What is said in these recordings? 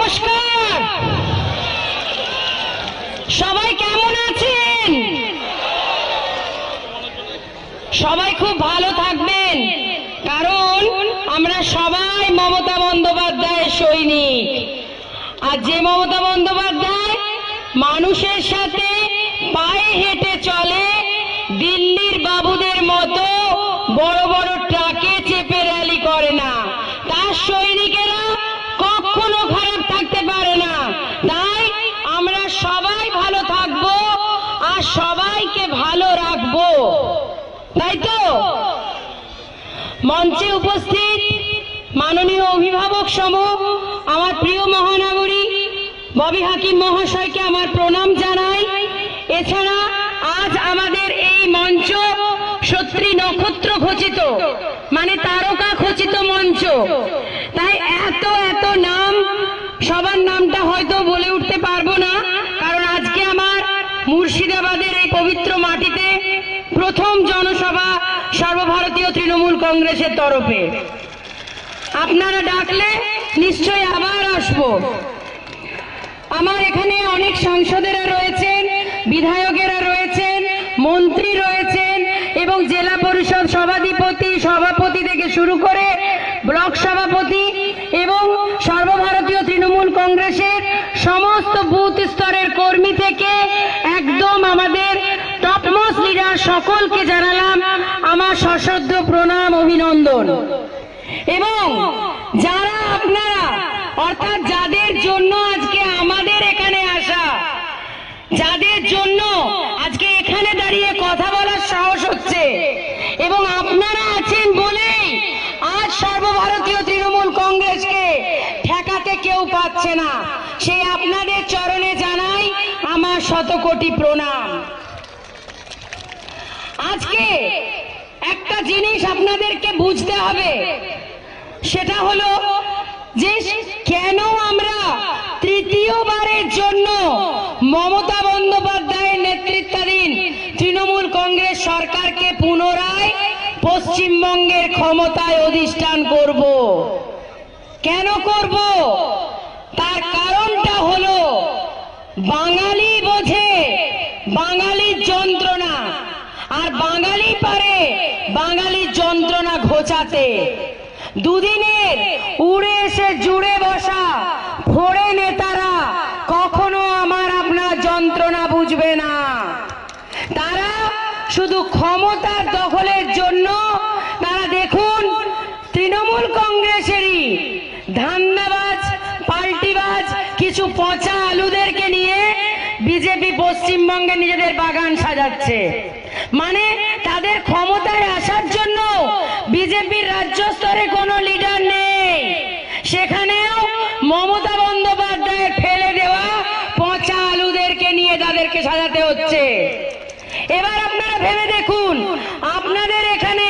নমস্কার। সবাই কেমন আছেন? সবাই খুব ভালো থাকবেন, কারণ আমরা সবাই মমতা বন্দ্যোপাধ্যায়ের সৈনিক। আর যে মমতা বন্দ্যোপাধ্যায় মানুষের সাথে পায়ে হেঁটে চলে, দিল্লির বাবুদের মতো বড় বড় ট্রাকে চেপে র্যালি করে না, তার সৈনিকেরা কখনো খারাপ থাকতে পারে না। তাই আমরা সবাই ভালো থাকবো আর সবাইকে ভালো রাখবো, তাই তো? মঞ্চে উপস্থিত মাননীয় অভিভাবক সমূহ, আমার প্রিয় মহানগরী ববি হাকিম মহাশয়কে আমার প্রণাম জানাই। এছাড়া আজ আমাদের এই মঞ্চ সত্যি নক্ষত্র খচিত, মানে তারকা খচিত মঞ্চ। তাই এত এত নাম, সবার নামটা হয়তো বলে উঠতে পারবো না, কারণ আজকে আমার মুর্শিদাবাদের এই পবিত্র মাটিতে প্রথম জনসভা সর্বভারতীয় তৃণমূল কংগ্রেসের তরফে। আপনারা ডাকলে নিশ্চয়ই আবার আসবো। আমার এখানে অনেক সাংসদেরা রয়েছেন, বিধায়কেরা রয়েছেন, মন্ত্রী রয়েছেন এবং জেলা পরিষদ সভাপতি থেকে শুরু করে ব্লক সভাপতি এবং সর্বভারতীয় তৃণমূল কংগ্রেসের সমস্ত বুথ স্তরের কর্মী থেকে একদম আমাদের টপমোস্ট লিডার সকলকে জানালাম আমার সশ্রদ্ধ প্রণাম, অভিনন্দন। এবং যারা আপনারা, অর্থাৎ যাদের জন্য আজকে আমাদের এখানে আসা, যাদের জন্য আজকে এখানে দাঁড়িয়ে কথা বলার সাহস হচ্ছে এবং আপনারা আছেন বলেই আজ সর্বভারতীয় তৃণমূল কংগ্রেসকে ঠেকাতে কেউ পাচ্ছে না, সেই আপনাদের চরণে জানাই আমার শতকোটি প্রণাম। আজকে একটা জিনিস আপনাদেরকে বুঝতে হবে, সেটা হলো যে কেন আমরা তৃতীয়বারের জন্য মমতা বন্দ্যোপাধ্যায়ের নেতৃত্বাধীন তৃণমূল কংগ্রেস সরকারকে পুনরায় পশ্চিমবঙ্গের ক্ষমতায় অধিষ্ঠান করব। কেন করব? তার কারণটা হলো বাঙালি বোঝে বাঙালির যন্ত্রণা, আর বাঙালি পারে বাঙালির যন্ত্রণা ঘোচাতে। দুদিনের উড়ে এসে জুড়ে বসা ফোড়ে নেতারা কখনো আমার আপনার যন্ত্রণা বুঝবে না। তারা শুধু ক্ষমতার দখলের জন্য, তারা দেখুন তৃণমূল কংগ্রেসেরই ধান্দাবাজ পাল্টিবাজ কিছু পচা আলুদেরকে নিয়ে বিজেপি পশ্চিমবঙ্গে নিজেদের বাগান সাজাচ্ছে। মানে তাদের ক্ষমতায় আসার জন্য বিজেপির রাজ্য স্তরে কোনো লিডার নেই, সেখানেও মমতা বন্দ্যোপাধ্যায়ের ফেলে দেওয়া পচা আলুদেরকে নিয়ে তাদেরকে সাজাতে হচ্ছে। এবার আপনারা ভেবে দেখুন, আপনাদের এখানে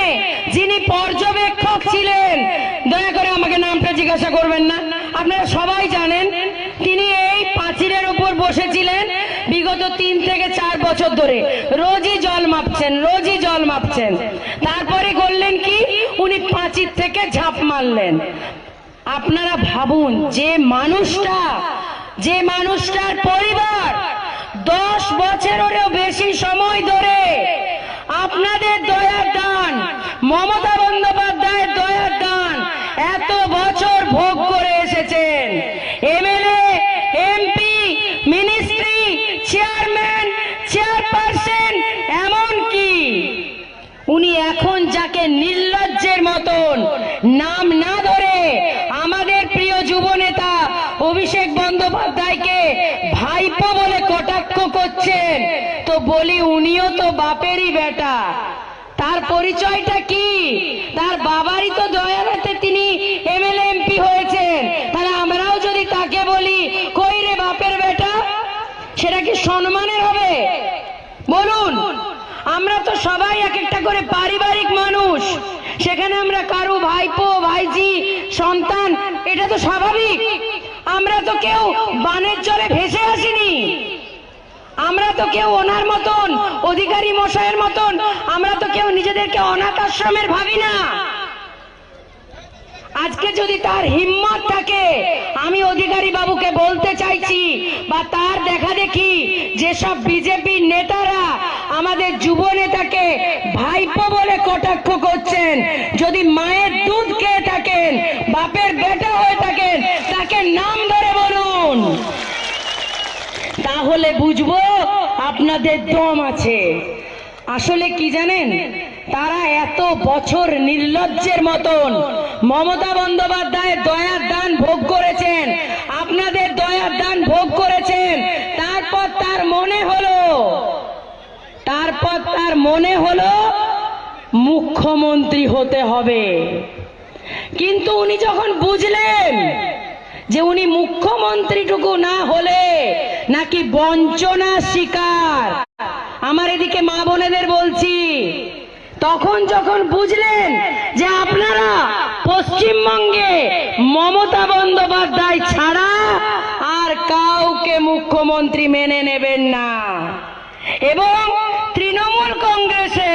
যিনি পর্যবেক্ষক ছিলেন, দয়া করে আমাকে নামটা জিজ্ঞাসা করবেন না, আপনারা সবাই জানেন, তিনি এই পাঁচিলের উপর বসেছিলেন বিগত 3 থেকে 4 বছর ধরে, রোজই জল মাপছেন। তারপরে করলেন কি, উনি পাঁচিল থেকে ঝাঁপ মারলেন। আপনারা ভাবুন, যে মানুষটার পরিবার 10 বছরেরও বেশি সময় ধরে আপনাদের দয়ার দান, মমতা বন্দ্যোপাধ্যায়ের দয়ার দান এত বছর ভোগ করে এসেছেন। MLA, MP, ministry, chairman, chairperson, এমনকি উনি এখন যাকে নির্লজ্জের মতন নাম না ধরে আমাদের প্রিয় যুব নেতা অভিষেক বন্দ্যোপাধ্যায়কে ভাইপো বলে কটাক্ষ করছেন, তো বলি উনিও তো বাপেরই বেটা। তার পরিচয়টা কি? তার বাবারই তো দয়ার হাতে তিনি এমএলএ এমপি হয়েছেন। তাহলে আমরাও যদি তাকে বলি কই রে বাপের বেটা, সেটা কি সম্মানের হবে? বলুন। আমরা তো সবাই এক একটা করে পারিবারিক মানুষ, সেখানে আমরা কারো ভাইপো, ভাইজি, সন্তান, এটা তো স্বাভাবিক। আমরা তো কেউ বানের জলে ভেসে আসিনি, আমরা তো কেউ ওনার মতন, অধিকারী মশাইয়ের মতন, আমরা তো কেউ নিজেদেরকে অনাথ আশ্রমের ভাবি না। আজকে যদি তার হিম্মত থাকে, আমি অধিকারী বাবুকে বা তার দেখা দেখি যেসব বিজেপির নেতারা আমাদের যুব নেতাকে ভাইপো বলে কটাক্ষ করছেন, যদি মায়ের দুধ খেয়ে থাকেন, বাপের বেটা হয়ে থাকেন, তাকে নাম ধরে বলুন, তাহলে বুঝবো আপনাদের দম আছে। আসলে কি জানেন, তারা এত বছর নির্লজ্জের মতন মমতা বন্দ্যোপাধ্যায়ের দয়ার দান ভোগ করেছেন, আপনাদের দয়ার দান ভোগ করেছেন, তারপর তার মনে হলো মুখ্যমন্ত্রী হতে হবে। কিন্তু উনি যখন বুঝলেন যে উনি মুখ্যমন্ত্রীটুকু না হলে নাকি বঞ্চনা শিকার, আমার এদিকে মা বোনেদের বলছি, তখন যখন বুঝলেন যে আপনারা পশ্চিমবঙ্গে মমতা বন্দ্যোপাধ্যায় ছাড়া আর কাউকে মুখ্যমন্ত্রী মেনে নেবেন না এবং তৃণমূল কংগ্রেসে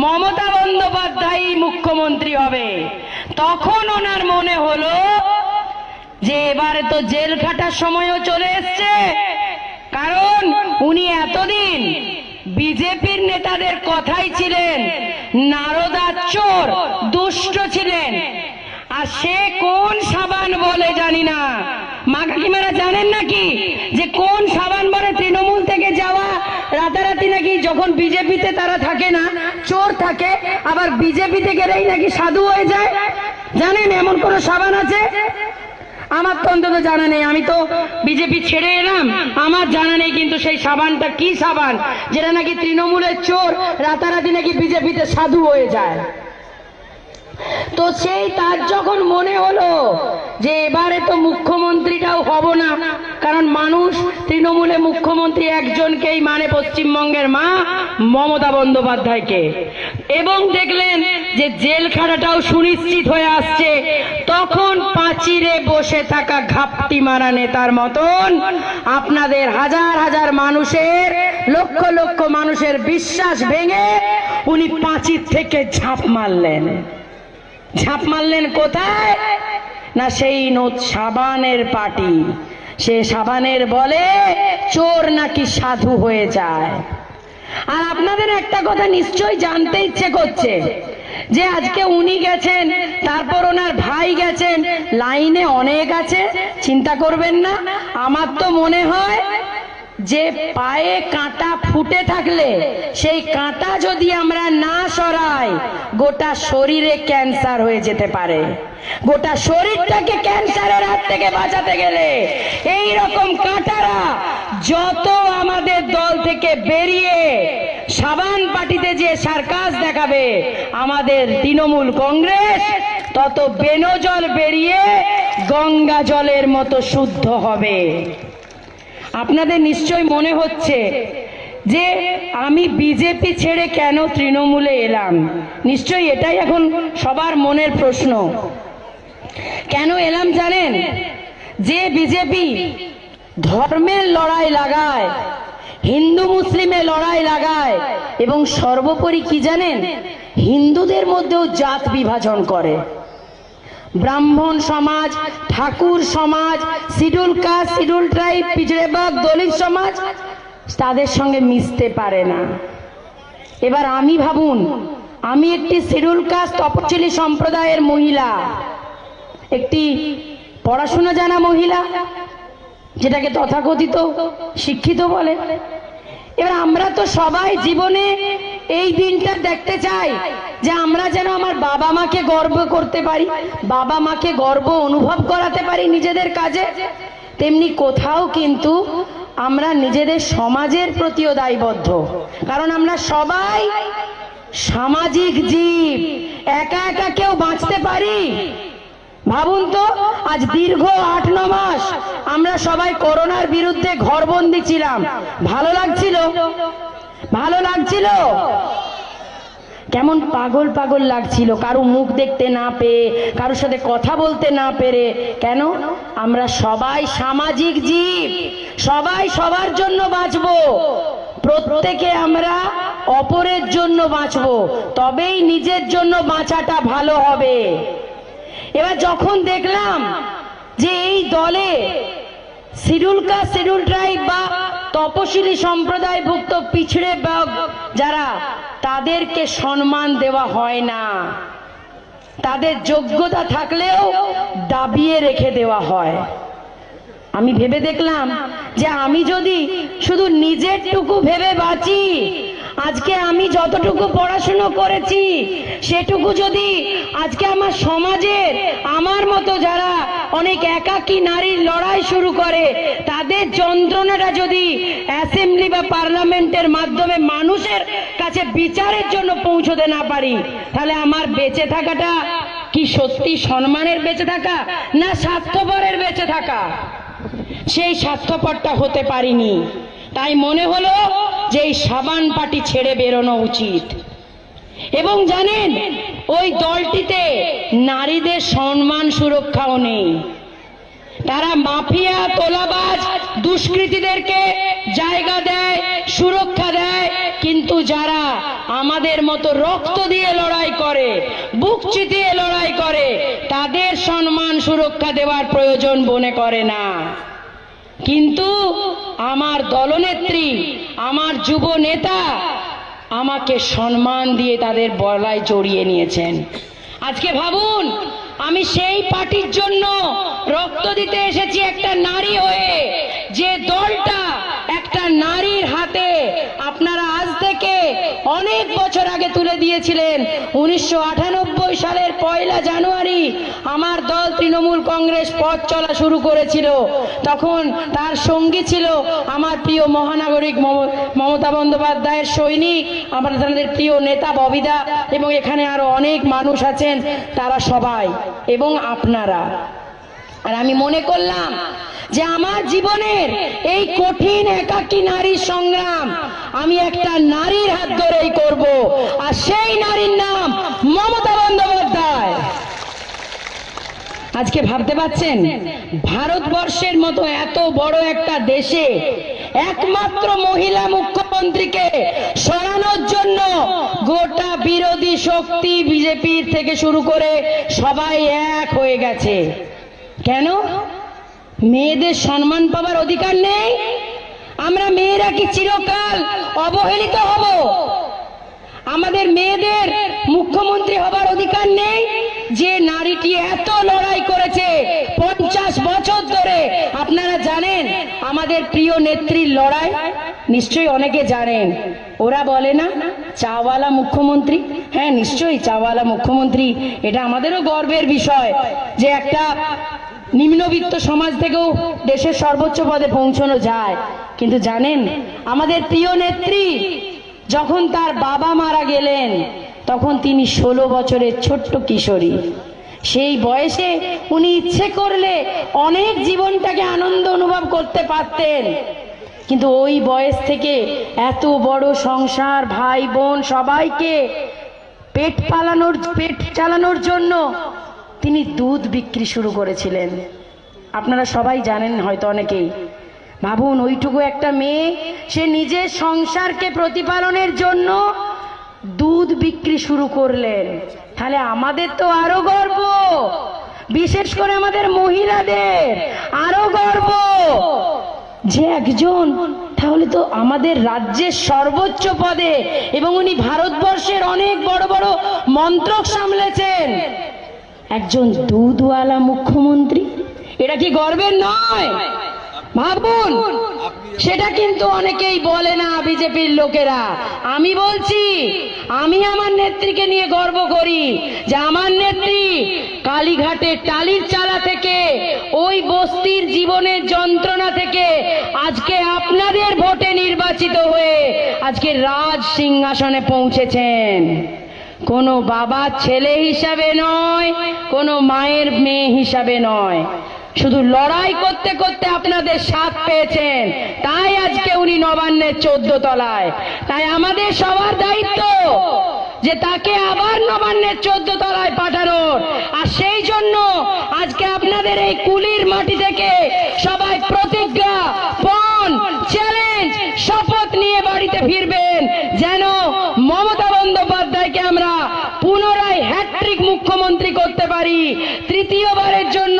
মমতা বন্দ্যোপাধ্যায় মুখ্যমন্ত্রী হবে, তখন ওনার মনে হলো যে এবারে তো জেল খাটার সময়ও চলে এসছে। কারণ উনি এতদিন বিজেপির নেতাদের কথাই ছিলেন, নারদা চোর, দুষ্ট ছিলেন। আর সে কোন সাবান বলে জানি না, মা কাকিমারা জানেন নাকি যে কোন সাবান বলে তৃণমূল থেকে যাওয়া রাতারাতি নাকি যখন বিজেপিতে তারা থাকে না চোর থাকে, আবার বিজেপিতে গেলেই নাকি সাধু হয়ে যায়? জানেন এমন কোন সাবান আছে? আমার তো অন্তত জানা নেই, আমি তো বিজেপি ছেড়ে এলাম, আমার জানা নেই কিন্তু সেই সাবানটা কি সাবান যেটা নাকি তৃণমূলের চোর রাতারাতি নাকি বিজেপিতে সাধু হয়ে যায়। তো সেই তার যখন মনে হলো যে এবারে তো মুখ্যমন্ত্রীটাও হব না, কারণ মানুষ তৃণমূলে মুখ্যমন্ত্রী একজনকেই মানে, পশ্চিমবঙ্গের মা মমতা বন্দ্যোপাধ্যায়কে, এবং দেখলেন যে জেল খাটাটাও সুনিশ্চিত হয়ে আসছে, তখন পাঁচিরে বসে থাকা ঘাপটি মারা নেতার মতন আপনাদের হাজার হাজার মানুষের, লক্ষ লক্ষ মানুষের বিশ্বাস ভেঙে উনি পাঁচির থেকে ঝাঁপ মারলেন। ঝাঁপ মারলেন কোথায়? না সেই সাবানের পার্টি, সে সাবানের বলে চোর নাকি সাধু হয়ে যায়। আর আপনাদের একটা কথা নিশ্চয়ই জানতে ইচ্ছে করছে যে আজকে উনি গেছেন, তারপর ওনার ভাই গেছেন, লাইনে অনেক আছে, চিন্তা করবেন না। আমার তো মনে হয় যে পায়ে কাঁটা ফুটে থাকলে সেই কাঁটা যদি আমরা না সরাই, গোটা শরীরে ক্যান্সার হয়ে যেতে পারে। গোটা শরীরটাকে ক্যান্সারের হাত থেকে বাঁচাতে গেলে এই রকম কাঁটারা যত আমাদের দল থেকে বেরিয়ে সাবান পার্টিতে যে সার্কাস দেখাবে আমাদের তৃণমূল কংগ্রেস, তত বেনজল বেরিয়ে গঙ্গা জলের মতো শুদ্ধ হবে। আপনাদের নিশ্চয় মনে হচ্ছে যে আমি বিজেপি ছেড়ে কেন তৃণমূলে এলাম, নিশ্চয়ই এটাই এখন সবার মনের প্রশ্ন। কেন এলাম জানেন? যে বিজেপি ধর্মের লড়াই লাগায়, হিন্দু মুসলিমের লড়াই লাগায়, এবং সর্বোপরি কি জানেন, হিন্দুদের মধ্যেও জাত বিভাজন করে। ব্রাহ্মণ সমাজ, ঠাকুর সমাজ, শিডিউল কাস্ট, শিডিউল ট্রাইব, পিছড়ে বর্গ, দলিত সমাজ তাদের সঙ্গে মিশতে পারে না। এবার আমি ভাবুন, আমি একটি শিডিউল কাস্ট তপশিলি সম্প্রদায়ের মহিলা, একটি পড়াশোনা জানা মহিলা, যেটাকে তথাকথিত শিক্ষিত বলে। এবার আমরা তো সবাই জীবনে এই দিনটা দেখতে চাই যে আমরা যেন আমার বাবা মাকে গর্ব করতে পারি, বাবা মাকে গর্ব অনুভব করাতে পারি নিজেদের কাজে। তেমনি কোথাও কিন্তু আমরা নিজেদের সমাজের প্রতিও দায়বদ্ধ, কারণ আমরা সবাই সামাজিক জীব, একা একা কেউ বাঁচতে পারি? ভাবুন তো, আজ দীর্ঘ 8-9 মাস আমরা সবাই করোনার বিরুদ্ধে ঘরবন্দি ছিলাম। ভালো লাগছিল? ভালো লাগছিল? কেমন পাগল পাগল লাগছিল, কারো মুখ দেখতে না পেয়ে, কারোর সাথে কথা বলতে না পেরে। কেন? আমরা সবাই সামাজিক জীব, সবাই সবার জন্য বাঁচবো, প্রত্যেকে আমরা অপরের জন্য বাঁচবো, তবেই নিজের জন্য বাঁচাটা ভালো হবে। এবার যখন দেখলাম যে এই দলে শিডিউল কাস্ট শিডিউল ট্রাইব বা তপশিলি সম্প্রদায়ভুক্ত পিছড়ে বর্গ যারা, তাদেরকে সম্মান দেওয়া হয় না। তাদের যোগ্যতা থাকলেও দাবিয়ে রেখে দেওয়া হয়। আমি ভেবে দেখলাম যে আমি যদি শুধু নিজেরটুকু ভেবে বাঁচি, আজকে আমি যতটুকু পড়াশুনো করেছি সেটুকু যদি আজকে আমার সমাজের আমার মতো যারা অনেক একাকী নারীর লড়াই শুরু করে, তাদের যন্ত্রণাটা যদি অ্যাসেম্বলি বা পার্লামেন্টের মাধ্যমে মানুষের কাছে বিচারের জন্য পৌঁছতে না পারি, তাহলে আমার বেঁচে থাকাটা কি সত্যি সম্মানের বেঁচে থাকা না স্বার্থপরের বেঁচে থাকা? সেই স্বার্থপরটা হতে পারিনি। তাই মনে হলো যে এই সাবান পাটি ছেড়ে বেরোনো উচিত। এবং জানেন, ওই দলটিতে নারীদের সম্মান সুরক্ষাও নেই। তারা মাফিয়া, তোলাবাজ, দুষ্কৃতীদেরকে জায়গা দেয়, সুরক্ষা দেয়, কিন্তু যারা আমাদের মতো রক্ত দিয়ে লড়াই করে, বুক চিতিয়ে লড়াই করে, তাদের সম্মান সুরক্ষা দেওয়ার প্রয়োজন মনে করে না। কিন্তু আমার দলনেত্রী, আমার যুব নেতা আমাকে সম্মান দিয়ে তাদের গলায় জড়িয়ে নিয়েছেন। আজকে ভাবুন, আমি সেই পার্টির জন্য রক্ত দিতে এসেছি একটা নারী হয়ে, যে দলটা একটা নারীর হাতে আপনারা আজ থেকে অনেক বছর আগে তুলে দিয়েছিলেন। 1998 সালের 1 জানুয়ারি আমার দল তৃণমূল কংগ্রেস পথ চলা শুরু করেছিল। তখন তার সঙ্গী ছিল আমার প্রিয় মহানাগরিক মমতা বন্দ্যোপাধ্যায়ের সৈনিক, আমাদের প্রিয় নেতা ববিদা, এবং এখানে আরো অনেক মানুষ আছেন, তারা সবাই এবং আপনারা। আর আমি মনে করলাম যে আমার জীবনের এই কঠিন একাকী নারীর সংগ্রাম আমি একটা নারীর হাত ধরেই করব, আর সেই নারীর নাম মমতা বন্দ্যোপাধ্যায়। আজকে ভাবতে পারছেন, ভারতবর্ষের মতো এত বড় একটা দেশে একমাত্র মহিলা মুখ্যমন্ত্রীকে সরানোর জন্য গোটা বিরোধী শক্তি বিজেপির থেকে শুরু করে সবাই এক হয়ে গেছে। কেন? মেয়েদের সম্মান পাওয়ার অধিকার নেই? আমরা মেয়েরা কি চিরকাল অবহেলিত হব? আমাদের মেয়েদের মুখ্যমন্ত্রী হবার অধিকার নেই? যে নারীটি এত লড়াই করেছে 50 বছর ধরে, আপনারা জানেন আমাদের প্রিয় নেত্রীর লড়াই, নিশ্চয়ই অনেকে জানেন। ওরা বলে না চাওয়ালা মুখ্যমন্ত্রী? হ্যাঁ, নিশ্চয়ই চাওয়ালা মুখ্যমন্ত্রী। এটা আমাদেরও গর্বের বিষয় যে একটা নিম্নবিত্ত সমাজ থেকেও দেশের সর্বোচ্চ পদে পৌঁছানো যায়। কিন্তু জানেন, আমাদের প্রিয় নেত্রী যখন তার বাবা মারা গেলেন, তখন তিনি 16 বছরের ছোট্ট কিশোরী। সেই বয়সে উনি ইচ্ছে করলে অনেক জীবনটাকে আনন্দ অনুভব করতে পারতেন, কিন্তু ওই বয়স থেকে এত বড় সংসার, ভাই বোন সবাইকে পেট চালানোর জন্য তিনি দুধ বিক্রি শুরু করেছিলেন। আপনারা সবাই জানেন হয়তো অনেকেই। ভাবুন, ওইটুকু একটা মেয়ে, সে নিজের সংসারকে প্রতিপালনের জন্য দুধ বিক্রি শুরু করলেন। তাহলে আমাদের তো আরো গর্ব, বিশেষ করে আমাদের মহিলাদের আরো গর্ব যে একজন তাহলে তো আমাদের রাজ্যের সর্বোচ্চ পদে, এবং উনি ভারতবর্ষের অনেক বড় বড় মন্ত্রক সামলেছেন, একজন দুধওয়ালা মুখ্যমন্ত্রী। এটা কি গর্বের নয়? ভাবুন, সেটা কিন্তু অনেকেই বলে না বিজেপির লোকেরা। আমি বলছি, আমি আমার নেত্রীকে নিয়ে গর্ব করি যে আমার নেত্রী কালীঘাটের টালির চালা থেকে, ওই বস্তির জীবনের যন্ত্রণা থেকে আজকে আপনাদের ভোটে নির্বাচিত হয়ে আজকে রাজ সিংহাসনে পৌঁছেছেন। কোনো বাবার ছেলে হিসাবে নয়, কোনো মায়ের মেয়ে হিসাবে নয়, শুধু লড়াই করতে করতে আপনাদের সাথ পেয়েছেন, তাই আজকে উনি নবান্নের 14 তলায়। তাই আমাদের সবার দায়িত্ব যে তাকে আবার নবান্নের 14 তলায় পাঠানোর। আর সেই জন্য আজকে আপনাদের এই কুলির মাটি থেকে সবাই প্রতিজ্ঞা, পণ, চ্যালেঞ্জ, শপথ নিয়ে বাড়িতে ফিরবেন, যেন মমতা বন্দ্যোপাধ্যায়কে আমরা পুনরায় হ্যাট্রিক মুখ্যমন্ত্রী করতে পারি। তৃতীয়বারের জন্য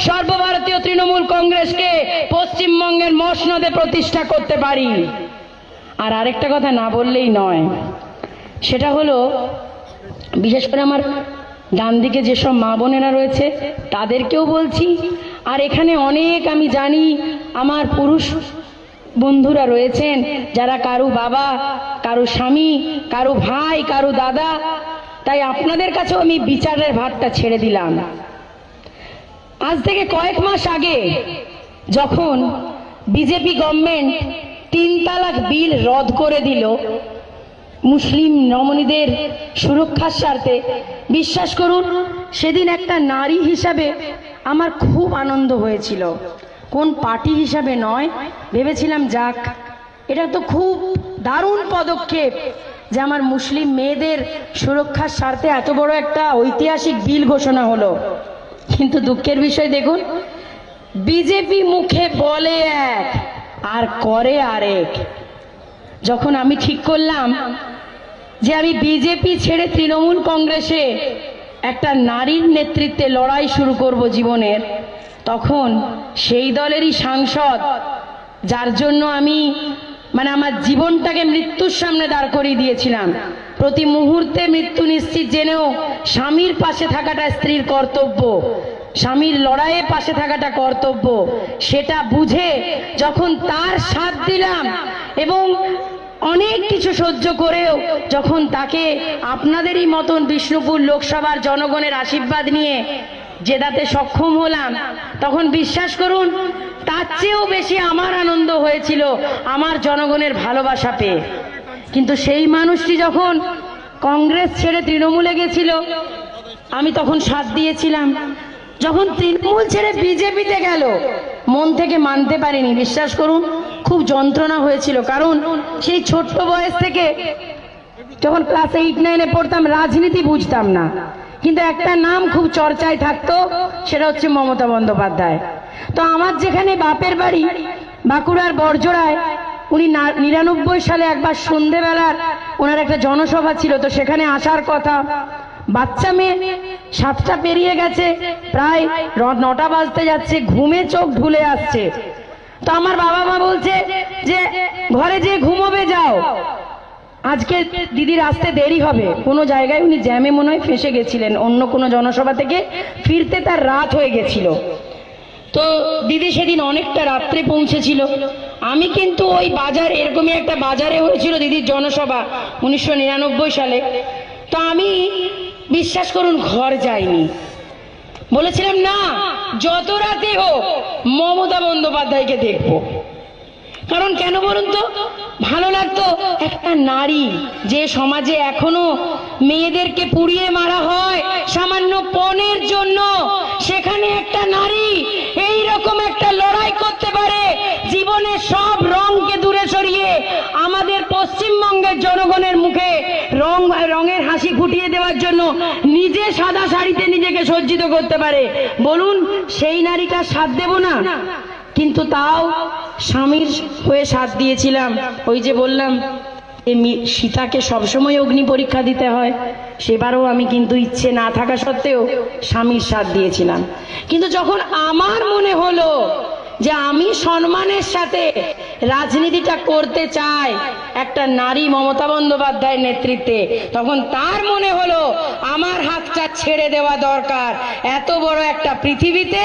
সর্বভারতীয় তৃণমূল কংগ্রেসকে পশ্চিম পশ্চিমবঙ্গের মসনদে প্রতিষ্ঠা করতে পারি। আর আরেকটা কথা না বললেই নয়, সেটা হলো বিশেষ করে আমার ডান দিকে যেসব মা বোনেরা রয়েছে তাদেরকেও বলছি, আর এখানে অনেক আমি জানি আমার পুরুষ বন্ধুরা রয়েছেন যারা কারু বাবা, কারু স্বামী, কারু ভাই, কারু দাদা, তাই আপনাদের কাছেও আমি বিচারের ভারটা ছেড়ে দিলাম। আজ থেকে কয়েক মাস আগে যখন বিজেপি গভর্নমেন্ট 3 তালাক বিল রদ করে দিল মুসলিম রমণীদের সুরক্ষার স্বার্থে, বিশ্বাস করুন সেদিন একটা নারী হিসাবে আমার খুব আনন্দ হয়েছিল। কোন পার্টি হিসাবে নয়, ভেবেছিলাম যাক এটা তো খুব দারুণ পদক্ষেপ যে আমার মুসলিম মেয়েদের সুরক্ষার স্বার্থে এত বড় একটা ঐতিহাসিক বিল ঘোষণা হলো। কিন্তু দুঃখের বিষয় দেখুন, বিজেপি মুখে বলে এক আর করে আরেক। যখন আমি ঠিক করলাম যে আমি বিজেপি ছেড়ে তৃণমূল কংগ্রেসে একটা নারীর নেতৃত্বে লড়াই শুরু করব জীবনের, তখন সেই দলেরই সাংসদ, যার জন্য আমি আমার জীবনটাকে মৃত্যুর সামনে দাঁড় করিয়ে দিয়েছিলাম, প্রতি মুহূর্তে মৃত্যু নিশ্চিত জেনেও স্বামীর পাশে থাকাটা স্ত্রীর কর্তব্য, স্বামীর লড়াইয়ে পাশে থাকাটা কর্তব্য, সেটা বুঝে যখন তার সাথ দিলাম এবং অনেক কিছু সহ্য করেও যখন তাকে আপনাদেরই মতন বিষ্ণুপুর লোকসভার জনগণের আশীর্বাদ নিয়ে জেতাতে সক্ষম হলাম, তখন বিশ্বাস করুন তার চেয়েও বেশি আমার আনন্দ হয়েছিল আমার জনগণের ভালোবাসা পেয়ে। কিন্তু সেই মানুষটি যখন কংগ্রেস ছেড়ে তৃণমূলে গেছিল, আমি তখন সাথ দিয়েছিলাম। যখন তৃণমূল ছেড়ে বিজেপিতে গেল, মন থেকে মানতে পারিনি, বিশ্বাস করুন খুব যন্ত্রণা হয়েছিল। কারণ সেই ছোট্ট বয়স থেকে যখন ক্লাস 8-9-এ পড়তাম রাজনীতি বুঝতাম না, কিন্তু একটা নাম খুব চর্চায় থাকতো, সেটা হচ্ছে মমতা বন্দ্যোপাধ্যায়। তো আমার যেখানে বাপের বাড়ি বাঁকুড়ার বড়জোড়ায়, উনি 99 সালে একবার সন্ধেবেলার ওনার একটা জনসভা ছিল, তো সেখানে আসার কথা। বাচ্চা মেয়ে, 7টা পেরিয়ে গেছে, প্রায় 9টা বাজতে যাচ্ছে, ঘুমে চোখ ঢুলে আসছে। তো আমার বাবা মা বলছে যে ঘরে যে ঘুমোবে যাও, আজকে দিদির আসতে দেরি হবে। কোনো জায়গায় উনি জ্যামে মনে হয় ফেঁসে গেছিলেন, অন্য কোনো জনসভা থেকে ফিরতে তার রাত হয়ে গেছিল। তো দিদি সেদিন অনেকটা রাত্রে পৌঁছেছিল। আমি কিন্তু ওই বাজার, এরকমই একটা বাজারে হয়েছিল দিদির জনসভা 1999 সালে। তো আমি বিশ্বাস করুন ঘর যাইনি, বলেছিলাম না যত রাতে হোক মমতা বন্দ্যোপাধ্যায়কে দেখবো। কারণ কেন বলুন তো, ভালো লাগতো একটা নারী, যে সমাজে এখনো মেয়েদেরকে পুড়িয়ে মারা হয় সামান্য পণের জন্য, সেখানে একটা নারী এই রকম একটা লড়াই করতে পারে, জীবনের সব রংকে দূরে সরিয়ে আমাদের পশ্চিমবঙ্গের জনগণের মুখে রঙের হাসি ফুটিয়ে দেওয়ার জন্য নিজে সাদা শাড়িতে নিজেকে সজ্জিত করতে পারে। বলুন সেই নারীটা সাথ দেব না? কিন্তু তাও স্বামীর হয়ে সাথ দিয়েছিলাম। ওই যে বললাম সীতাকে সবসময় অগ্নি পরীক্ষা দিতে হয়, সেবারও আমি কিন্তু ইচ্ছে না থাকা সত্ত্বেও স্বামীর সাথ দিয়েছিলাম। কিন্তু যখন আমার মনে হলো যে আমি সম্মানের সাথে রাজনীতিটা করতে চাই একটা নারী মমতা বন্দ্যোপাধ্যায়ের নেতৃত্বে, তখন তার মনে হলো আমার হাতটা ছেড়ে দেওয়া দরকার। এত বড় একটা পৃথিবীতে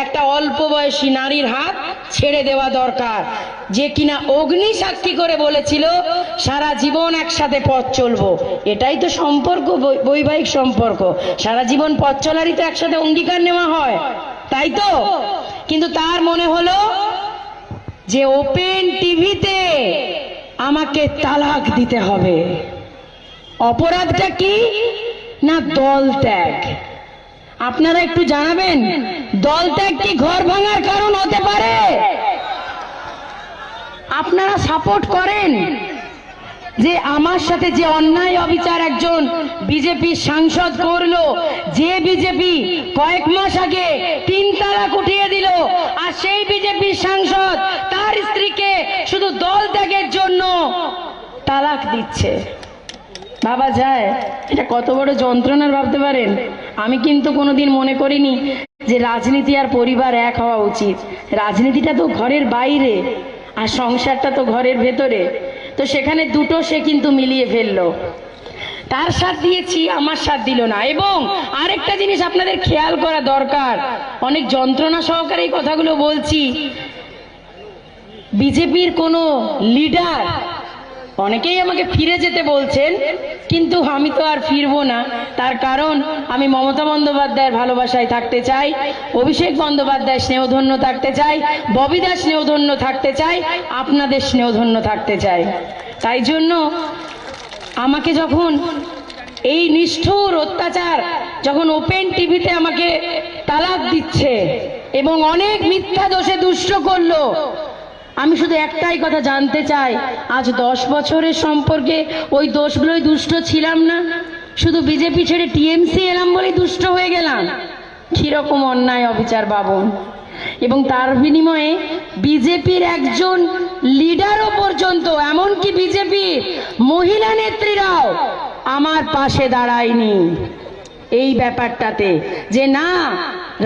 একটা অল্প বয়সী নারীর হাত ছেড়ে দেওয়া দরকার, যে কিনা অগ্নি সাক্ষী করে বলেছিল সারা জীবন একসাথে পথ চলবো। এটাই তো সম্পর্ক, বৈবাহিক সম্পর্ক, সারা জীবন পথ চলারই তো একসাথে অঙ্গীকার নেওয়া হয়, তাই তো? কিন্তু তার মনে হলো যে ওপেন টিভিতে আমাকে তালাক দিতে হবে। অপরাধটা কি না? দল ত্যাগ। আপনারা একটু জানাবেন, দল ত্যাগ কি ঘর ভাঙার কারণ হতে পারে? আপনারা সাপোর্ট করেন যে আমার সাথে যে অন্যায় অবিচার একজন বিজেপি সাংসদ করলো, যে বিজেপি কয়েক মাস আগে 3 তালাক উঠিয়ে দিল, আর সেই বিজেপি সাংসদ তার স্ত্রীকে শুধু দল ত্যাগের জন্য তালাক দিচ্ছে। ভাবা যায় এটা কত বড় যন্ত্রণার, ভাবতে পারেন? আমি কিন্তু কোনোদিন মনে করিনি যে রাজনীতি আর পরিবার এক হওয়া উচিত। রাজনীতিটা তো ঘরের বাইরে আর সংসারটা তো ঘরের ভেতরে, তো সেখানে দুটো সে কিন্তু মিলিয়ে ফেললো। তার সাথ দিয়েছি, আমার সাথ দিল না। এবং আরেকটা জিনিস আপনাদের খেয়াল করা দরকার, অনেক যন্ত্রণা সহকারে এই কথাগুলো বলছি। বিজেপির কোনো লিডার, অনেকেই আমাকে ফিরে যেতে বলছেন, কিন্তু আমি তো আর ফিরবো না। তার কারণ আমি মমতা বন্দ্যোপাধ্যায়ের ভালোবাসায় থাকতে চাই, অভিষেক বন্দ্যোপাধ্যায় স্নেহধন্য থাকতে চাই, ববিদা স্নেহধন্য থাকতে চাই, আপনাদের স্নেহধন্য থাকতে চাই। তাই জন্য আমাকে যখন এই নিষ্ঠুর অত্যাচার, যখন ওপেন টিভিতে আমাকে তালাক দিচ্ছে এবং অনেক মিথ্যা দোষে দুষ্ট করলো, আমি শুধু একটাই কথা জানতে চাই, আজ 10 বছরের সম্পর্কে ওই দোষগুলোই দুষ্ট ছিলাম না? শুধু বিজেপি ছেড়ে টিএমসি এলাম বলেই দুষ্ট হয়ে গেলাম? কিরকম অন্যায় অবিচার ভাবুন। এবং তার বিনিময়ে বিজেপির একজন লিডারও পর্যন্ত, এমনকি বিজেপির মহিলা নেত্রীরাও আমার পাশে দাঁড়ায়নি এই ব্যাপারটাতে, যে না,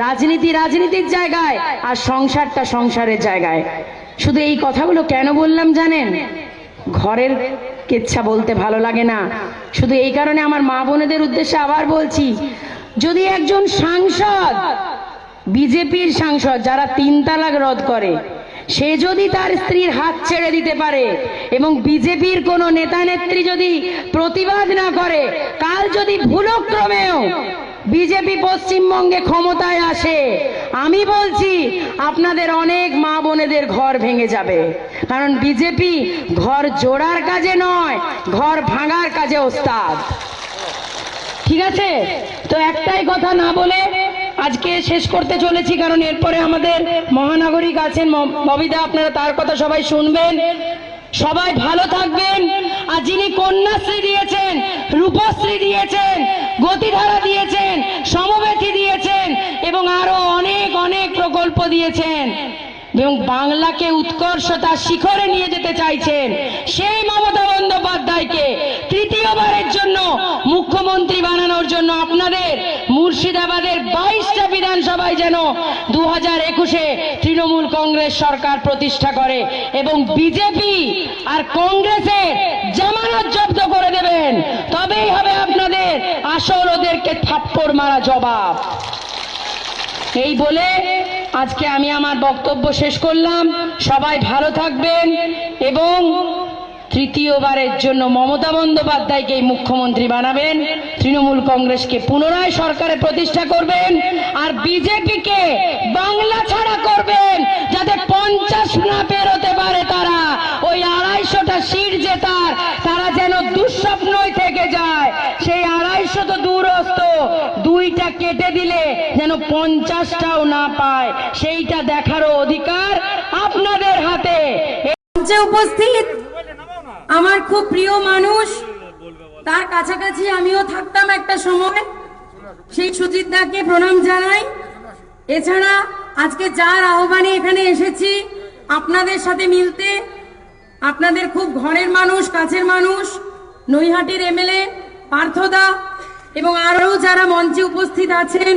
রাজনীতি রাজনীতির জায়গায় আর সংসারটা সংসারের জায়গায়। শুধু এই কথাগুলো কেন বললাম জানেন? ঘরের কেচ্ছা বলতে ভালো লাগে না, শুধু এই কারণে আমার মা বোনেদের উদ্দেশ্যে আবার বলছি, যদি একজন সাংসদ, বিজেপির সাংসদ যারা 3 তালাক রদ করে, সে যদি তার স্ত্রীর হাত ছেড়ে দিতে পারে এবং বিজেপির কোনো নেতা নেত্রী যদি প্রতিবাদ না করে, কাল যদি ভুলক্রমেও বিজেপি পশ্চিমবঙ্গে ক্ষমতায় আসে, আমি বলছি আপনাদের অনেক মা বোনেদের ঘর ভেঙে যাবে। কারণ বিজেপি ঘর জোড়ার কাজে নয়, ঘর ভাঙার কাজে ওস্তাদ। ঠিক আছে? তো একটাই কথা না বলে আজকে শেষ করতে চলেছি, কারণ এরপরে আমাদের মহানাগরিক আছেন ববিদা, আপনারা তার কথা সবাই শুনবেন। সবাই ভালো থাকবেন। আর যিনি কন্যাশ্রী দিয়েছেন, রূপশ্রী দিয়েছেন, গতিধারা দিয়েছেন, সমবেথী দিয়েছেন এবং আরো অনেক অনেক প্রকল্প দিয়েছেন এবং বাংলাকে উৎকর্ষতার শিখরে নিয়ে যেতে চাইছেন, সেই মমতা বন্দ্যোপাধ্যায়কে তৃতীয়বারের জন্য মুখ্যমন্ত্রী বানানোর জন্য আপনাদের মুর্শিদাবাদের 22টা বিধানসভায় যেন 2021-এ তৃণমূল কংগ্রেস সরকার প্রতিষ্ঠা করে এবং বিজেপি আর কংগ্রেসের জামানত জব্দ করে দেবেন, তবেই হবে আপনাদের আসল ওদেরকে থাপ্পড় মারা জবাব। এই বলে আজকে আমি আমার বক্তব্য শেষ করলাম। সবাই ভালো থাকবেন এবং তৃতীয়বারের জন্য মমতা বন্দ্যোপাধ্যায়কে মুখ্যমন্ত্রী বানাবেন, তৃণমূল কংগ্রেসকে পুনরায় সরকারে প্রতিষ্ঠা করবেন আর বিজেপিকে বাংলা ছাড়া করবেন, যাতে 50 না পেরোতে পারে তারা, ওই 250টা সিট জেতার তারা যেন দুঃস্বপ্নই থেকে যায়। সেই 250 তো দূরস্থ, 2টা কেটে দিলে যেন 50টাও না পায়, সেইটা দেখারও অধিকার আপনাদের হাতে। উপস্থিত আমার খুব প্রিয় মানুষ, তার কাছাকাছি আমিও থাকতাম একটা সময়, সেই সুজিত দাকে প্রণাম জানাই। এছাড়া আজকে যার আহ্বানে এখানে এসেছি আপনাদের সাথে মিলতে, আপনাদের খুব ঘরের মানুষ, কাছের মানুষ, নৈহাটির এমএলএ পার্থদা এবং আরো যারা মঞ্চে উপস্থিত আছেন।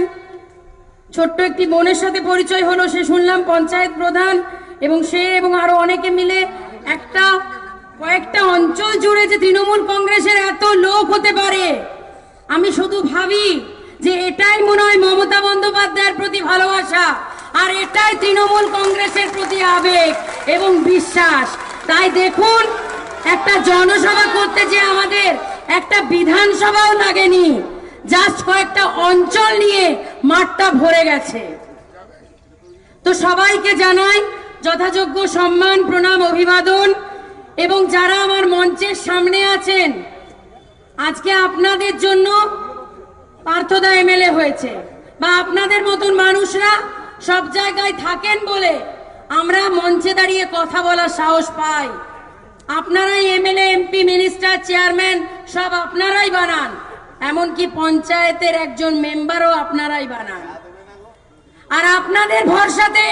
ছোট্ট একটি বোনের সাথে পরিচয় হলো, সে শুনলাম পঞ্চায়েত প্রধান, এবং সে এবং আরো অনেকে মিলে কয়েকটা অঞ্চল জুড়ে যে তৃণমূল কংগ্রেসের এত লোক হতে পারে, আমি শুধু ভাবি যে এটাই মনে হয় মমতা বন্দ্যোপাধ্যায়ের প্রতি ভালোবাসা, আর এটাই তৃণমূল কংগ্রেসের প্রতি আবেগ এবং বিশ্বাস। তাই দেখুন, একটা জনসভা করতে যে আমাদের একটা বিধানসভাও লাগেনি, জাস্ট কয়েকটা অঞ্চল নিয়ে মাঠটা ভরে গেছে। তো সবাইকে জানাই যথাযোগ্য সম্মান, প্রণাম, অভিবাদন। এবং যারা আমার মঞ্চের সামনে আছেন, আজকে আপনাদের জন্য পার্থদা এমএলএ হয়েছে, বা আপনাদের মতন মানুষরা সব জায়গায় থাকেন বলে আমরা মঞ্চে দাঁড়িয়ে কথা বলার সাহস পাই। আপনারাই এমএলএ, এমপি, মিনিস্টার, চেয়ারম্যান সব আপনারাই বানান, এমনকি পঞ্চায়েতের একজন মেম্বারও আপনারাই বানান। আর আপনাদের ভরসাতে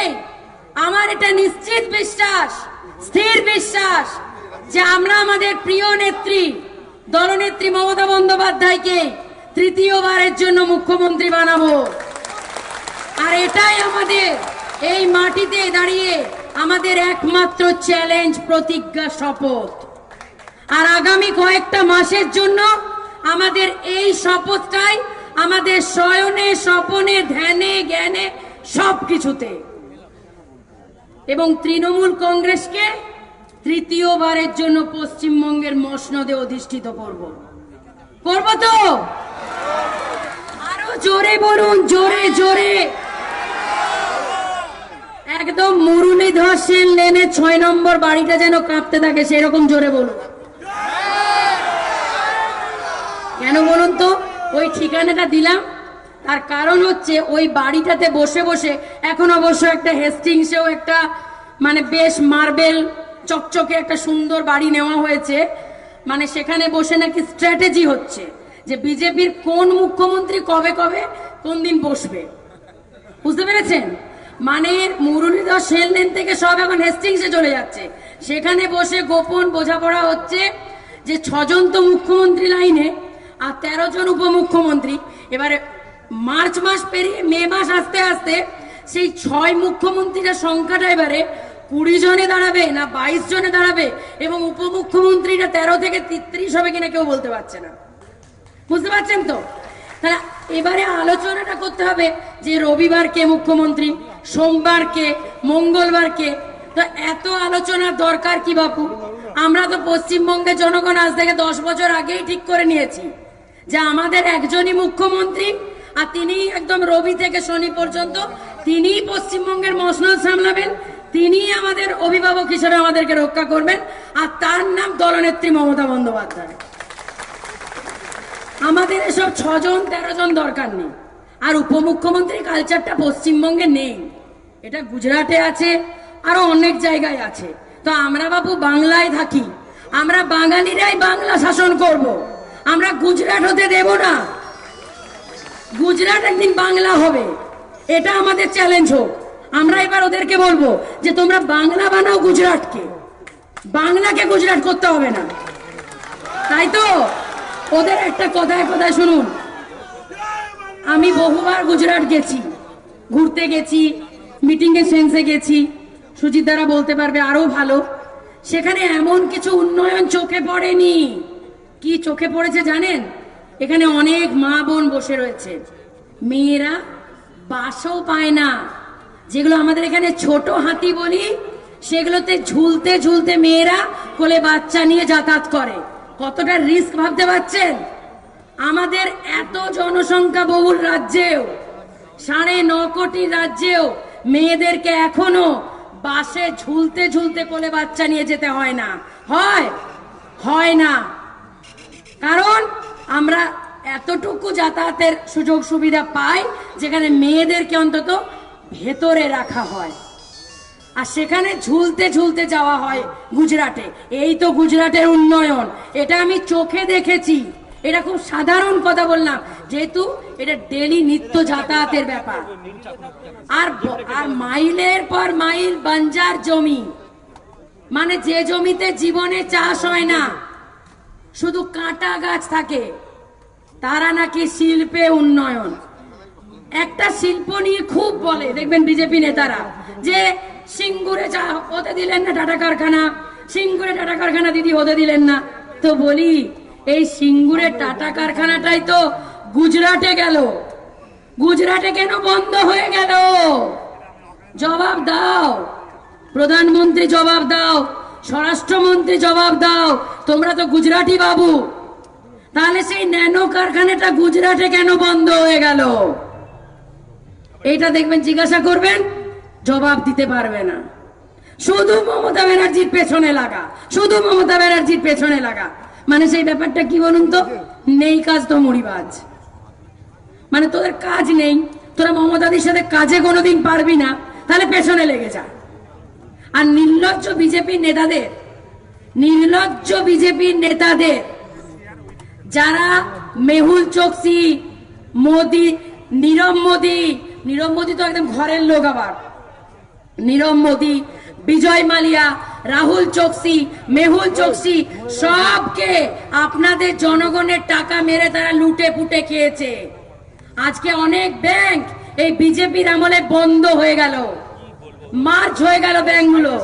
আমার এটা নিশ্চিত বিশ্বাস, স্থির বিশ্বাস যে আমরা আমাদের প্রিয় নেত্রী দলনেত্রী মমতা বন্দ্যোপাধ্যায়কে তৃতীয়বারের জন্য মুখ্যমন্ত্রী বানাবো। আর এটাই আমাদের এই মাটিতে দাঁড়িয়ে আমাদের একমাত্র চ্যালেঞ্জ, প্রতিজ্ঞা, শপথ। আর আগামী কয়েকটা মাসের জন্য আমাদের এই শপথটাই আমাদের শয়নে, স্বপনে, ধ্যানে, জ্ঞানে, সবকিছুতে। এবং তৃণমূল কংগ্রেসকে তৃতীয়বারের জন্য পশ্চিমবঙ্গের মসনদে অধিষ্ঠিত করব তো? আরো জোরে বলুন, জোরে জোরে। একদম মুরলীধর সেন লেনে 6 নম্বর বাড়িটা যেন কাঁপতে থাকে সেরকম জোরে বলুন। কেন বলুন তো? ওই ঠিকানাটা দিলাম, তার কারণ হচ্ছে ওই বাড়িটাতে বসে বসে, এখন অবশ্য একটা হেস্টিংসেও একটা মানে বেশ মার্বেল চকচকে একটা সুন্দর বাড়ি নেওয়া হয়েছে, মানে সেখানে বসে নাকি স্ট্র্যাটেজি হচ্ছে যে বিজেপির কোন মুখ্যমন্ত্রী কবে কবে কোন দিন বসবে। বুঝতে পেরেছেন? মানে মুরলীধর সেন লেন থেকে সব এখন হেস্টিংসে চলে যাচ্ছে, সেখানে বসে গোপন বোঝাপড়া হচ্ছে যে 6 জন তো মুখ্যমন্ত্রী লাইনে আর 13 জন উপমুখ্যমন্ত্রী। এবারে মার্চ মাস পেরিয়ে মে মাস আসতে আসতে সেই 6 মুখ্যমন্ত্রীর সংখ্যাটা এবারে 20 জনে দাঁড়াবে না 22 জনে দাঁড়াবে, এবং উপমুখ্যমন্ত্রীরা 13 থেকে 33 হবে কিনা কেউ বলতে পারছে না। বুঝতে পারছেন তো? তাহলে এবারে আলোচনাটা করতে হবে যে রবিবার কে মুখ্যমন্ত্রী, সোমবার কে, মঙ্গলবার কে। তো এত আলোচনার দরকার কি বাপু? আমরা তো পশ্চিমবঙ্গের জনগণ আজ থেকে 10 বছর আগেই ঠিক করে নিয়েছি যে আমাদের একজনই মুখ্যমন্ত্রী, আর তিনি একদম রবি থেকে শনি পর্যন্ত তিনিই পশ্চিমবঙ্গের মসনদ সামলাবেন, তিনিই আমাদের অভিভাবক হিসেবে আমাদেরকে রক্ষা করবেন, আর তার নাম দলনেত্রী মমতা বন্দ্যোপাধ্যায়। আমাদের এসব 6 জন 13 জন দরকার নেই। আর উপমুখ্যমন্ত্রী কালচারটা পশ্চিমবঙ্গে নেই, এটা গুজরাটে আছে, আরো অনেক জায়গায় আছে। তো আমরা বাবু বাংলায় থাকি, আমরা বাঙালিরাই বাংলা শাসন করব, আমরা গুজরাট হতে দেব না। গুজরাট একদিন বাংলা হবে, এটা আমাদের চ্যালেঞ্জ হোক। আমরা এবার ওদেরকে বলবো যে তোমরা বাংলা বানাও গুজরাটকে, বাংলাকে গুজরাট করতে হবে না। তাই তো ওদের একটা কথায় কথায় শুনুন, আমি বহুবার গুজরাট গেছি, ঘুরতে গেছি, মিটিং এ সেন্সে গেছি, সুজিত দ্বারা বলতে পারবে আরো ভালো। সেখানে এমন কিছু উন্নয়ন চোখে পড়েনি। কি চোখে পড়েছে জানেন? এখানে অনেক মা বোন বসে রয়েছে, মেয়েরা বাসও পায় না, যেগুলো আমাদের এখানে ছোট হাতি বলি, সেগুলোতে ঝুলতে ঝুলতে মেয়েরা কোলে বাচ্চা নিয়ে যাতায়াত করে। কতটা রিস্ক ভাবতে পারছেন? আমাদের এত জনসংখ্যা বহুল রাজ্যেও, 9.5 কোটি রাজ্যেও মেয়েদেরকে এখনো বাসে ঝুলতে ঝুলতে কোলে বাচ্চা নিয়ে যেতে হয় না। হয় না, কারণ আমরা এতটুকু যাতায়াতের সুযোগ সুবিধা পাই যেখানে মেয়েদেরকে অন্তত ভেতরে রাখা হয়, আর সেখানে ঝুলতে ঝুলতে যাওয়া হয় গুজরাটে। এই তো গুজরাটের উন্নয়ন, এটা আমি চোখে দেখেছি। এটা খুব সাধারণ কথা বললাম, যেহেতু এটা ডেলি নিত্য যাতায়াতের ব্যাপার। আর মাইলের পর মাইল বাঞ্জার জমি, মানে যে জমিতে জীবনে চাষ হয় না, শুধু কাঁটা গাছ থাকে, তারা নাকি শিল্পে উন্নয়ন। একটা শিল্প নিয়ে খুব বলে, দেখবেন বিজেপি নেতারা, যে সিঙ্গুরে হতে দিলেন না টাটা কারখানা, সিঙ্গুরে টাটা কারখানা দিদি হতে দিলেন না। তো বলি, এই সিঙ্গুরে টাটা কারখানাটাই তো গুজরাটে গেল, গুজরাটে কেন বন্ধ হয়ে গেল? জবাব দাও, প্রধানমন্ত্রী জবাব দাও, স্বরাষ্ট্রমন্ত্রী জবাব দাও। তোমরা তো গুজরাটি বাবু, তাহলে সেই ন্যানো কারখানাটা গুজরাটে কেন বন্ধ হয়ে গেল? এইটা দেখবেন, জিজ্ঞাসা করবেন, জবাব দিতে পারবে না। শুধু মমতা ব্যানার্জির পেছনে লাগা, শুধু মমতা ব্যানার্জির পেছনে লাগা। মানে সেই ব্যাপারটা কি বলুন তো? নেই কাজ তো মুড়িবাজ। মানে তোদের কাজ নেই, তোরা মমতাদির সাথে কাজে কোনোদিন পারবি না, তাহলে পেছনে লেগে যা। আর নির্লজ্জ বিজেপির নেতাদের, নির্লজ্জ বিজেপির নেতাদের, যারা মেহুল চোকসি, মোদি, নীরব মোদি তো একদম ঘরের লোক, আবার নীরব মোদি, বিজয় মালিয়া, রাহুল চোকসি, মেহুল চোকসি সবকে আপনাদের জনগণের টাকা মেরে তারা লুটে পুটে খেয়েছে। আজকে অনেক ব্যাংক এই বিজেপির আমলে বন্ধ হয়ে গেল, মার্চ হয়ে গেল ব্যাংকগুলো।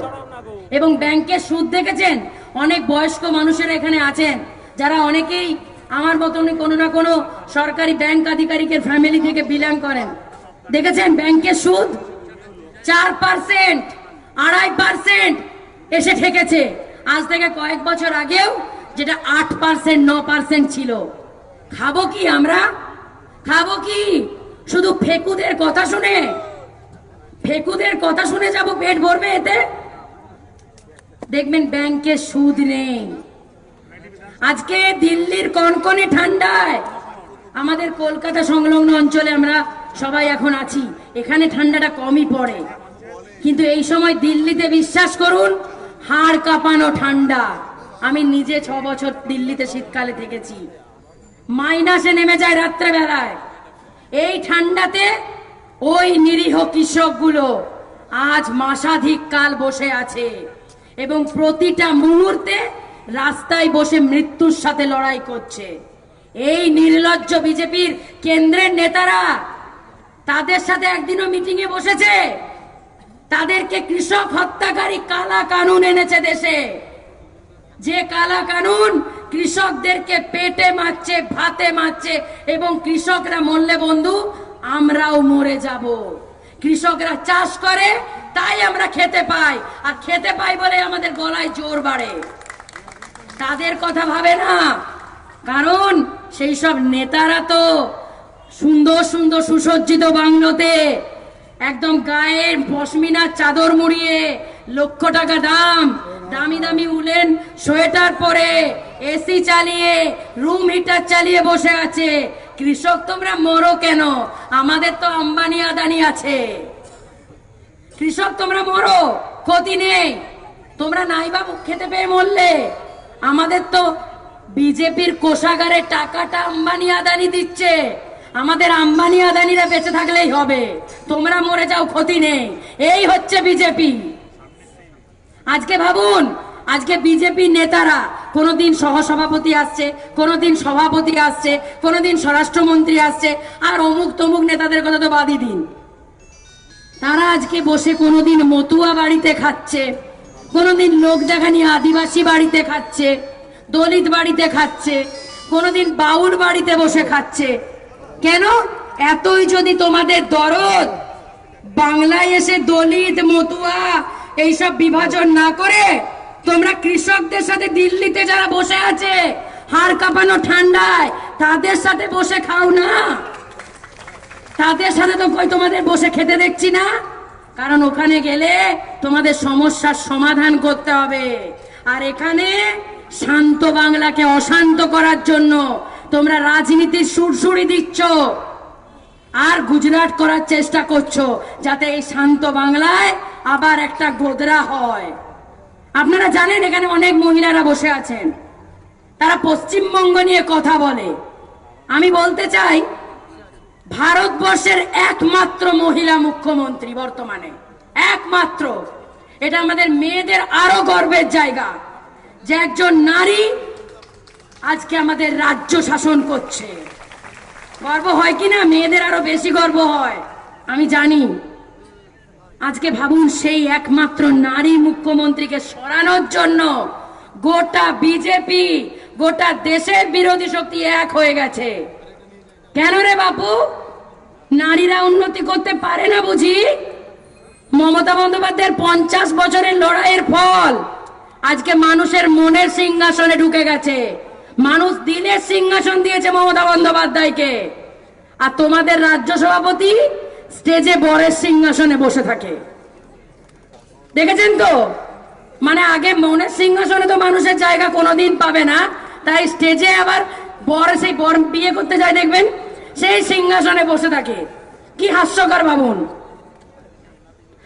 এবং ব্যাংকের সুদ দেখেছেন? অনেক বয়স্ক মানুষেরা এখানে আছেন যারা অনেকেই আমার মতনই কোনো না কোনো সরকারি ব্যাংক আধিকারিকের ফ্যামিলি থেকে বিলং করেন। দেখেছেন ব্যাংকের সুদ 4%, 2.5% এসে ঠেকেছে। আজ থেকে কয়েক বছর আগেও যেটা 8%, 9% ছিল। খাবো কি আমরা? খাবো কি? শুধু ফেকুদের কথা শুনে, ফেকুদের কথা শুনে যাব পেট ভরবে এতে? দেখবেন ব্যাংকে সুদ নেই। আজকে দিল্লির কনকনে ঠান্ডায় আমাদের কলকাতা সংলগ্ন অঞ্চলে আমরা সবাই এখন আছি, এখানে ঠান্ডাটা কমই পড়ে, কিন্তু এই সময় দিল্লিতে বিশ্বাস করুন হাড় কাঁপানো ঠান্ডা। আমি নিজে 6 বছর দিল্লিতে শীতকালে থেকেছি, মাইনাসে নেমে যায় রাত্রে বেলায়। এই ঠান্ডাতে ওই নিরীহ কৃষকগুলো আজ মাসাধিক কাল বসে আছে এবং প্রতিটা মুহূর্তে রাস্তায় বসে মৃত্যুর সাথে লড়াই করছে। এই নির্লজ্জ বিজেপির কেন্দ্রের নেতারা তাদের সাথে একদিনও মিটিং এ বসেছে? তাদেরকে কৃষক হত্যাকারী কালা কানুন এনেছে দেশে, যে কালা কানুন কৃষকদেরকে পেটে মারছে, ভাতে মারছে এবং কৃষকরা মরলে বন্ধু আমরাও মরে যাব। কৃষকরা চাষ করে তাই আমরা খেতে পাই, আর খেতে পাই বলে আমাদের গলায় জোর বাড়ে। তাদের কথা ভাবে না, কারণ সেই সব নেতারা তো সুন্দর সুন্দর সুসজ্জিত বাংলোতে একদম গায়ের পশমিনার চাদর মুড়িয়ে, লক্ষ টাকা দাম, দামি দামি উলেন সোয়েটার পরে, এসি চালিয়ে, রুম হিটার চালিয়ে বসে আছে। কৃষক তোমরা মরো কেন? আমাদের তো আম্বানি আদানি আছে। কৃষক তোমরা মরো, ক্ষতি নেই, তোমরা নাইবা খেতে পেয়ে মরলে। আমাদের তো বিজেপির কোষাগারের টাকাটা আম্বানি আদানি দিচ্ছে, আমাদের আম্বানি আদানিরা বেঁচে থাকলেই হবে, তোমরা মরে যাও, ক্ষতি নেই। এই হচ্ছে বিজেপি। আজকে ভাবুন, আজকে বিজেপি নেতারা কোনোদিন সহসভাপতি আসছে, কোনোদিন সভাপতি আসছে, কোনোদিন স্বরাষ্ট্রমন্ত্রী আসছে, আর অমুক তমুক নেতাদের কথা তো বাদই দিন। তারা আজকে বসে কোনোদিন মতুয়া বাড়িতে খাচ্ছে, কোনোদিন লোক দেখানি আদিবাসী বাড়িতে খাচ্ছে, দলিত বাড়িতে খাচ্ছে, কোনোদিন বাউল বাড়িতে বসে খাচ্ছে। কেন? এতই যদি তোমাদের দরদ, বাংলায় এসে দলিত মতুয়া এইসব বিভাজন না করে তোমরা কৃষকদের সাথে দিল্লিতে যারা বসে আছে হাড় কাঁপানো ঠান্ডায় তাদের সাথে বসে খাও না। তাদের সাথে তো কই তোমাদের বসে খেতে দেখছি না, কারণ ওখানে গেলে তোমাদের সমস্যার সমাধান করতে হবে। আর এখানে শান্ত বাংলাকে অশান্ত করার জন্য তোমরা রাজনীতির সুরসুরি দিচ্ছ আর গুজরাট করার চেষ্টা করছো, যাতে এই শান্ত বাংলায় আবার একটা গোদরা হয়। আপনারা জানেন এখানে অনেক মহিলারা বসে আছেন, তারা পশ্চিমবঙ্গ নিয়ে কথা বলে। আমি বলতে চাই, ভারতবর্ষের একমাত্র মহিলা মুখ্যমন্ত্রী বর্তমানে, একমাত্র। এটা আমাদের মেয়েদের আরো গর্বের জায়গা যে একজন নারী আজকে আমাদের রাজ্য শাসন করছে। গর্ব হয় কিনা? মেয়েদের আরো বেশি গর্ব হয়, আমি জানি। আজকে ভাবুন, সেই একমাত্র নারী মুখ্যমন্ত্রীকে সরানোর জন্য গোটা বিজেপি, গোটা দেশের বিরোধী শক্তি এক হয়ে গেছে। কেন রে বাপু? নারীরা উন্নতি করতে পারে না বুঝি? মমতা বন্দ্যোপাধ্যায়ের 50 বছরের লড়াইয়ের ফল আজকে মানুষের মনের সিংহাসনে ঢুকে গেছে। মানুষ দিলের সিংহাসন দিয়েছে মমতা বন্দ্যোপাধ্যায়কে, আর তোমাদের রাজ্য সভাপতি স্টেজে বরের সিংহাসনে বসে থাকে। দেখেছেন তো? মানে আগে মনের সিংহাসনে তো মানুষের জায়গা কোনোদিন পাবে না, তাই স্টেজে আবার বর, সেই বর বিয়ে করতে যায় দেখবেন সেই সিংহাসনে বসে থাকে। কি হাস্যকর ভাবুন।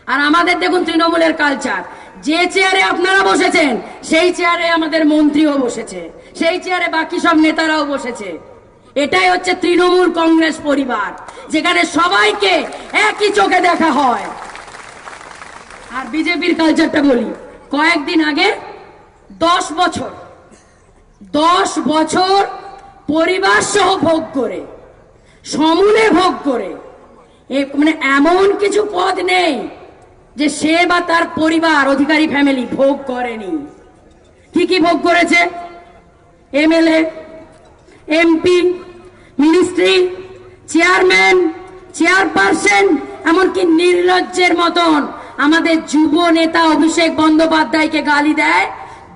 আর আমাদের দেখুন তৃণমূলের কালচার, যে চেয়ারে আপনারা বসেছেন সেই চেয়ারে আমাদের মন্ত্রীও বসেছে, সেই চেয়ারে বাকি সব নেতারাও বসেছে। এটাই হচ্ছে তৃণমূল কংগ্রেস পরিবার, যেখানে সবাইকে একই চোখে দেখা হয়। আর বিজেপির কালচারটা বলি, কয়েকদিন আগে 10 বছর পরিবার সহ ভোগ করে, সমূলে ভোগ করে, মানে এমন কিছু পদ নেই যে সে বা তার পরিবার অধিকারী ফ্যামিলি ভোগ করেনি। কি কি ভোগ করেছে? MLA, MP, ministry, chairman, chairperson, এমনকি নির্লজ্জের মতন আমাদের যুব নেতা অভিষেক বন্দ্যোপাধ্যায়কে গালি দেয়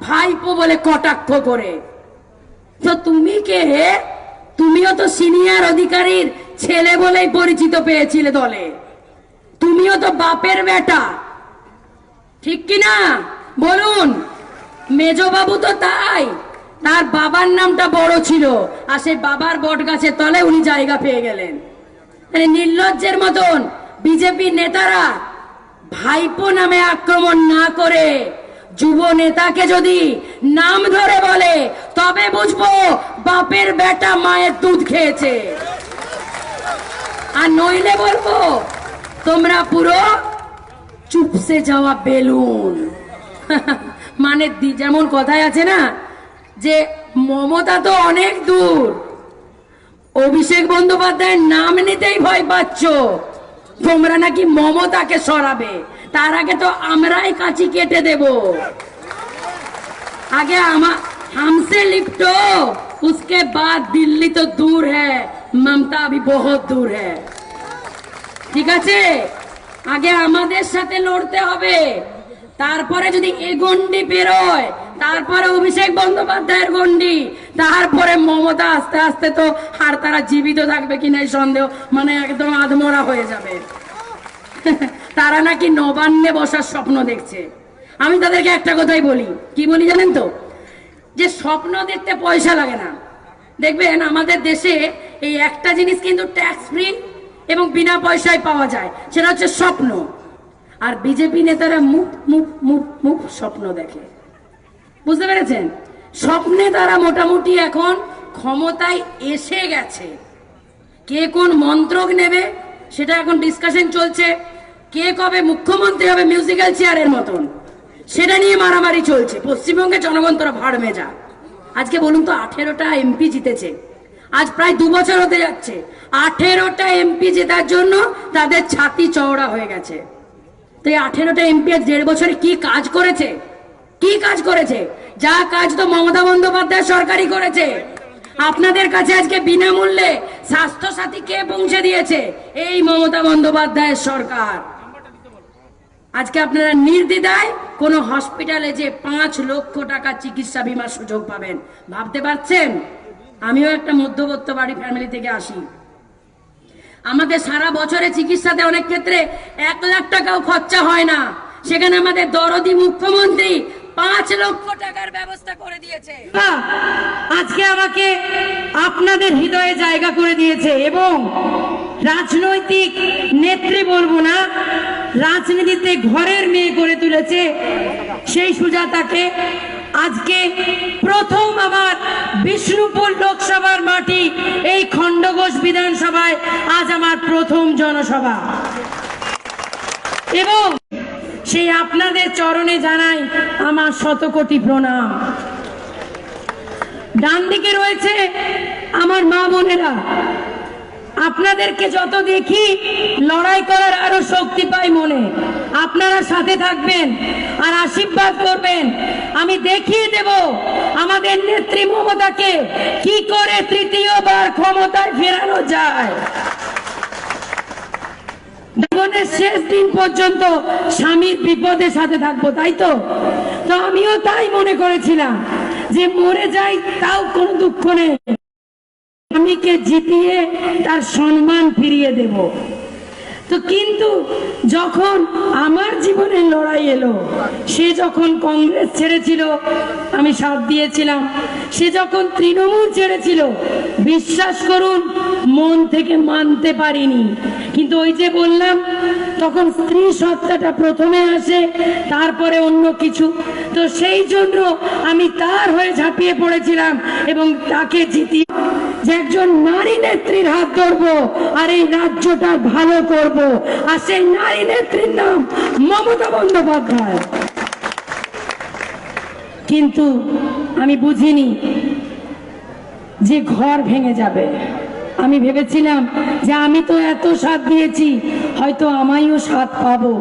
ভাইপো বলে কটাক্ষ করে। তো তুমি কে হে? তুমিও তো সিনিয়র অধিকারীর ছেলে বলেই পরিচিত পেয়েছিলে দলে, তুমিও তো বাপের বেটা, ঠিক কি না বলুন? মেজবাবু তো তাই, তার বাবার নামটা বড় ছিল আর সেই বাবার বট গাছের তলে উনি জায়গা পেয়ে গেলেন। মানে নির্লজ্জের মতন বিজেপি নেতারা ভাইপো নামে আক্রমণ না করে যুব নেতাকে যদি নাম ধরে বলে তবে বুঝবো বাপের বেটা মায়ের দুধ খেয়েছে, আর নইলে বলবো তোমরা পুরো চুপসে যাওয়া বেলুন। মানে যেমন কথায় আছে না যে মমতা তো অনেক দূর, অভিষেক বন্দ্যোপাধ্যায়ের নাম নিতেই ভয় পাচ্ছ, তোমরা নাকি মমতাকে সরাবে, তার আগে তো আমরাই কাঁচি কেটে দেব। आगे हमसे लिपटो, उसके बाद दिल्ली तो दूर है, ममता अभी बहुत दूर है। ঠিক আছে, আগে আমাদের সাথে লড়তে হবে, তারপরে যদি এ গন্ডি বেরোয়, তারপরে অভিষেক বন্দ্যোপাধ্যায়ের গন্ডি, তারপরে মমতা আস্তে আস্তে তো আর তারা জীবিত থাকবে কিনা সন্দেহ, মানে একদম আধমরা হয়ে যাবে। তারা নাকি নবান্নে বসার স্বপ্ন দেখছে। আমি তাদেরকে একটা কথাই বলি, কি বলি জানেন তো, যে স্বপ্ন দেখতে পয়সা লাগে না। দেখবেন আমাদের দেশে এই একটা জিনিস কিন্তু ট্যাক্স ফ্রি এবং বিনা পয়সায় পাওয়া যায়, সেটা হচ্ছে স্বপ্ন। আর বিজেপি নেতারা মুখ মুখ মুখ মুখ স্বপ্ন দেখে, বুঝতে পেরেছেন? স্বপ্নে তারা মোটামুটি এখন ক্ষমতায় এসে গেছে। কে কোন মন্ত্রক নেবে সেটা এখন ডিসকাশন চলছে, কে কবে মুখ্যমন্ত্রী হবে মিউজিক্যাল চেয়ারের মতন সেটা নিয়ে মারামারি চলছে। পশ্চিমবঙ্গে জনগণ তোরা ভাড় মেজা। আজকে বলুন তো 18টা এমপি জিতেছে, আজ প্রায় 2 বছর হতে যাচ্ছে। 18টা এমপি জেতার জন্য তাদের ছাতি চওড়া হয়ে গেছে। তো এই 18টা এমপি আজ 1.5 বছরে কি কাজ করেছে? কি কাজ করেছে? যা কাজ তো মমতা বন্দ্যোপাধ্যায় সরকারই করেছে। আপনাদের কাছে আজকে বিনামূল্যে স্বাস্থ্য সাথী কে পৌঁছে দিয়েছে? এই মমতা বন্দ্যোপাধ্যায়ের সরকার। আজকে আপনারা নির্দ্বিধায় কোনো হসপিটালে যে 5 লক্ষ টাকা চিকিৎসা বীমার সুযোগ পাবেন, ভাবতে পারছেন? আমিও একটা মধ্যবিত্ত বাড়ি ফ্যামিলি থেকে আসি। আমাদের সারা বছরে চিকিৎসাতে অনেক ক্ষেত্রে 1 লাখ টাকাও খরচা হয় না, সেখানে আমাদের দরদি মুখ্যমন্ত্রী 5 লক্ষ টাকার ব্যবস্থা করে দিয়েছে। আজকে আমাকে আপনাদের হৃদয়ে জায়গা করে দিয়েছে এবং রাজনৈতিক নেত্রী বলবো না, রাজনীতিতে ঘরের মেয়ে করে তুলেছে সেই সুজাতাকে। আজকে প্রথম আমার বিষ্ণুপুর লোকসভার মাটি, এই খণ্ডঘোষ বিধানসভায় আজ আমার প্রথম জনসভা, এবং সেই আপনাদের চরণে জানাই আমার 100 কোটি প্রণাম। ডান দিকে রয়েছে আমার মা বোনেরা, আপনাদেরকে যত দেখি লড়াই করার আরো শক্তি পাই মনে। আপনারা সাথে থাকবেন আর আশীর্বাদ করবেন। আমি দেখিয়ে দেব আমাদের নেত্রী মমতাকে কি করে তৃতীয়বার ক্ষমতায় ফেরানো যায়। জীবনের শেষ দিন পর্যন্ত স্বামীর বিপদের সাথে থাকবো, তাই তো? তো আমিও তাই মনে করেছিলাম যে মরে যাই তাও কোনো দুঃখ নেই, স্বামীকে জিতিয়ে তার সম্মান ফিরিয়ে দেব। তো কিন্তু যখন আমার জীবনের লড়াই এলো, সে যখন কংগ্রেস ছেড়েছিল আমি সাথ দিয়েছিলাম, সে যখন তৃণমূল ছেড়েছিল বিশ্বাস করুন মন থেকে মানতে পারিনি। কিন্তু ওই যে বললাম, তখন স্ত্রী সত্তাটা প্রথমে আসে, তারপরে অন্য কিছু। তো সেই জন্য আমি তার হয়ে ঝাঁপিয়ে পড়েছিলাম এবং তাকে জিতিয়ে যে একজন নারী নেত্রীর হাত ধরবো আর এই রাজ্যটা ভালো করব। আর সেই নারী নেত্রীর নাম মমতা বন্দ্যোপাধ্যায়। কিন্তু আমি বুঝিনি যে ঘর ভেঙে যাবে। আমি ভেবেছিলাম যে আমি তো এত সাথ দিয়েছি, হয়তো আমিও সাথ পাবো,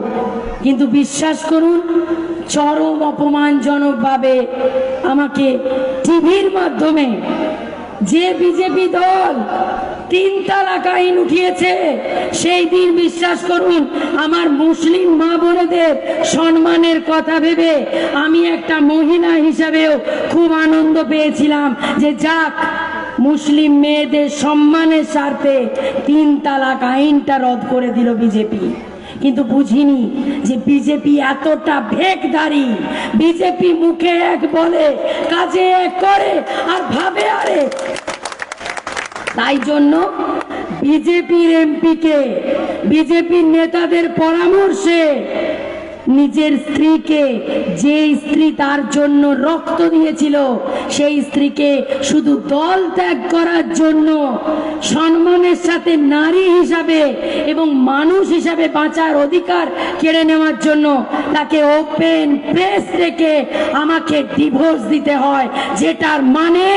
কিন্তু বিশ্বাস করুন চরম অপমানজনকভাবে আমাকে টিভির মাধ্যমে যে বিজেপি দল 3 তালাক আইন উঠিয়েছে, সেই দিন বিশ্বাস করুন আমার মুসলিম মা বোনেদের সম্মানের কথা ভেবে আমি একটা মহিলা হিসাবেও খুব আনন্দ পেয়েছিলাম যে যাক, মুসলিম মেয়েদের সম্মানের স্বার্থে 3 তালাক আইনটা রদ করে দিল বিজেপি। কিন্তু বুঝিনি যে বিজেপি এতটা ভেকধারী, বিজেপি মুখে এক বলে কাজে এক করে আর ভাবে আরে। তাই জন্য বিজেপির এমপিকে বিজেপির নেতাদের পরামর্শে নিজের স্ত্রীকে, যে স্ত্রী তার জন্য রক্ত দিয়েছিল, সেই স্ত্রীকে শুধু দল ত্যাগ করার জন্য সম্মানের সাথে নারী হিসাবে এবং মানুষ হিসাবে বাঁচার অধিকার কেড়ে নেওয়ার জন্য তাকে ওপেন প্রেস রেখে আমাকে ডিভোর্স দিতে হয়, যেটার মানে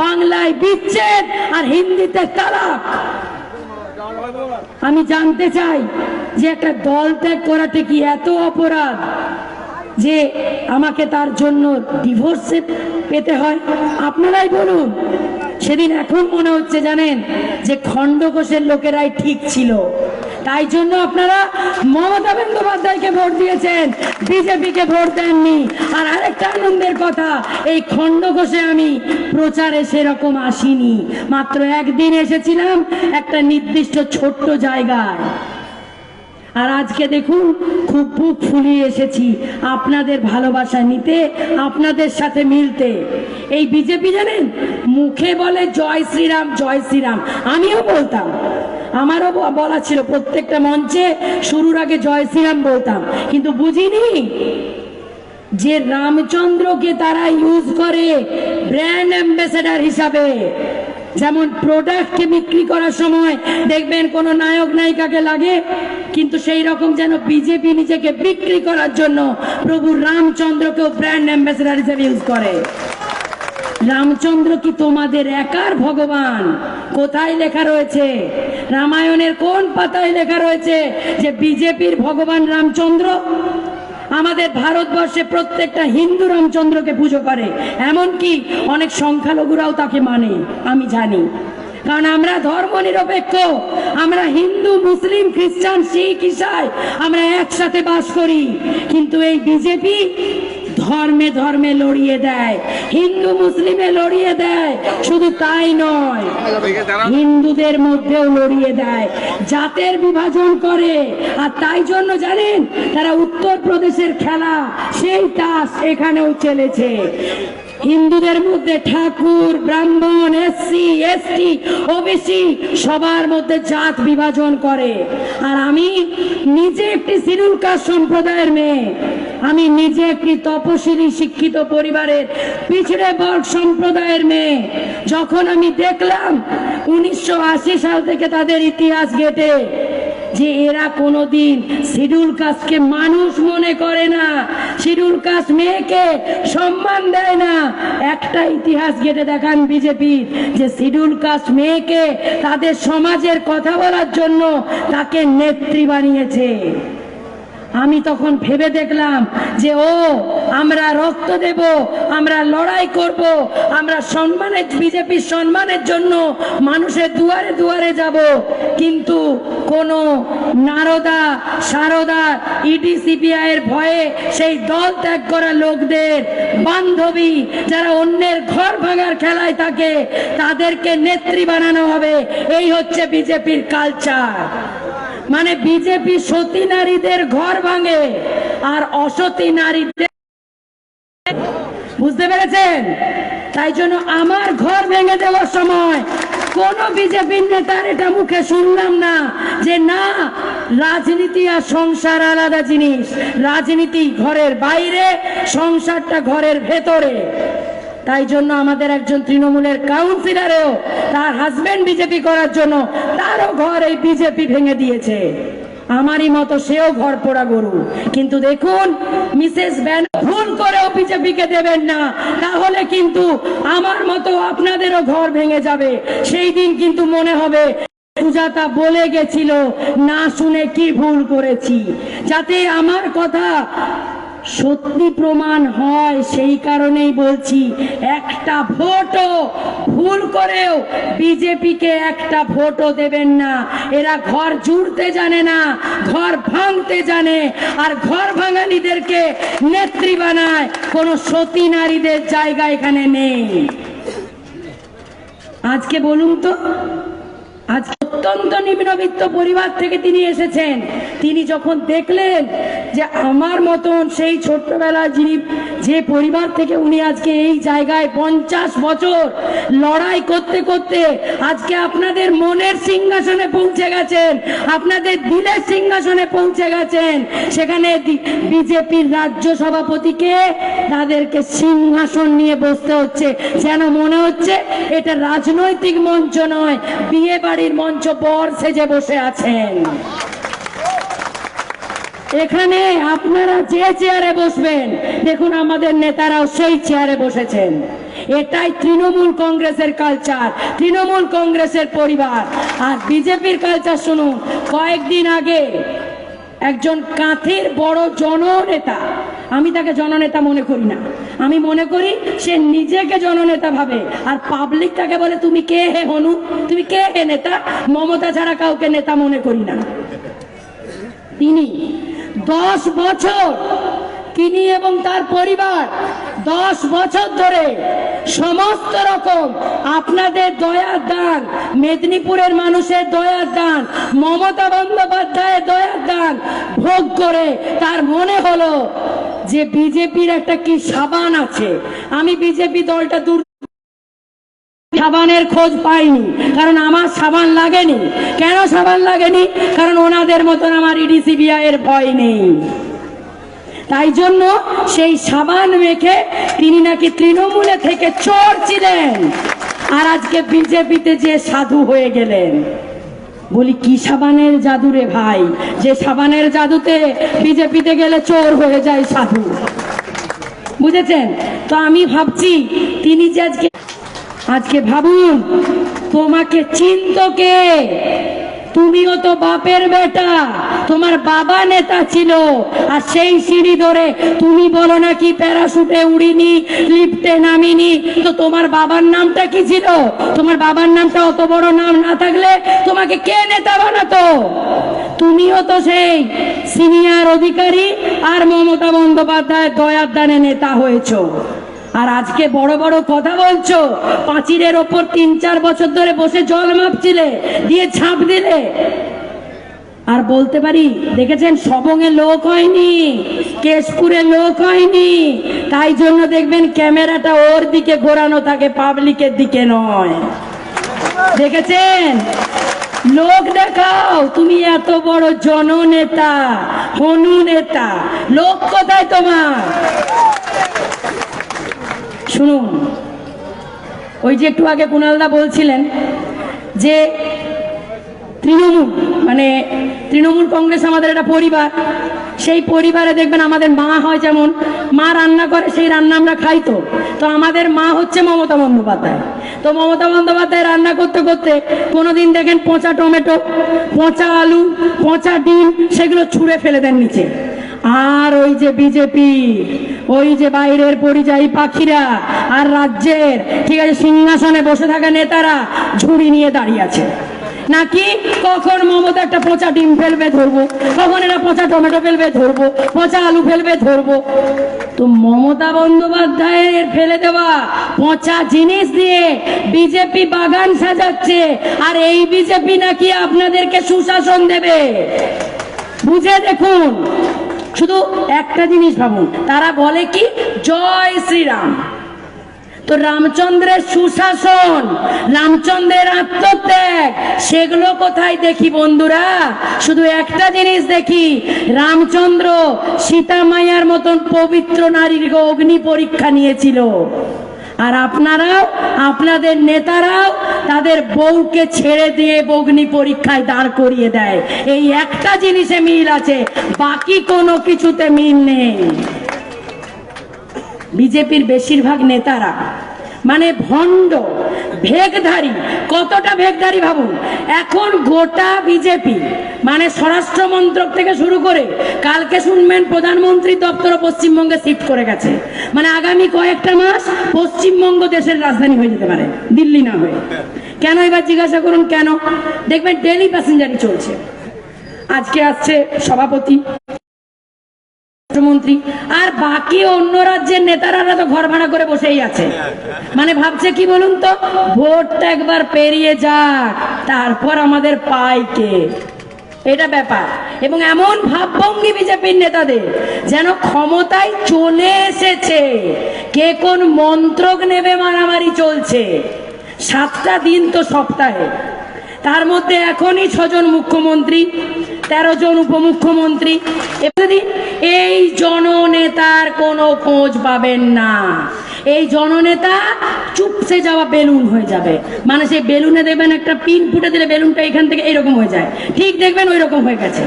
বাংলায় বিচ্ছেদ আর হিন্দিতে তালাক। আমি জানতে চাই যে একটা দল ত্যাগ করাটা কি এত অপরাধ যে আমাকে তার জন্য ডিভোর্স পেতে হয়? আপনারাই বলুন। সেদিন এখন মনে হচ্ছে জানেন যে খণ্ডঘোষের লোকেরাই ঠিক ছিল, তাই জন্য আপনারা মমতা বন্দ্যোপাধ্যায়কে ভোট দিয়েছেন, বিজেপিকে ভোট দেননি। আর আরেকটা আনন্দের কথা, এই খণ্ডঘোষে আমি প্রচারে সেরকম আসিনি, মাত্র একদিন এসেছিলাম একটা নির্দিষ্ট ছোট্ট জায়গায়। আর আজকে দেখুন খুব বুক ফুলিয়ে এসেছি আপনাদের ভালোবাসা নিতে, আপনাদের সাথে মিলতে। এই বিজেপি জানেন মুখে বলে জয় শ্রীরাম জয় শ্রীরাম, আমিও বলতাম, আমারও বলা ছিল প্রত্যেকটা মঞ্চে শুরুর আগে জয় শ্রীরাম বলতাম, কিন্তু বুঝিনি যে রামচন্দ্রকে তারা ইউজ করে ব্র্যান্ড অ্যাম্বাসেডর হিসাবে। যেমন প্রোডাক্টকে বিক্রি করার সময় দেখবেন কোনো নায়ক নায়িকাকে লাগে, কিন্তু সেই রকম যেন বিজেপি নিজেকে বিক্রি করার জন্য প্রভু রামচন্দ্রকেও ব্র্যান্ড অ্যাম্বাসেডর হিসেবে ইউজ করে। রামচন্দ্র কি তোমাদের একার ভগবান? কোথায় লেখা রয়েছে? রামায়ণের কোন পাতায় লেখা রয়েছে যে বিজেপির ভগবান রামচন্দ্র? আমাদের ভারতবর্ষে প্রত্যেকটা হিন্দু রামচন্দ্রকে পুজো করে, এমনকি অনেক সংখ্যালঘুরাও তাকে মানে, আমি জানি, কারণ আমরা ধর্ম নিরপেক্ষ। আমরা হিন্দু, মুসলিম, খ্রিস্টান, শিখ, ঈসাই আমরা একসাথে বাস করি। কিন্তু এই বিজেপি ধর্মে ধর্মে লড়িয়ে দেয়, হিন্দু মুসলিমে লড়িয়ে দেয়, শুধু তাই নয় হিন্দুদের মধ্যেও লড়িয়ে দেয়, জাতের বিভাজন করে। আর তাই জন্য জানেন তারা উত্তরপ্রদেশের খেলা সেই তাস এখানেও চলেছে। হিন্দুদের মধ্যে ঠাকুর, ব্রাহ্মণ, এসসি, এসটি, ওবিসি সবার মধ্যে জাত বিভাজন করে। আর আমি নিজে একটি শিডিউল কাস্ট সম্প্রদায়ের মেয়ে, আমি নিজে একটি তপশিলি শিক্ষিত পরিবারের পিছড়ে বর্গ সম্প্রদায়ের মেয়ে। যখন আমি দেখলাম 1980 সাল থেকে তাদের ইতিহাস ঘেটে যে এরা কোনোদিন শিডিউল কাস্টকে মানুষ মনে করে না, শিডিউল কাস্ট মেয়েকে সম্মান দেয় না, একটা ইতিহাস ঘেটে দেখান বিজেপির যে শিডিউল কাস্ট মেয়েকে তাদের সমাজের কথা বলার জন্য তাকে নেত্রী বানিয়েছে। আমি তখন ভেবে দেখলাম যে ও আমরা রক্ত দেব, আমরা লড়াই করব, আমরা সম্মানের বিজেপির সম্মানের জন্য মানুষের দুয়ারে দুয়ারে যাব। কিন্তু কোন নারদা সারদা ইডি সিবিআই এর ভয়ে সেই দল ত্যাগ করা লোকদের বান্ধবী যারা অন্যের ঘর ভাঙার খেলায় থাকে তাদেরকে নেত্রী বানানো হবে। এই হচ্ছে বিজেপির কালচার। মানে বিজেপি সতী নারীদের ঘর ভাঙে আর অসতী নারীদের, বুঝতে পেরেছেন? তাই জন্য আমার ঘর ভেঙে দেওয়ার সময় কোন বিজেপির নেতার এটা মুখে শুনলাম না যে না রাজনীতি আর সংসার আলাদা জিনিস, রাজনীতি ঘরের বাইরে, সংসারটা ঘরের ভেতরে। তাই জন্য আমাদের একজন তৃণমূলের কাউন্সিলরেও তার হাজবেন্ড বিজেপি করার জন্য তারও ঘর এই বিজেপি ভেঙে দিয়েছে। আমারই মতো সেও ঘর পোড়া গরু। কিন্তু দেখুন মিসেস ব্যানার্জি ভুল করেও বিজেপিকে দেবেন না, তাহলে কিন্তু আমার মতো আপনাদেরও ঘর ভেঙে যাবে। সেই দিন কিন্তু মনে হবে সুজাতা বলে গেছিল, না শুনে কি ভুল করেছি। যাতে আমার কথা সত্যি প্রমাণ হয় সেই কারণেই বলছি, একটা ভোটও ভুল করেও বিজেপিকে একটা ভোটও দেবেন না। এরা ঘর জুড়তে জানে না, ঘর ভাঙতে জানে, আর ঘর ভাঙানিদেরকে নেত্রী বানায়। কোনো সতী নারীদের জায়গা এখানে নেই। আজকে বলুন তো, আজ অত্যন্ত নিম্নবিত্ত পরিবার থেকে তিনি এসেছেন। তিনি যখন দেখলেন যে আমার মতন সেই ছোট্টবেলায় যিনি যে পরিবার থেকে উনি আজকে এই জায়গায় 50 বছর লড়াই করতে করতে আজকে আপনাদের মনের সিংহাসনে পৌঁছে গেছেন, আপনাদের দিলের সিংহাসনে পৌঁছে গেছেন, সেখানে বিজেপির রাজ্য সভাপতিকে তাদেরকে সিংহাসন নিয়ে বসতে হচ্ছে। যেন মনে হচ্ছে এটা রাজনৈতিক মঞ্চ নয়, বিয়ে বাড়ির মঞ্চ, বর সেজে বসে আছেন। এখানে আপনারা যে চেয়ারে বসবেন, দেখুন আমাদের নেতারাও সেই চেয়ারে বসেছেন। এটাই তৃণমূল কংগ্রেসের কালচার, তৃণমূল কংগ্রেসের পরিবার। আর বিজেপির কালচার শুনুন, কয়েকদিন আগে একজন কাঁথির বড় জননেতা, আমি তাকে জননেতা মনে করি না, আমি মনে করি সে নিজেকে জননেতা ভাবে, আর পাবলিক তাকে বলে তুমি কে হে হনু, তুমি কে হে নেতা। মমতা ছাড়া কাউকে নেতা মনে করি না। তিনি 10 বছর, তিনি এবং তার পরিবার 10 বছর ধরে সমস্ত রকম আপনাদের দয়ার দান, মেদিনীপুরের মানুষের দয়ার দান, মমতা বন্দ্যোপাধ্যায়ের দয়ার দান ভোগ করে তার মনে হলো যে বিজেপির একটা কি সাবান আছে। আমি বিজেপি দলটা দূর সাবানের খোঁজ পাইনি, কারণ আমার সাবান লাগেনি। কেন সাবান লাগেনি? কারণ ওনাদের মতন আমার ইডি সিবিআই এর ভয় নেই। তাই জন্য সেই সাবান মেখে তিনি নাকি তৃণমূলে থেকে চোর ছিলেন, আর আজকে বিজেপিতে যে সাধু হয়ে গেলেন। বলি কি সাবানের জাদু রে ভাই, যে সাবানের জাদুতে বিজেপিতে গেলে চোর হয়ে যায় সাধু। বুঝেছেন তো? আমি ভাবছি তিনি যে আজকে ভাবুন, তোমাকে চিনতো কে? তুমিও তো বাপের বেটা, তোমার বাবা নেতা ছিল, আর সেই সিঁড়ি ধরে তুমি বলো নাকি প্যারাশুটে উড়িনি, লিফটে নামিনি। তো তোমার বাবার নামটা কি ছিল? তোমার বাবার নামটা অত বড় নাম না থাকলে তোমাকে কে নেতা বানাতো? তুমিও তো সেই সিনিয়র অধিকারী আর মমতা বন্দ্যোপাধ্যায়ের দয়ার দানে নেতা হয়েছো। আর আজকে বড় বড় কথা বলছো, পাঁচিরের ওপর 3-4 বছর ধরে বসে জল মাপছিলে, দিয়ে ঝাঁপ দিলে। আর বলতে পারি, দেখেছেন সবংয়ে লোক হয়নি, কেশপুরে লোক হয়নি, তাই জন্য দেখবেন ক্যামেরাটা ওর দিকে ঘোরানো থাকে, পাবলিকের দিকে নয়। দেখেছেন? লোক দেখাও, তুমি এত বড় জননেতা, হনু নেতা, লোক কোথায় তোমার? শুনুন, ওই যে একটু আগে কুণালদা বলছিলেন যে তৃণমূল কংগ্রেস আমাদের একটা পরিবার, সেই পরিবারে দেখবেন আমাদের মা হয়, যেমন মা রান্না করে সেই রান্না আমরা খাই। তো আমাদের মা হচ্ছে মমতা বন্দ্যোপাধ্যায়। তো মমতা বন্দ্যোপাধ্যায় রান্না করতে করতে কোনোদিন দেখেন পচা টমেটো, পচা আলু, পচা ডিম সেগুলো ছুঁড়ে ফেলে দেন নিচে। আর ওই যে বিজেপি, ওই যে বাইরের পরিযায়ী পাখিরা আর রাজ্যের ঠিক আছে সিংহাসনে বসে থাকা নেতারা ঝুড়ি নিয়ে দাঁড়িয়ে আছে। নাকি কখন মমতা একটা পচা ডিম ফেলবে ধরবো, কখন এরা পচা টমেটো ফেলবে ধরবো, পচা আলু ফেলবে ধরবো। তো মমতা বন্দ্যোপাধ্যায়ের ফেলে দেওয়া পচা জিনিস দিয়ে বিজেপি বাগান সাজাচ্ছে, আর এই বিজেপি নাকি আপনাদেরকে সুশাসন দেবে। বুঝে দেখুন, শুধু একটা জিনিস ভাবুন, তারা বলে কি জয় শ্রীরাম। তো রামচন্দ্রের সুশাসন, রামচন্দ্রের আত্মত্যাগ, সেগুলো কোথায় দেখি বন্ধুরা? শুধু একটা জিনিস দেখি, রামচন্দ্র সীতা মাইয়ার মতন পবিত্র নারীর অগ্নি পরীক্ষা নিয়েছিল, আর আপনারাও, আপনাদের নেতারাও তাদের বউকে ছেড়ে দিয়ে অগ্নি পরীক্ষায় দাঁড় করিয়ে দেয়। এই একটা জিনিসে মিল আছে, বাকি কোনো কিছুতে মিল নেই। বিজেপির বেশিরভাগ নেতারা মানে ভণ্ড, ভেগধারী। কতটা ভেগধারী ভাবুন। এখন গোটা বিজেপি মানে স্বরাষ্ট্র মন্ত্রক থেকে শুরু করে কালকে শুনবেন প্রধানমন্ত্রী দপ্তর পশ্চিমবঙ্গে শিফট করে গেছে। মানে আগামী কয়েকটা মাস পশ্চিমবঙ্গ দেশের রাজধানী হয়ে যেতে পারে, দিল্লি না হয়ে। কেন এবার জিজ্ঞাসা করুন কেন? দেখবেন ডেলি প্যাসেঞ্জারই চলছে। আজকে আসছে সভাপতি, মন্ত্রী, আর বাকি অন্য রাজ্যের নেতারা তো ঘর ভাড়া করে বসেই আছে। মানে ভাবছে কি বলুন তো, ভোটটা একবার পেরিয়ে যাক, তারপর আমাদের পাই কে, এটা ব্যাপার। এবং এমন ভাবভঙ্গি বিজেপির নেতাদের যেন ক্ষমতায় চলে এসেছে, কে কোন মন্ত্রক নেবে মারামারি চলছে। 7টা দিন তো সপ্তাহে, তার মধ্যে এখনই 6 জন মুখ্যমন্ত্রী, 13 জন উপমুখ্যমন্ত্রী। এই জননেতার কোনো খোঁজ পাবেন না। এই জননেতা চুপসে যাওয়া বেলুন হয়ে যাবে। মানে সেই বেলুনে দেখবেন একটা পিন ফুটে দিলে বেলুনটা এখান থেকে এইরকম হয়ে যায়, ঠিক দেখবেন ওই রকম হয়ে গেছে,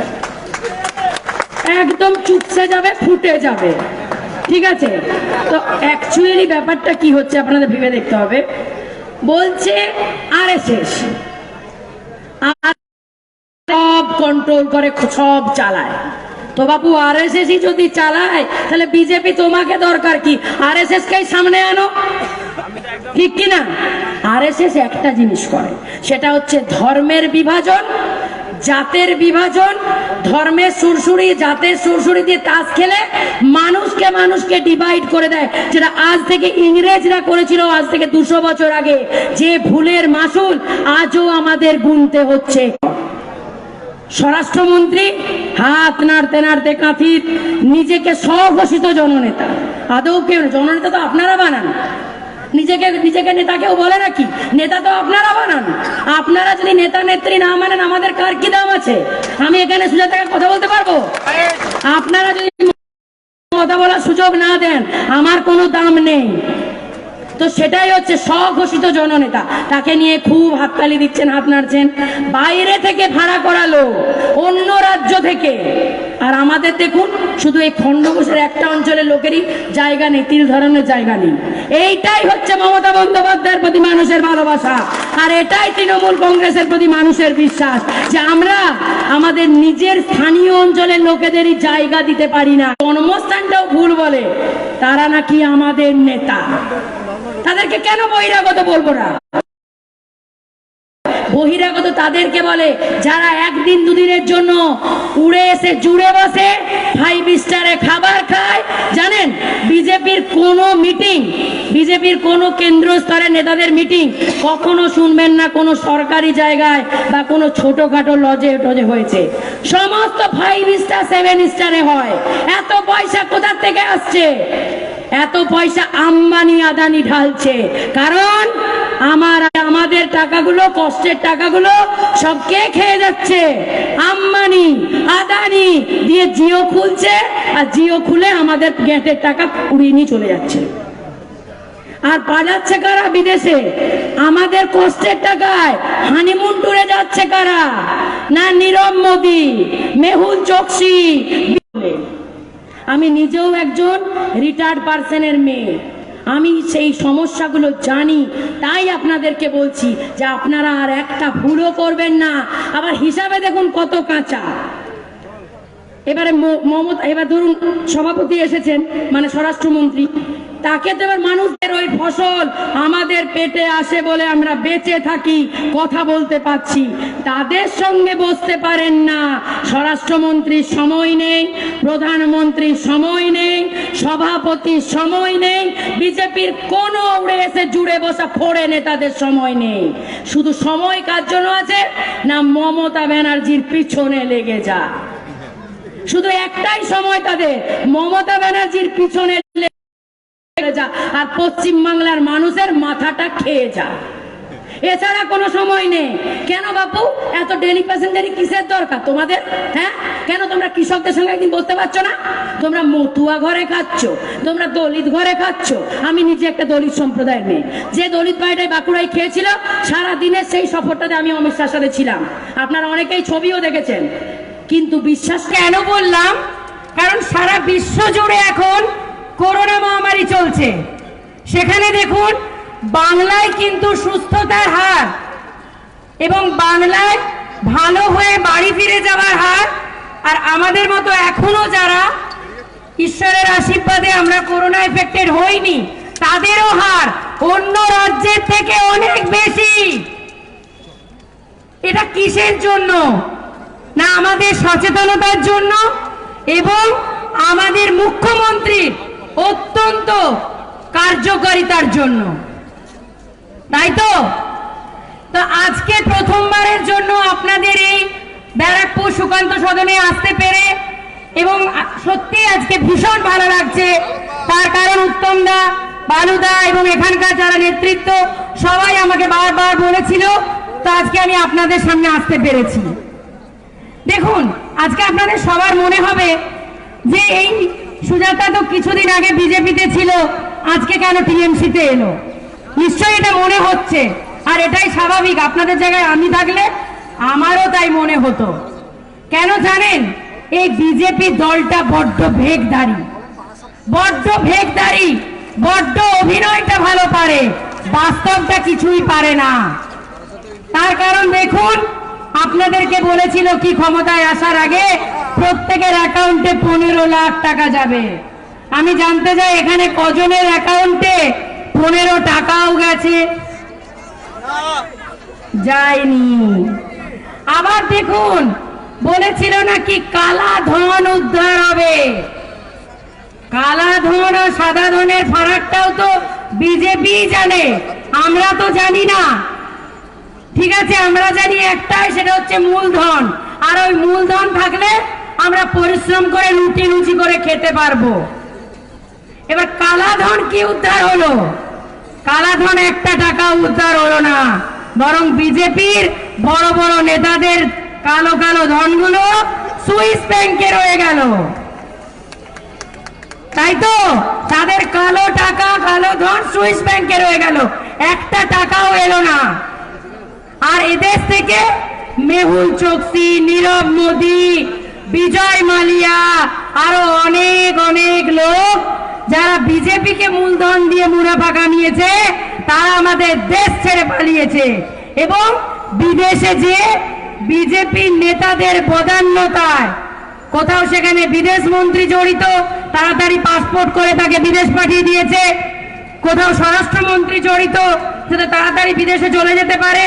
একদম চুপসে যাবে, ফুটে যাবে। ঠিক আছে? তো অ্যাকচুয়ালি ব্যাপারটা কি হচ্ছে আপনাদের ভেবে দেখতে হবে। বলছে আরএসএস সব কন্ট্রোল করে, সব চালায়। তো বাবু আরএসএসই যদি চালায় তাহলে বিজেপি তোমাকে দরকার কি? আরএসএস কে সামনে আনো, ঠিক কিনা? আরএসএস একটা জিনিস করে, সেটা হচ্ছে ধর্মের বিভাজন, জাতের বিভাজন, ধর্মের সুরসুরি, জাতের সুরসুরি দিয়ে তাস খেলে মানুষকে ডিভাইড করে দেয়। যেটা আজ থেকে ইংরেজরা করেছিল, আজ থেকে 200 বছর আগে, যে ভুলের মাসুল আজও আমাদের গুনতে হচ্ছে। স্বরাষ্ট্রমন্ত্রী হাত নাড়তে নাড়তে কাঁথির, নিজেকে স্বঘোষিত জননেতা। আদৌ কেউ জননেতা তো আপনারা বানান, নিজেকে নেতা কেউ বলে নাকি? নেতা তো আপনারা বানান। আপনারা যদি নেতা নেত্রী না মানেন, আমাদের কার কি দাম আছে? আমি এখানে সুজাতাকে কথা বলতে পারবো? আপনারা যদি কথা বলার সুযোগ না দেন, আমার কোনো দাম নেই। তো সেটাই হচ্ছে স্বঘোষিত জননেতা। তাকে নিয়ে খুব হাততালি দিচ্ছেন, হাত নাড়ছেন। বাইরে থেকে ভাড়া করালো, অন্য রাজ্য থেকে। আর আমাদের দেখুন, শুধু এই খণ্ডঘোষের একটা অঞ্চলের লোকেরই জায়গা নেই, তিল ধরনের জায়গা নেই। এইটাই হচ্ছে মমতা বন্দ্যোপাধ্যায়ের প্রতি মানুষের ভালোবাসা, আর এটাই তৃণমূল কংগ্রেসের প্রতি মানুষের বিশ্বাস, যে আমরা আমাদের নিজের স্থানীয় অঞ্চলের লোকেদেরই জায়গা দিতে পারি না। জন্মস্থানটাও ভুল বলে, তারা নাকি আমাদের নেতা। তাদেরকে কেন বহিরাগত বলবো না? বহিরাগত তাদেরকে বলে যারা একদিন দুদিনের জন্য উড়ে এসে জুড়ে বসে, 5 স্টারে খাবার খায়। জানেন, বিজেপির কোনো মিটিং, বিজেপির কোনো কেন্দ্র স্তরের নেতাদের মিটিং কখনো শুনবেন না কোনো সরকারি জায়গায় বা কোনো ছোটখাটো লজে টজে হয়েছে। সমস্ত 5 স্টার 7 স্টারে হয়। এত পয়সা কোথা থেকে আসছে? এত পয়সা আম্বানি আদানি ঢালছে। কারণ আমাদের টাকাগুলো, কষ্টের টাকাগুলো সব কে খেয়ে যাচ্ছে? আম্বানি আদানি দিয়ে জিও খুলছে, আর জিও খুলে আমাদের গ্যাটের টাকা উড়িয়ে নিয়ে চলে যাচ্ছে। আর পাঠাচ্ছে কারা? বিদেশে। আমাদের কষ্টের টাকায় হানিমুন ট্যুরে যাচ্ছে কারা? না নীরব মোদি, মেহুল চোকসি। আমি নিজেও একজন রিটায়ার্ড পার্সনের মেয়ে, আমি সেই সমস্যাগুলো জানি। তাই আপনাদেরকে বলছি যে আপনারা আর একটা ভুলও করবেন না। আবার হিসাবে দেখুন কত কাঁচা। এবারে মমতা, এবার ধরুন সভাপতি এসেছেন, মানে স্বরাষ্ট্রমন্ত্রী, তাকে তো এবার মানুষের ওই ফসল আমাদের পেটে আসে বলে আমরা বেঁচে থাকি, কথা বলতে পাচ্ছি। তাদের সঙ্গে বসতে পারেন না। স্বরাষ্ট্রমন্ত্রীর সময় নেই, প্রধানমন্ত্রীর সময় নেই, সভাপতির সময় নেই, বিজেপির কোনো উড়ে এসে জুড়ে বসা ফোড়ে নেতাদের সময় নেই। শুধু সময় কার জন্য আছে? না মমতা ব্যানার্জির পিছনে লেগে যা। শুধু একটাই সময় তাদের, মমতা ব্যানার্জির পিছনে যা আর পশ্চিম বাংলার মানুষের মাথাটা খেয়ে যা। এছাড়া কোনো সময় নেই। কেন বাপু এত ডেলি প্যাসেঞ্জারি কিসের দরকার তোমাদের? হ্যাঁ, কেন তোমরা কৃষকদের সঙ্গে একদিন বসতে পারছো না? তোমরা মতুয়া ঘরে খাচ্ছ, তোমরা দলিত ঘরে খাচ্ছ। আমি নিজে একটা দলিত সম্প্রদায়ের মেয়ে। যে দলিত বাড়িটাই বাঁকুড়ায় খেয়েছিল, সারা দিনের সেই সফরটাতে আমি অমিত শাহর সাথে ছিলাম। আপনারা অনেকেই ছবিও দেখেছেন। কিন্তু বিশ্বাস কেন বললাম? কারণ সারা বিশ্ব জুড়ে এখন করোনা মহামারী চলছে, সেখানে দেখুন বাংলায় কিন্তু সুস্থতার হার এবং বাংলায় ভালো হয়ে বাড়ি ফিরে যাওয়ার হার, আর আমাদের মতো এখনো যারা ঈশ্বরের আশীর্বাদে আমরা করোনা এফেক্টেড হইনি তাদেরও হার অন্য রাজ্যের থেকে অনেক বেশি। এটা কিসের জন্য? না আমাদের সচেতনতার জন্য এবং আমাদের মুখ্যমন্ত্রীর অত্যন্ত কার্যকারিতার জন্য, তাই তো? তো আজকে প্রথমবারের জন্য আপনাদের এই ব্যারাকপুর সুকান্ত সদনে আসতে পেরে এবং সত্যি আজকে ভীষণ ভালো লাগছে। তার কারণ উত্তমদা, বালুদা এবং এখানকার যারা নেতৃত্ব সবাই আমাকে বারবার বলেছিল, তো আজকে আমি আপনাদের সামনে আসতে পেরেছি। দেখুন আজকে আপনাদের সবার মনে হবে যে এই সুজাতা তো কিছুদিন আগে বিজেপিতে ছিল, আজকে কেন টিএমসিতে এলো? নিশ্চয়ই এটা মনে হচ্ছে, আর এটাই স্বাভাবিক। আপনাদের জায়গায় আমি থাকলে আমারও তাই মনে হতো। কেন জানেন? এই বিজেপি দলটা বড্ড ভেগধারী, বড্ড অভিনয়টা ভালো পারে, বাস্তবটা কিছুই পারে না। তার কারণ দেখুন, আপনাদেরকে বলেছিল কি ক্ষমতায় আসার আগে প্রত্যেকের অ্যাকাউন্টে 15 লাখ টাকা যাবে। আমি জানতে চাই এখানে কজনের অ্যাকাউন্টে 15 টাকাও গেছে? যায়নি। আবার দেখুন বলেছিল নাকি কালা ধন উদ্ধার হবে। কালা ধন আর সাদা ধনের ফারাকটাও তো বিজেপি জানে, আমরা তো জানি না। ঠিক আছে, আমরা জানি একটাই, সেটা হচ্ছে মূলধন। আর ওই মূলধন থাকলে আমরা পরিশ্রম করে লুটি লুচি করে খেতে পারবো। এবার কালাধন কি উদ্ধার হলো? কালাধন একটা টাকা উদ্ধার হলো না, বরং বিজেপির বড় বড় নেতাদের কালো কালো ধনগুলো সুইস ব্যাংকে রয়ে গেল। তাই তো? তাদের কালো টাকা, কালো ধন সুইস ব্যাংকে রয়ে গেল, একটা টাকাও এলো না। আর এদেশ থেকে মেহুল চোকসি, নীরব মোদি, বিজয় মালিয়া, আরো অনেক অনেক লোক যারা বিজেপিকে মূলধন দিয়ে মুনাফা কামিয়েছে, তারা আমাদের দেশ ছেড়ে পালিয়েছে। এবং বিদেশে যে বিজেপির নেতাদের বদান্যতায় কোথাও সেখানে বিদেশ মন্ত্রী জড়িত, তাড়াতাড়ি পাসপোর্ট করে তাকে বিদেশ পাঠিয়ে দিয়েছে। কোথাও স্বরাষ্ট্রমন্ত্রী জড়িত, সেটা তাড়াতাড়ি বিদেশে চলে যেতে পারে।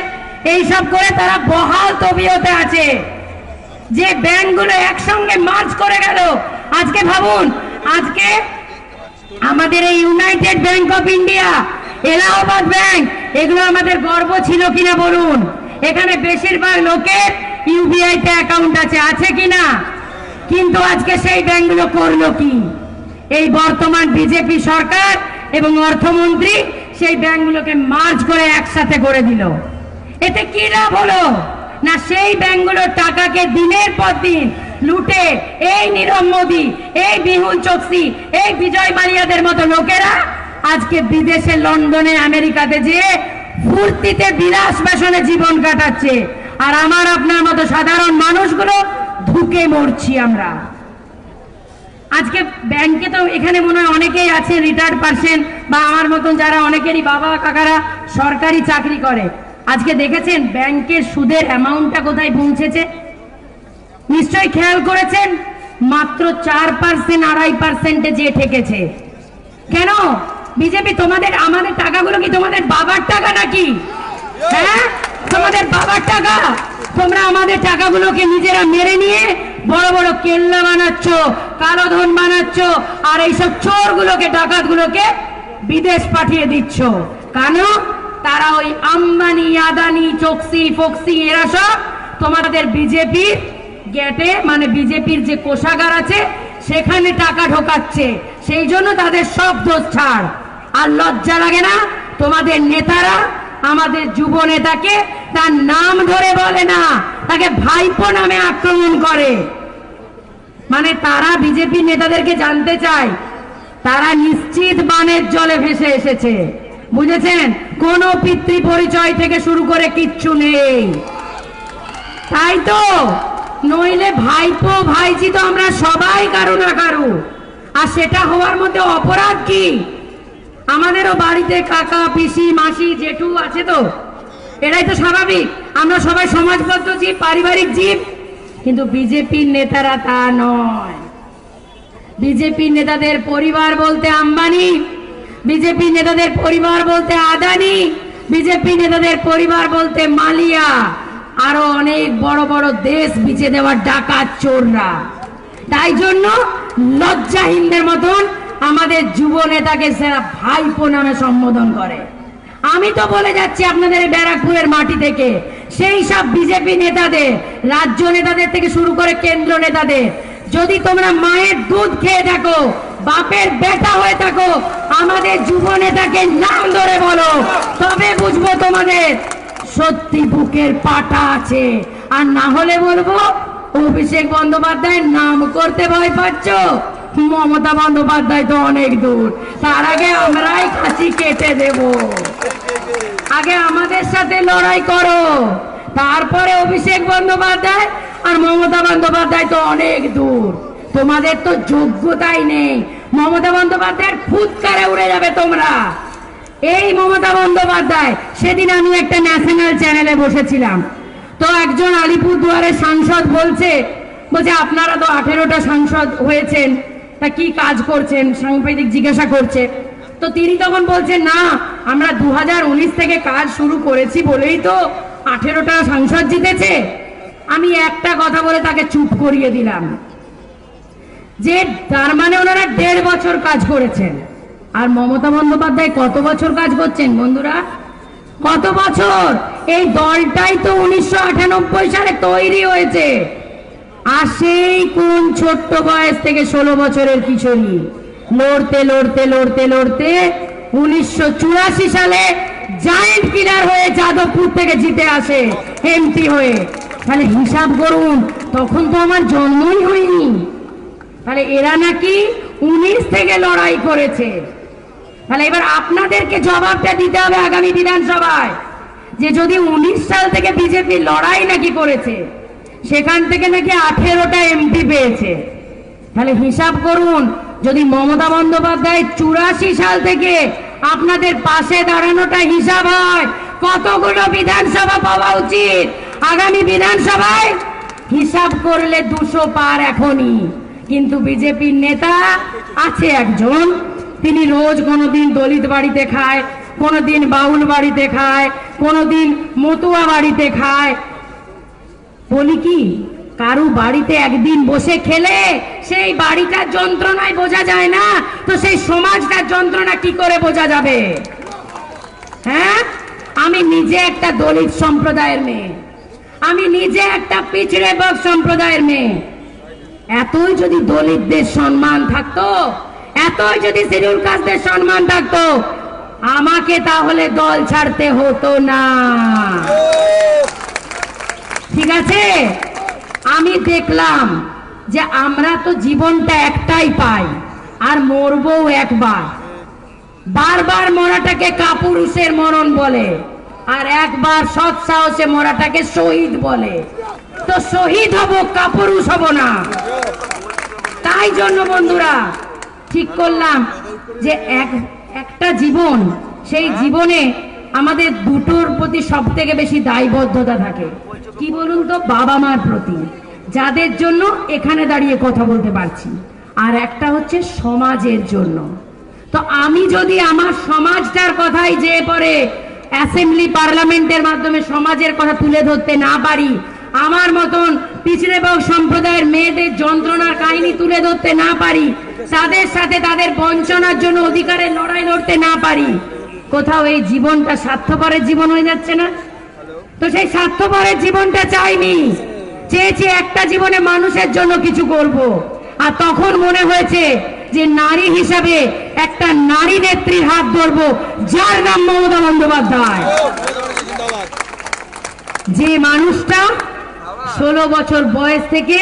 এইসব করে তারা বহাল তবিয়তে আছে। যে ব্যাংকগুলো একসঙ্গে মার্জ করে গেল, আজকে ভাবুন, আজকে আমাদের এই United bank of India, Allahabad bank, এগুলো আমাদের গর্ব ছিল কিনা বলুন? এখানে বেশিরভাগ লোকের ইউবিআই তে অ্যাকাউন্ট আছে কিনা? কিন্তু আজকে সেই ব্যাংকগুলো করলো কি? এই বর্তমান বিজেপি সরকার এবং অর্থমন্ত্রী সেই ব্যাংকগুলোকে মার্জ করে একসাথে করে দিল। এতে কি লাভ হলো? না সেই ব্যাংকগুলোর টাকাকে দিনের পর দিন লুটে এই নীরব মোদি, এই মেহুল চোকসি, এই বিজয় মালিয়াদের মতো লোকেরা আজকে বিদেশে, লন্ডনে, আমেরিকাতে যেয়ে ফুর্তিতে বিলাস বাসনে জীবন কাটাচ্ছে। আর আমার আপনার মতো সাধারণ মানুষগুলো ধুকে মরছি আমরা। আজকে ব্যাংকে তো এখানে মনে হয় অনেকেই আছে রিটায়ার্ড পার্সন, বা আমার মতন যারা অনেকেরই বাবা কাকারা সরকারি চাকরি করে। আজকে দেখেছেন ব্যাংকের সুদের অ্যামাউন্টটা কোথায় পৌঁছেছে? নিশ্চয়ই খেয়াল করেছেন, মাত্র 4%, 2.5% যে ঠেকেছে। কেন? বিজেপি তোমাদের, আমাদের টাকাগুলো কি তোমাদের বাবার টাকা নাকি? হ্যাঁ, তোমাদের বাবার টাকা। তোমরা আমাদের টাকাগুলোকে নিজেরা মেরে নিয়ে বড় বড় কেল্লা বানাচ্ছ, কালো ধন বানাচ্ছ, আর এইসব চোরগুলোকে, ডাকাতগুলোকে বিদেশ পাঠিয়ে দিচ্ছ। কেন? তারা ওই আম্বানি, আদানি, চোকসি, ফোকসি, এরা সব তোমাদের বিজেপির গেটে, মানে বিজেপির যে কোষাগার আছে সেখানে টাকা ঢোকাচ্ছে। সেই জন্য তাদের সব দোষ ছাড়। আর লজ্জা লাগে না? তোমাদের নেতারা আমাদের যুব নেতাকে তার নাম ধরে বলে না, তাকে ভাইপো নামে আক্রমণ করে। মানে তারা বিজেপি নেতাদেরকে জানতে চায়, তারা নিশ্চিত বানের জলে ভেসে এসেছে। বুঝেছেন? কোন পিতৃ পরিচয় থেকে শুরু করে কিচ্ছু নেই। তাই তো, নইলে ভাইপো ভাইজি তো আমরা সবাই কারো না কারো। আর সেটা হওয়ার মধ্যে অপরাধ কি? আমাদেরও বাড়িতে কাকা পিসি মাসি জেঠু আছে, তো এটাই তো স্বাভাবিক। আমরা সবাই সমাজবদ্ধ জীব, পারিবারিক জীব। কিন্তু বিজেপির নেতারা তা নয়। বিজেপির নেতাদের পরিবার বলতে আম্বানি, বিজেপি নেতাদের পরিবার বলতে আদানি, বিজেপি নেতাদের পরিবার বলতে মালিয়া, আরো অনেক বড় বড় দেশ বিচে দেওয়ার ডাকাত চোররা। তাই জন্য লজ্জাহীনদের মতন আমাদের যুব নেতাকে সেরা ভাইপো নামে সম্বোধন করে। আমি তো বলে যাচ্ছি আপনাদের এই ব্যারাকপুরের মাটি থেকে, সেই সব বিজেপি নেতাদের, রাজ্য নেতাদের থেকে শুরু করে কেন্দ্র নেতাদের, যদি তোমরা মায়ের দুধ খেয়ে থাকো, বাপের বেটা হয়ে থাকো, আমাদের যুব নেতাকে নাম ধরে বলো, তবে বুঝবো তোমাদের সত্যি বুকের পাটা আছে। আর না হলে বলবো অভিষেক বন্দ্যোপাধ্যায়ের নাম করতে ভয় পাচ্ছ, মমতা বন্দ্যোপাধ্যায় তো অনেক দূর, তার আগে আমরাই খাসি কেটে দেব। আগে আমাদের সাথে লড়াই করো, তারপরে অভিষেক বন্দ্যোপাধ্যায় আর মমতা বন্দ্যোপাধ্যায় তো অনেক দূর। তোমাদের তো যোগ্যতাই নেই, মমতা বন্দ্যোপাধ্যায়ের ফুৎকারে উড়ে যাবে তোমরা। এই মমতা বন্দ্যোপাধ্যায়, সেদিন আমি একটা ন্যাশনাল চ্যানেলে বসেছিলাম, তো একজন আলিপুরদুয়ারের সাংসদ বলছে আপনারা তো 18টা সাংসদ হয়েছেন, তা কি কাজ করছেন, সাংবাদিক জিজ্ঞাসা করছে। তো তিনি তখন বলছেন, না আমরা 2019 থেকে কাজ শুরু করেছি বলেই তো 18টা সাংসদ জিতেছে। আমি একটা কথা বলে তাকে চুপ করিয়ে দিলাম, যে তার মানে ওনারা 1.5 বছর কাজ করেছেন। আর মমতা বন্দ্যোপাধ্যায় কত বছর কাজ করছেন বন্ধুরা? কত বছর? এই দলটাই তো 1998 সালে তৈরি হয়েছে। আর সেই কোন ছোট্ট বয়স থেকে 16 বছরের কিশোরী লড়তে লড়তে লড়তে লড়তে 1984 সালে জায়েন্ট কিলার হয়ে যাদবপুর থেকে জিতে আসে এমপি হয়ে। তাহলে হিসাব করুন, তখন তো আমার জন্মই হয়নি। তাহলে এরা নাকি 19 থেকে লড়াই করেছে। তাহলে এবার আপনাদেরকে জবাবটা দিতে হবে আগামী বিধানসভায়, যে যদি 19 সাল থেকে বিজেপি লড়াই নাকি করেছে, সেখান থেকে নাকি 18টা এমপি পেয়েছে, তাহলে হিসাব করুন, যদি মমতা বন্দ্যোপাধ্যায় 84 সাল থেকে আপনাদের পাশে দাঁড়ানোটা হিসাব হয়, কতগুলো বিধানসভা পাওয়া উচিত আগামী বিধানসভায়? হিসাব করলে 200 পার এখনই। কিন্তু বিজেপির নেতা আছে একজন, তিনি রোজ কোনোদিন দলিত বাড়িতে খায়, কোনোদিন বাউল বাড়িতে খায়, কোনোদিন মতুয়া বাড়িতে খায়। বলি কি, কারু বাড়িতে একদিন বসে খেলে সেই বাড়িটার যন্ত্রণায় বোঝা যায় না, তো সেই সমাজটার যন্ত্রণা কি করে বোঝা যাবে? হ্যাঁ, আমি নিজে একটা দলিত সম্প্রদায়ের মেয়ে, আমি নিজে একটা পিছড়ে বর্গ সম্প্রদায়ের মেয়ে। এতই যদি দলিতদের সম্মান থাকতো, এতই যদি শিডিউল কাস্টদের সম্মান থাকতো, আমাকে তাহলে দল ছাড়তে হতো না। ঠিক আছে, আমি দেখলাম যে আমরা তো জীবনটা একটাই পাই, আর মরবো একবার। বারবার মরাটাকে কাপুরুষের মরণ বলে, আর একবার সৎ সাহসে মরাটাকে শহীদ বলে। তো শহীদ হব, কাপুরুষ হব না। তাই জন্য বন্ধুরা ঠিক করলাম যে একটা জীবন, সেই জীবনে আমাদের দুটোর প্রতি সব থেকে বেশি দায়বদ্ধতা থাকে। কি বলুন তো? বাবা মার প্রতি, যাদের জন্য এখানে দাঁড়িয়ে কথা বলতে পারছি, আর একটা হচ্ছে সমাজের জন্য। তো আমি যদি আমার সমাজটার কথাই যে পরে অ্যাসেম্বলি পার্লামেন্টের মাধ্যমে সমাজের কথা তুলে ধরতে না পারি, আমার মতন পিছড়ে বর্গ সম্প্রদায়ের মেয়েদের যন্ত্রণার কাহিনী তুলে ধরতে না পারি, তাদের সাথে তাদের বঞ্চনার জন্য অধিকারের লড়াই লড়তে না পারি, কোথাও এই জীবনটা স্বার্থপরের জীবন হয়ে যাচ্ছে না? তো সেই স্বার্থপরের জীবনটা চাইনি, চেয়েছি একটা জীবনে মানুষের জন্য কিছু করব। আর তখন মনে হয়েছে যে নারী হিসাবে একটা নারী নেত্রীর হাত ধরবো, যার নাম মমতা বন্দ্যোপাধ্যায়। যে মানুষটা 16 বছর বয়স থেকে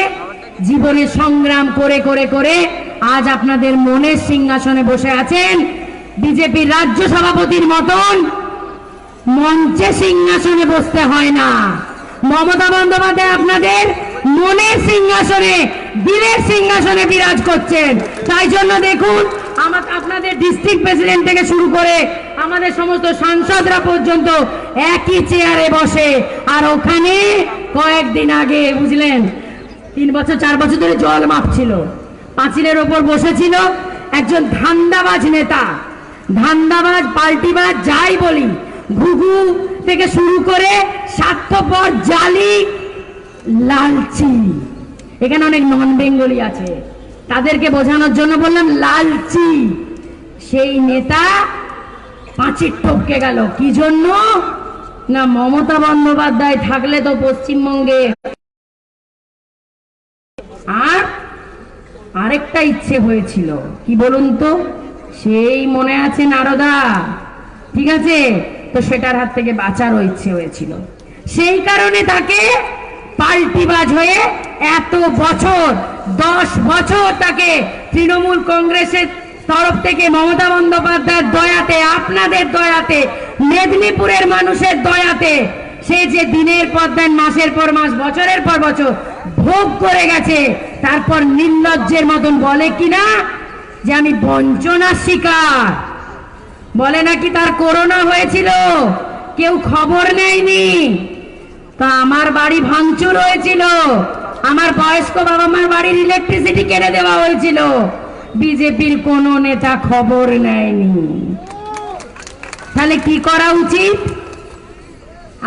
জীবনে সংগ্রাম করে করে করে আজ আপনাদের মনের সিংহাসনে বসে আছেন। বিজেপির রাজ্য সভাপতির মতন মঞ্চে সিংহাসনে বসতে হয় না, মমতা বন্দ্যোপাধ্যায় আপনাদের মনের সিংহাসনে দিলের সিংহাসনে বিরাজ করছেন। তাই জন্য দেখুন আপনাদের ডিস্ট্রিক্ট প্রেসিডেন্ট থেকে শুরু করে আমাদের সমস্ত সাংসদরা পর্যন্ত একই চেয়ারে বসে। আর ওখানে কয়েকদিন আগে বুঝলেন 3 বছর 4 বছর ধরে জল মাপছিল, পাঁচিলের ওপর বসেছিল একজন ধান্দাবাজ নেতা, ধান্দাবাজ পাল্টিবাজ যাই বলি, ঘুঘু থেকে শুরু করে স্বার্থপর জালি লালচি। এখানে অনেক নন বেঙ্গলি আছে, তাদেরকে বোঝানোর জন্য বললাম লালচি। সেই নেতা পাঁচির টপকে গেল কি জন্য না, মমতা বন্দ্যোপাধ্যায় থাকলে তো পশ্চিমবঙ্গে। আর আরেকটা ইচ্ছে হয়েছিল কি বলুন তো, সেই মনে আছে নারদা, ঠিক আছে, তো সেটার হাত থেকে বাঁচারও ইচ্ছে হয়েছিল। সেই কারণে তাকে পাল্টিবাজ হয়ে এত বছর 10 বছর তাকে তৃণমূল কংগ্রেসের তরফ থেকে মমতা বন্দ্যোপাধ্যায়ের দয়াতে, আপনাদের দয়াতে, মেদিনীপুরের মানুষের দয়াতে সে যে দিনের পর দিন, মাসের পর মাস, বছরের পর বছর ভোগ করে গেছে, তারপর নির্লজ্জের মতন বলে কিনা যে আমি বঞ্চনার শিকার, বলে নাকি তার করোনা হয়েছিল, কেউ খবর নেয়নি। তা আমার বাড়ি ভাঙচুর হয়েছিল, আমার বয়স্ক বাবা মার বাড়ির ইলেকট্রিসিটি কেড়ে দেওয়া হয়েছিল, বিজেপির কোন নেতা খবর নেয়নি। তাহলে কি করা উচিত?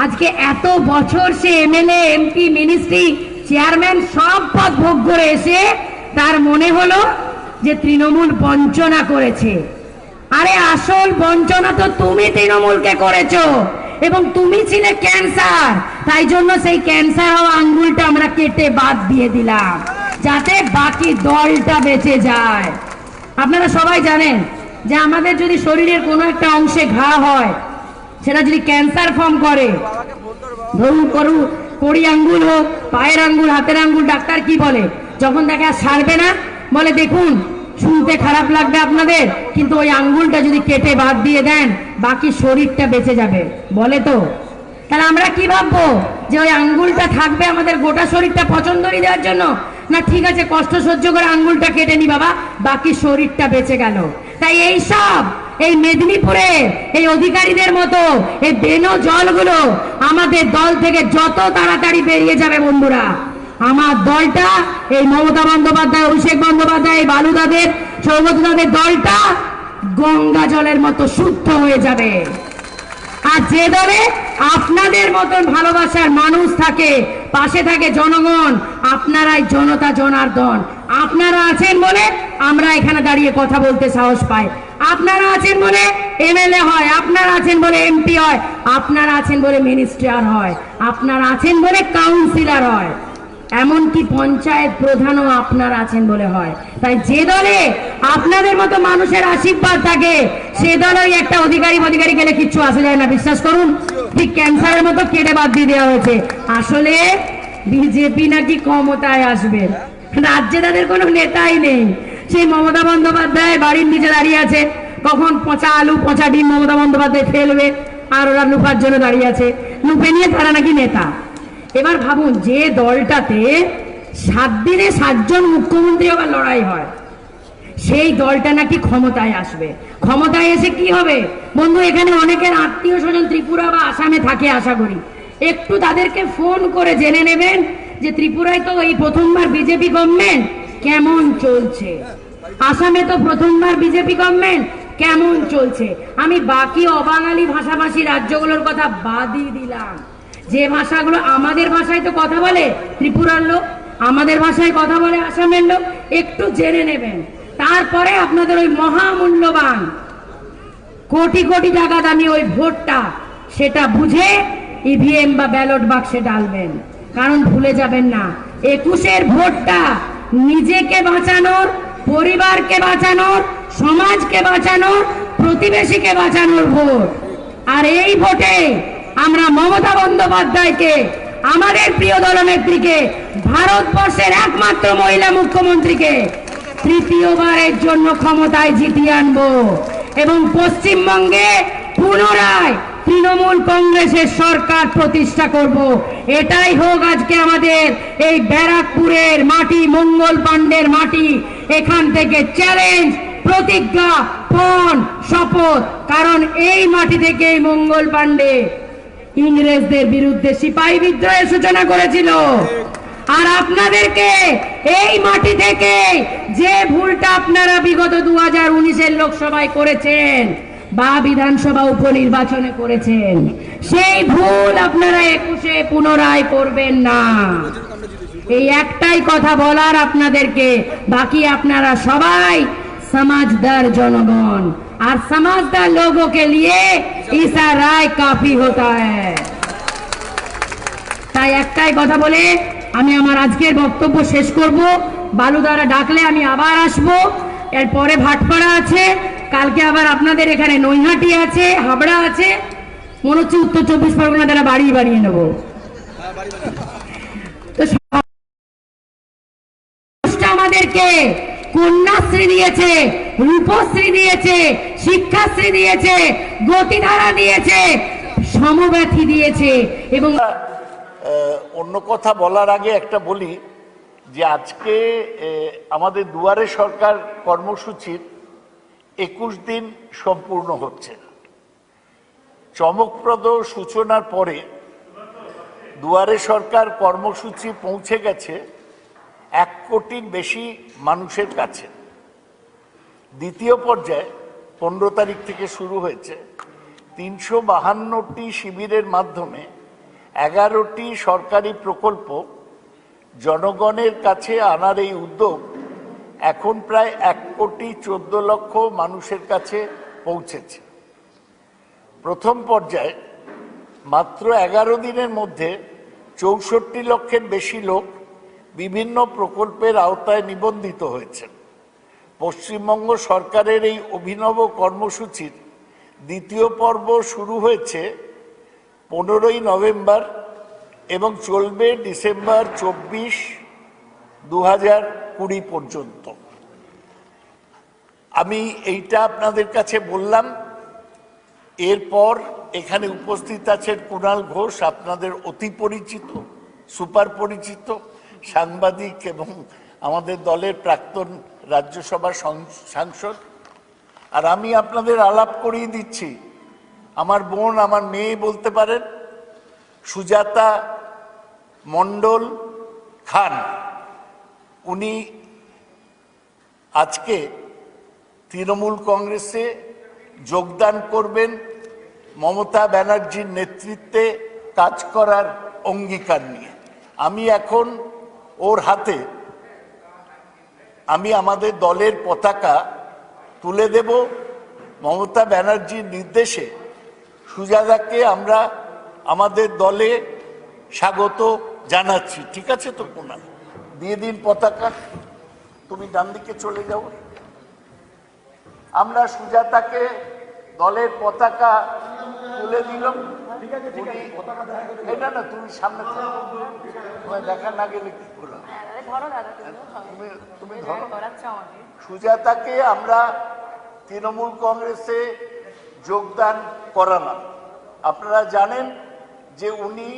আজকে এত বছর সে এমএলএ, এমপি, মিনিস্ট্রি, চেয়ারম্যান সব পদ ভোগ করে এসে তার মনে হলো যে তৃণমূল বঞ্চনা করেছে। আরে আসল বঞ্চনা তো তুমি তৃণমূলকে করেছো, এবং তুমি ছিলে ক্যান্সার। তাই জন্য সেই ক্যান্সার হওয়া আঙ্গুলটা আমরা কেটে বাদ দিয়ে দিলাম যাতে বাকি দলটা বেঁচে যায়। আপনারা সবাই জানেন যে আমাদের যদি শরীরের কোনো একটা অংশে ঘা হয়, সেটা যদি ক্যান্সার ফর্ম করে, ধরুন কড়ি আঙ্গুল হোক, পায়ের আঙ্গুল, হাতের আঙ্গুল, ডাক্তার কি বলে যখন দেখে আর সারবে না, বলে দেখুন শুনতে খারাপ লাগবে আপনাদের, কিন্তু ওই আঙ্গুলটা যদি কেটে বাদ দিয়ে দেন বাকি শরীরটা বেঁচে যাবে, বলে তো। তাহলে আমরা কি ভাববো যে ওই আঙ্গুলটা থাকবে আমাদের গোটা শরীরটা পছন্দরই দেওয়ার জন্য? না, ঠিক আছে কষ্ট সহ্য করে আঙ্গুলটা কেটে নি বাবা, বাকি শরীরটা বেঁচে গেল। তাই এই সব এই মেদিনীপুরে এই অধিকারীদের মতো এই বেনো জলগুলো আমাদের দল থেকে যত তাড়াতাড়ি বেরিয়ে যাবে বন্ধুরা, আমার দলটা এই মমতা বন্দ্যোপাধ্যায়, অভিষেক বন্দ্যোপাধ্যায়, বালুদাদের, সৌগতদাদের দলটা গঙ্গা জলের মতো শুদ্ধ হয়ে যাবে। আর যে দলে আপনাদের মতন ভালোবাসার মানুষ থাকে, পাশে থাকে জনগণ, আপনারাই জনতা জনার্দন। আপনারা আছেন বলে আমরা এখানে দাঁড়িয়ে কথা বলতে সাহস পাই, আপনারা আছেন বলে এমএলএ হয়, আপনারা আছেন বলে এমপি হয়, আপনারা আছেন বলে মিনিস্টার হয়, আপনারা আছেন বলে কাউন্সিলর হয়, এমনকি পঞ্চায়েত প্রধানও আপনারা আছেন বলে হয়। তাই যে দলে আপনাদের মতো মানুষের আশীর্বাদ থাকে সে দলেই একটা অধিকারী গেলে কিচ্ছু আসে যায় না, বিশ্বাস করুন। ঠিক ক্যান্সারের মতো কেটে বাদ দিয়ে দেওয়া হয়েছে। আসলে বিজেপি নাকি ক্ষমতায় আসবে, রাজ্যে তাদের কোনো নেতাই নেই। সেই মমতা বন্দ্যোপাধ্যায় বাড়ির নিচে দাঁড়িয়ে আছে, কখন পচা আলু পচা ডিম মমতা বন্দ্যোপাধ্যায় ফেলবে, আর ওরা লুফার জন্য দাঁড়িয়ে আছে, লুফে নিয়ে তারা নাকি নেতা। এবার ভাবুন যে দলটাতে 7 দিনে 7 জন মুখ্যমন্ত্রী আবার লড়াই হয়, সেই দলটা নাকি ক্ষমতায় আসবে। ক্ষমতায় এসে কি হবে বন্ধু? এখানে অনেকের আত্মীয় স্বজন ত্রিপুরা বা আসামে থাকে, আশা করি একটু তাদেরকে ফোন করে জেনে নেবেন যে ত্রিপুরায় তো এই প্রথমবার বিজেপি গভর্নমেন্ট, কেমন চলছে। আসামে তো প্রথমবার বিজেপি গভর্নমেন্ট, কেমন চলছে। আমি বাকি অবাঙালি ভাষাভাষী রাজ্যগুলোর কথা বাদই দিলাম, যে ভাষাগুলো আমাদের ভাষায় তো কথা বলে ত্রিপুরার লোক, আমাদের ভাষায় কথা বলে আসামের লোক, একটু জেনে নেবেন। তারপরে আপনাদের ওই মহামূল্যবান কোটি কোটি টাকা দামি ওই ভোটটা, সেটা বুঝে ইভিএম বা ব্যালট বাক্সে ডালবেন। কারণ ভুলে যাবেন না, 21-এর ভোটটা নিজেকে বাঁচানোর, পরিবারকে বাঁচানোর, সমাজকে বাঁচানোর, প্রতিবেশীকে বাঁচানোর ভোট। আর এই ভোটে আমরা মমতা বন্দ্যোপাধ্যায়কে, আমাদের প্রিয় দলনেত্রীকে, ভারতবর্ষের একমাত্র মহিলা মুখ্যমন্ত্রীকে তৃতীয়বারের জন্য ক্ষমতায় জিতিয়ে আনবো এবং পশ্চিমবঙ্গে পুনরায় তৃণমূল কংগ্রেসের সরকার প্রতিষ্ঠা করব। এটাই হোক আজকে আমাদের এই ব্যারাকপুরের মাটি, মঙ্গল পাণ্ডের মাটি, এখান থেকে চ্যালেঞ্জ, প্রতিজ্ঞা, পণ, শপথ। কারণ এই মাটি থেকে মঙ্গল পাণ্ডে ইংরেজদের বিরুদ্ধে সিপাহী বিদ্রোহের সূচনা করেছিল। আর আপনাদেরকে এই মাটি থেকে যে ভুলটা আপনারা বিগত 2019-এর লোকসভায় করেছেন বা বিধানসভা উপনির্বাচনে করেছেন, সেই ভুল আপনারা 21-এ পুনরায় করবেন না। এই একটাই কথা বলার আপনাদেরকে। বাকি আপনারা সবাই समझदार जनगण और समझदार लोगों के लिए ईसा राय काफी होता है। তাই একটাই কথা বলে আমি আমার আজকের বক্তব্য শেষ করব। বালুদারা ডাকলে আমি আবার আসব। এরপরে ভাটপাড়া আছে, কালকে আবার আপনাদের এখানে নৈহাটি আছে, হাবড়া আছে, মনে হচ্ছে উত্তর 24 পরগনা দ্বারা বাড়িয়ে নেব। তো আমাদেরকে কন্যাশ্রী দিয়েছে, রূপশ্রী দিয়েছে, শিক্ষাশ্রী দিয়েছে, গতিধারা দিয়েছে, সমব্যথী দিয়েছে। এবং অন্য কথা বলার আগে একটা বলি যে আজকে আমাদের দুয়ারে সরকার কর্মসূচির 21 দিন সম্পূর্ণ হচ্ছে। চমকপ্রদ সূচনার পরে দুয়ারে সরকার কর্মসূচি পৌঁছে গেছে 1 কোটির বেশি মানুষের কাছে। দ্বিতীয় পর্যায়ে 15 তারিখ থেকে শুরু হয়েছে। 352টি শিবিরের মাধ্যমে 11টি সরকারি প্রকল্প জনগণের কাছে আনার এই উদ্যোগ এখন প্রায় 1 কোটি 14 লক্ষ মানুষের কাছে পৌঁছেছে। প্রথম পর্যায়ে মাত্র 11 দিনের মধ্যে 64 লক্ষের বেশি লোক বিভিন্ন প্রকল্পের আওতায় নিবন্ধিত হয়েছে। পশ্চিমবঙ্গ সরকারের এই অভিনব কর্মসূচির দ্বিতীয় পর্ব শুরু হয়েছে 15ই নভেম্বর এবং চলবে ডিসেম্বর 24, 2020 পর্যন্ত। আমি এইটা আপনাদের কাছে বললাম। এরপর এখানে উপস্থিত আছেন কুণাল ঘোষ, আপনাদের অতি পরিচিত, সুপার পরিচিত সাংবাদিক এবং আমাদের দলের প্রাক্তন রাজ্যসভার সাংসদ। আর আমি আপনাদের আলাপ করিয়ে দিচ্ছি, আমার বোন, আমার মেয়ে বলতে পারেন, সুজাতা মণ্ডল খান। উনি আজকে তৃণমূল কংগ্রেসে যোগদান করবেন মমতা ব্যানার্জির নেতৃত্বে কাজ করার অঙ্গীকার নিয়ে। আমি এখন ওর হাতে আমাদের দলের পতাকা তুলে দেব। মমতা ব্যানার্জির নির্দেশে সুজাতাকে আমরা আমাদের দলে স্বাগত জানাচ্ছি। ঠিক আছে তো কুণাল? দিয়ে দিন পতাকা, তুমি ডান দিকে চলে যাও। আমরা সুজাতাকে দলের পতাকা তুলে দিলাম। এটা না, তুমি সামনে দেখা না গেলে কি করো, তুমি ধরো। সুজাতাকে আমরা তৃণমূল কংগ্রেসে যোগদান করালাম। আপনারা জানেন যে উনি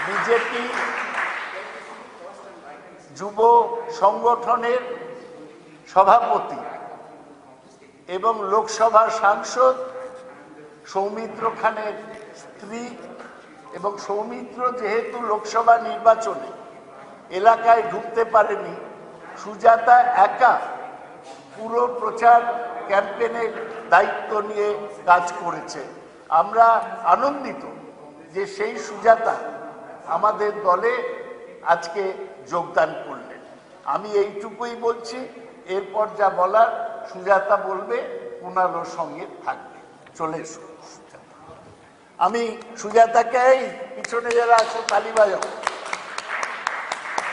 বিজেপি যুব সংগঠনের সভাপতি এবং লোকসভার সাংসদ সৌমিত্র খানের স্ত্রী। এবং সৌমিত্র যেহেতু লোকসভা নির্বাচনে এলাকায় ঢুকতে পারেনি, সুজাতা একা পুরো প্রচার ক্যাম্পেইনের দায়িত্ব নিয়ে কাজ করেছে। আমরা আনন্দিত যে সেই সুজাতা আমাদের দলে আজকে যোগদান করলেন। আমি এইটুকুই বলছি, এরপর যা বলার সুজাতা বলবে, কুণালর সঙ্গে থাকবে। চলে এসো সুজাতা। আমি সুজাতাকে, এই পিছনে যারা আছো তালি বাজাও।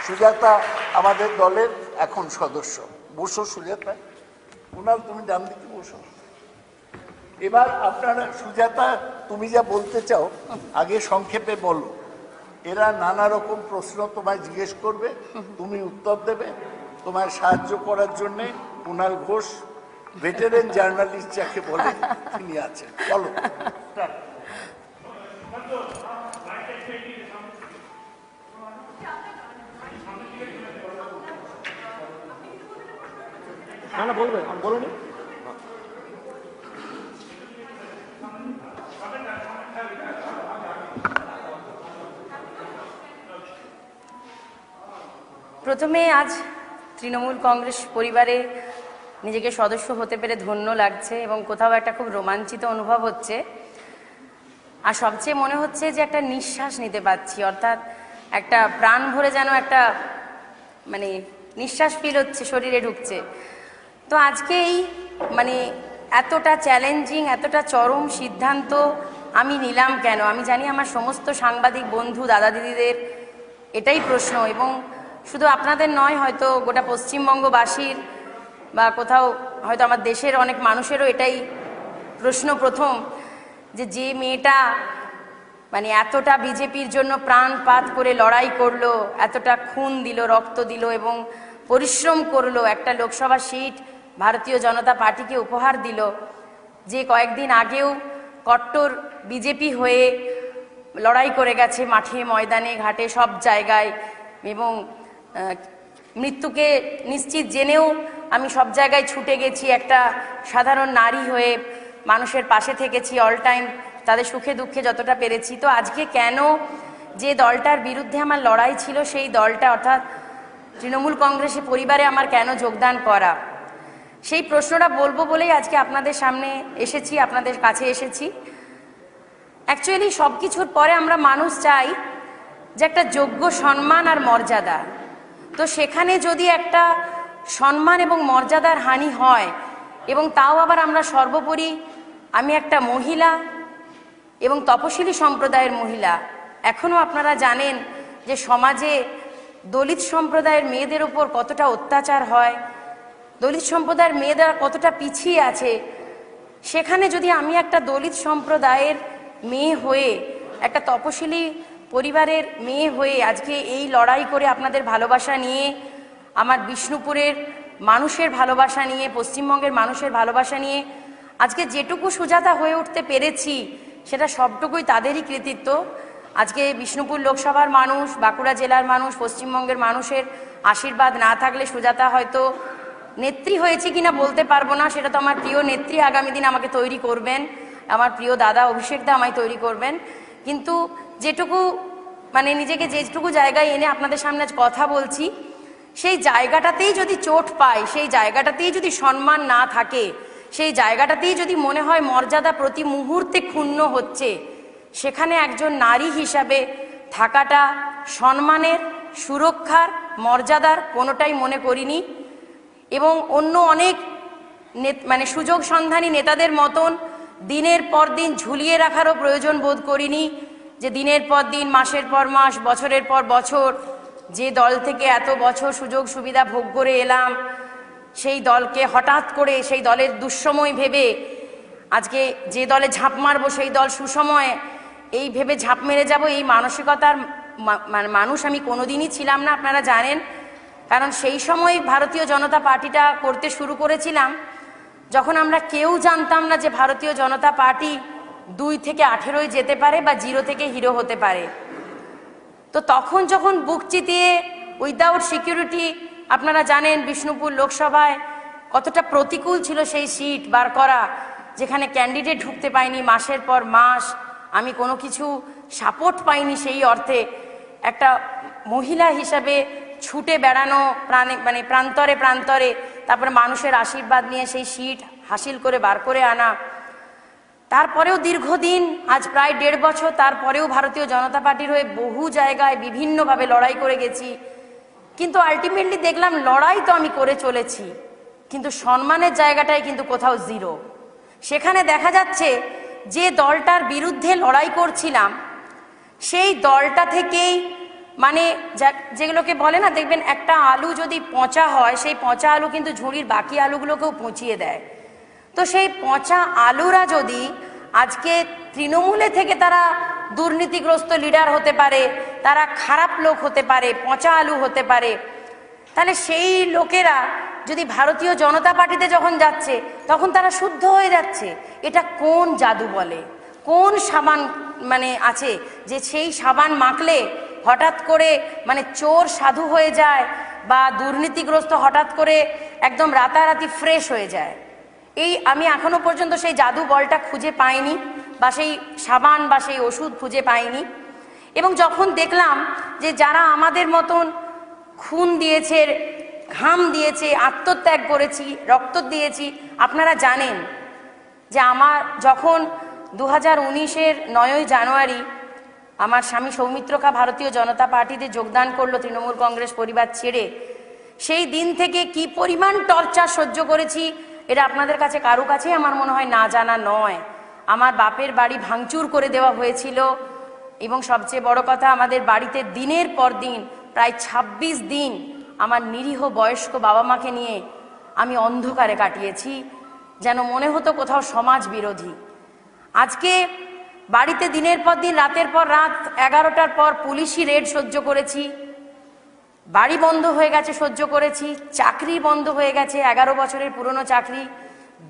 সুজাতা আমাদের দলের এখন সদস্য। বসো সুজাতা। কুণাল তুমি ডান দিকে বসো। এবার আপনারা, সুজাতা তুমি যা বলতে চাও আগে সংক্ষেপে বলো। এরা নানা রকম প্রশ্ন তোমায় জিজ্ঞেস করবে, তুমি উত্তর দেবে। তোমায় সাহায্য করার জন্যে কুণাল ঘোষ ভেটারেন জার্নালিস্ট যাকে বলে তিনি আছেন। চলো না বলবে বলুন। প্রথমে আজ তৃণমূল কংগ্রেস পরিবারে নিজেকে সদস্য হতে পেরে ধন্য লাগছে এবং কোথাও একটা খুব রোমাঞ্চিত অনুভব হচ্ছে। আর সবচেয়ে মনে হচ্ছে যে একটা নিঃশ্বাস নিতে পারছি, অর্থাৎ একটা প্রাণ ভরে যেন একটা মানে নিঃশ্বাস ফিল হচ্ছে, শরীরে ঢুকছে। তো আজকে এই মানে এতটা চ্যালেঞ্জিং, এতটা চরম সিদ্ধান্ত আমি নিলাম কেন? আমি জানি আমার সমস্ত সাংবাদিক বন্ধু দাদা দিদিদের এটাই প্রশ্ন, এবং শুধু আপনাদের নয়, হয়তো গোটা পশ্চিমবঙ্গবাসীর বা কোথাও হয়তো আমার দেশের অনেক মানুষেরও এটাই প্রশ্ন প্রথম, যে মেয়েটা মানে এতটা বিজেপির জন্য প্রাণপাত করে লড়াই করলো, এতটা খুন দিল, রক্ত দিল এবং পরিশ্রম করলো, একটা লোকসভা সিট ভারতীয় জনতা পার্টিকে উপহার দিল, যে কয়েকদিন আগেও কট্টর বিজেপি হয়ে লড়াই করে গেছে মাঠে ময়দানে ঘাটে সব জায়গায়, এবং মৃত্যুকে নিশ্চিত জেনেও আমি সব জায়গায় ছুটে গেছি, একটা সাধারণ নারী হয়ে মানুষের পাশে থেকেছি অল টাইম, তাদের সুখে দুঃখে যতটা পেরেছি। তো আজকে কেন যে দলটার বিরুদ্ধে আমার লড়াই ছিল সেই দলটা অর্থাৎ তৃণমূল কংগ্রেসের পরিবারে আমার কেন যোগদান করা, সেই প্রশ্নটা বলবো বলেই আজকে আপনাদের সামনে এসেছি, আপনাদের কাছে এসেছি। অ্যাকচুয়ালি সব কিছুর পরে আমরা মানুষ চাই যে একটা যোগ্য সম্মান আর মর্যাদা। তো সেখানে যদি একটা সম্মান এবং মর্যাদার হানি হয়, এবং তাও আবার আমরা সর্বোপরি আমি একটা মহিলা এবং তপশিলি সম্প্রদায়ের মহিলা। এখনও আপনারা জানেন যে সমাজে দলিত সম্প্রদায়ের মেয়েদের উপর কতটা অত্যাচার হয়, দলিত সম্প্রদায়ের মেয়েরা কতটা পিছিয়ে আছে। সেখানে যদি আমি একটা দলিত সম্প্রদায়ের মেয়ে হয়ে, একটা তপশিলি পরিবারের মেয়ে হয়ে আজকে এই লড়াই করে আপনাদের ভালোবাসা নিয়ে, আমার বিষ্ণুপুরের মানুষের ভালোবাসা নিয়ে, পশ্চিমবঙ্গের মানুষের ভালোবাসা নিয়ে আজকে যেটুকু সুজাতা হয়ে উঠতে পেরেছি, সেটা সবটুকুই তাদেরই কৃতিত্ব। আজকে বিষ্ণুপুর লোকসভার মানুষ, বাঁকুড়া জেলার মানুষ, পশ্চিমবঙ্গের মানুষের আশীর্বাদ না থাকলে সুজাতা হয়তো নেত্রী হয়েছে কিনা বলতে পারবো না, সেটা তো আমার প্রিয় নেত্রী আগামী দিন আমাকে তৈরি করবেন, আমার প্রিয় দাদা অভিষেক দা আমায় তৈরি করবেন। কিন্তু যেটুকু মানে নিজেকে যেটুকু জায়গায় এনে আপনাদের সামনে আজ কথা বলছি, সেই জায়গাটাতেই যদি চোট পাই, সেই জায়গাটাতেই যদি সম্মান না থাকে, সেই জায়গাটাতেই যদি মনে হয় মর্যাদা প্রতি মুহূর্তে ক্ষুণ্ণ হচ্ছে, সেখানে একজন নারী হিসাবে থাকাটা সম্মানের, সুরক্ষার, মর্যাদার কোনোটাই মনে করিনি। এবং অন্য অনেক মানে সুযোগ সন্ধানী নেতাদের মতন দিনের পর দিন ঝুলিয়ে রাখারও প্রয়োজন বোধ করিনি, যে দিনের পর দিন, মাসের পর মাস, বছরের পর বছর যে দল থেকে এত বছর সুযোগ সুবিধা ভোগ করে এলাম, সেই দলকে হঠাৎ করে সেই দলের দুঃসময় ভেবে আজকে যে দলে ঝাঁপ মারবো সেই দল সুসময়, এই ভেবে ঝাঁপ মেরে যাব, এই মানসিকতার মানুষ আমি কোনোদিনই ছিলাম না, আপনারা জানেন। কারণ সেই সময় ভারতীয় জনতা পার্টিটা করতে শুরু করেছিলাম যখন আমরা কেউ জানতাম না যে ভারতীয় জনতা পার্টি 2 থেকে 18 যেতে পারে বা 0 থেকে হিরো হতে পারে। তো তখন যখন বুক চিতিয়ে উইদাউট সিকিউরিটি, আপনারা জানেন বিষ্ণুপুর লোকসভায় কতটা প্রতিকূল ছিল সেই সিট বার করা, যেখানে ক্যান্ডিডেট ঢুকতে পায়নি মাসের পর মাস, আমি কোনো কিছু সাপোর্ট পাইনি সেই অর্থে। একটা মহিলা হিসাবে ছুটে বেড়ানো মানে প্রান্তরে প্রান্তরে, তারপরে মানুষের আশীর্বাদ নিয়ে সেই সিট হাসিল করে বার করে আনা। তারপরেও দীর্ঘদিন, আজ প্রায় 1.5 বছর, তারপরেও ভারতীয় জনতা পার্টির হয়ে বহু জায়গায় বিভিন্নভাবে লড়াই করে গেছি। কিন্তু আলটিমেটলি দেখলাম লড়াই তো আমি করে চলেছি, কিন্তু সম্মানের জায়গাটায় কিন্তু কোথাও 0। সেখানে দেখা যাচ্ছে যে দলটার বিরুদ্ধে লড়াই করছিলাম, সেই দলটা থেকেই মানে যেগুলোকে বলে না, দেখবেন একটা আলু যদি পচা হয়, সেই পচা আলু কিন্তু ঝুড়ির বাকি আলুগুলোকেও পচিয়ে দেয়। তো সেই পচা আলুরা যদি আজকে তৃণমূলে থেকে তারা দুর্নীতিগ্রস্ত লিডার হতে পারে, তারা খারাপ লোক হতে পারে, পচা আলু হতে পারে, তাহলে সেই লোকেরা যদি ভারতীয় জনতা পার্টিতে যখন যাচ্ছে তখন তারা শুদ্ধ হয়ে যাচ্ছে। এটা কোন জাদু বলে, কোন সাবান মানে আছে যে সেই সাবান মাখলে হঠাৎ করে মানে চোর সাধু হয়ে যায় বা দুর্নীতিগ্রস্ত হঠাৎ করে একদম রাতারাতি ফ্রেশ হয়ে যায়? এই আমি এখনো পর্যন্ত সেই জাদু বলটা খুঁজে পাইনি, বা সেই সাবান বা সেই ওষুধ খুঁজে পাইনি। এবং যখন দেখলাম যে যারা আমাদের মতন খুন দিয়েছে, ঘাম দিয়েছে, আত্মত্যাগ করেছি, রক্ত দিয়েছি, আপনারা জানেন যে আমার যখন 2019-এর 9ই জানুয়ারি আমার স্বামী সৌমিত্রকা ভারতীয় জনতা পার্টিতে যোগদান করলো তৃণমূল কংগ্রেস পরিবার ছেড়ে, সেই দিন থেকে কি পরিমাণ টর্চার সহ্য করেছি এটা আপনাদের কাছে কারো কাছেই আমার মনে হয় না জানা নয়। আমার বাপের বাড়ি ভাঙচুর করে দেওয়া হয়েছিল এবং সবচেয়ে বড় কথা আমাদের বাড়িতে দিনের পর দিন প্রায় 26 দিন আমার নিরীহ বয়স্ক বাবা মাকে নিয়ে আমি অন্ধকারে কাটিয়েছি, যেন মনে হতো কোথাও সমাজ বিরোধী। আজকে বাড়িতে দিনের পর দিন রাতের পর রাত 11টার পর পুলিশি রেড সহ্য করেছি, বাড়ি বন্ধ হয়ে গেছে সহ্য করেছি, চাকরি বন্ধ হয়ে গেছে, 11 বছরের পুরনো চাকরি,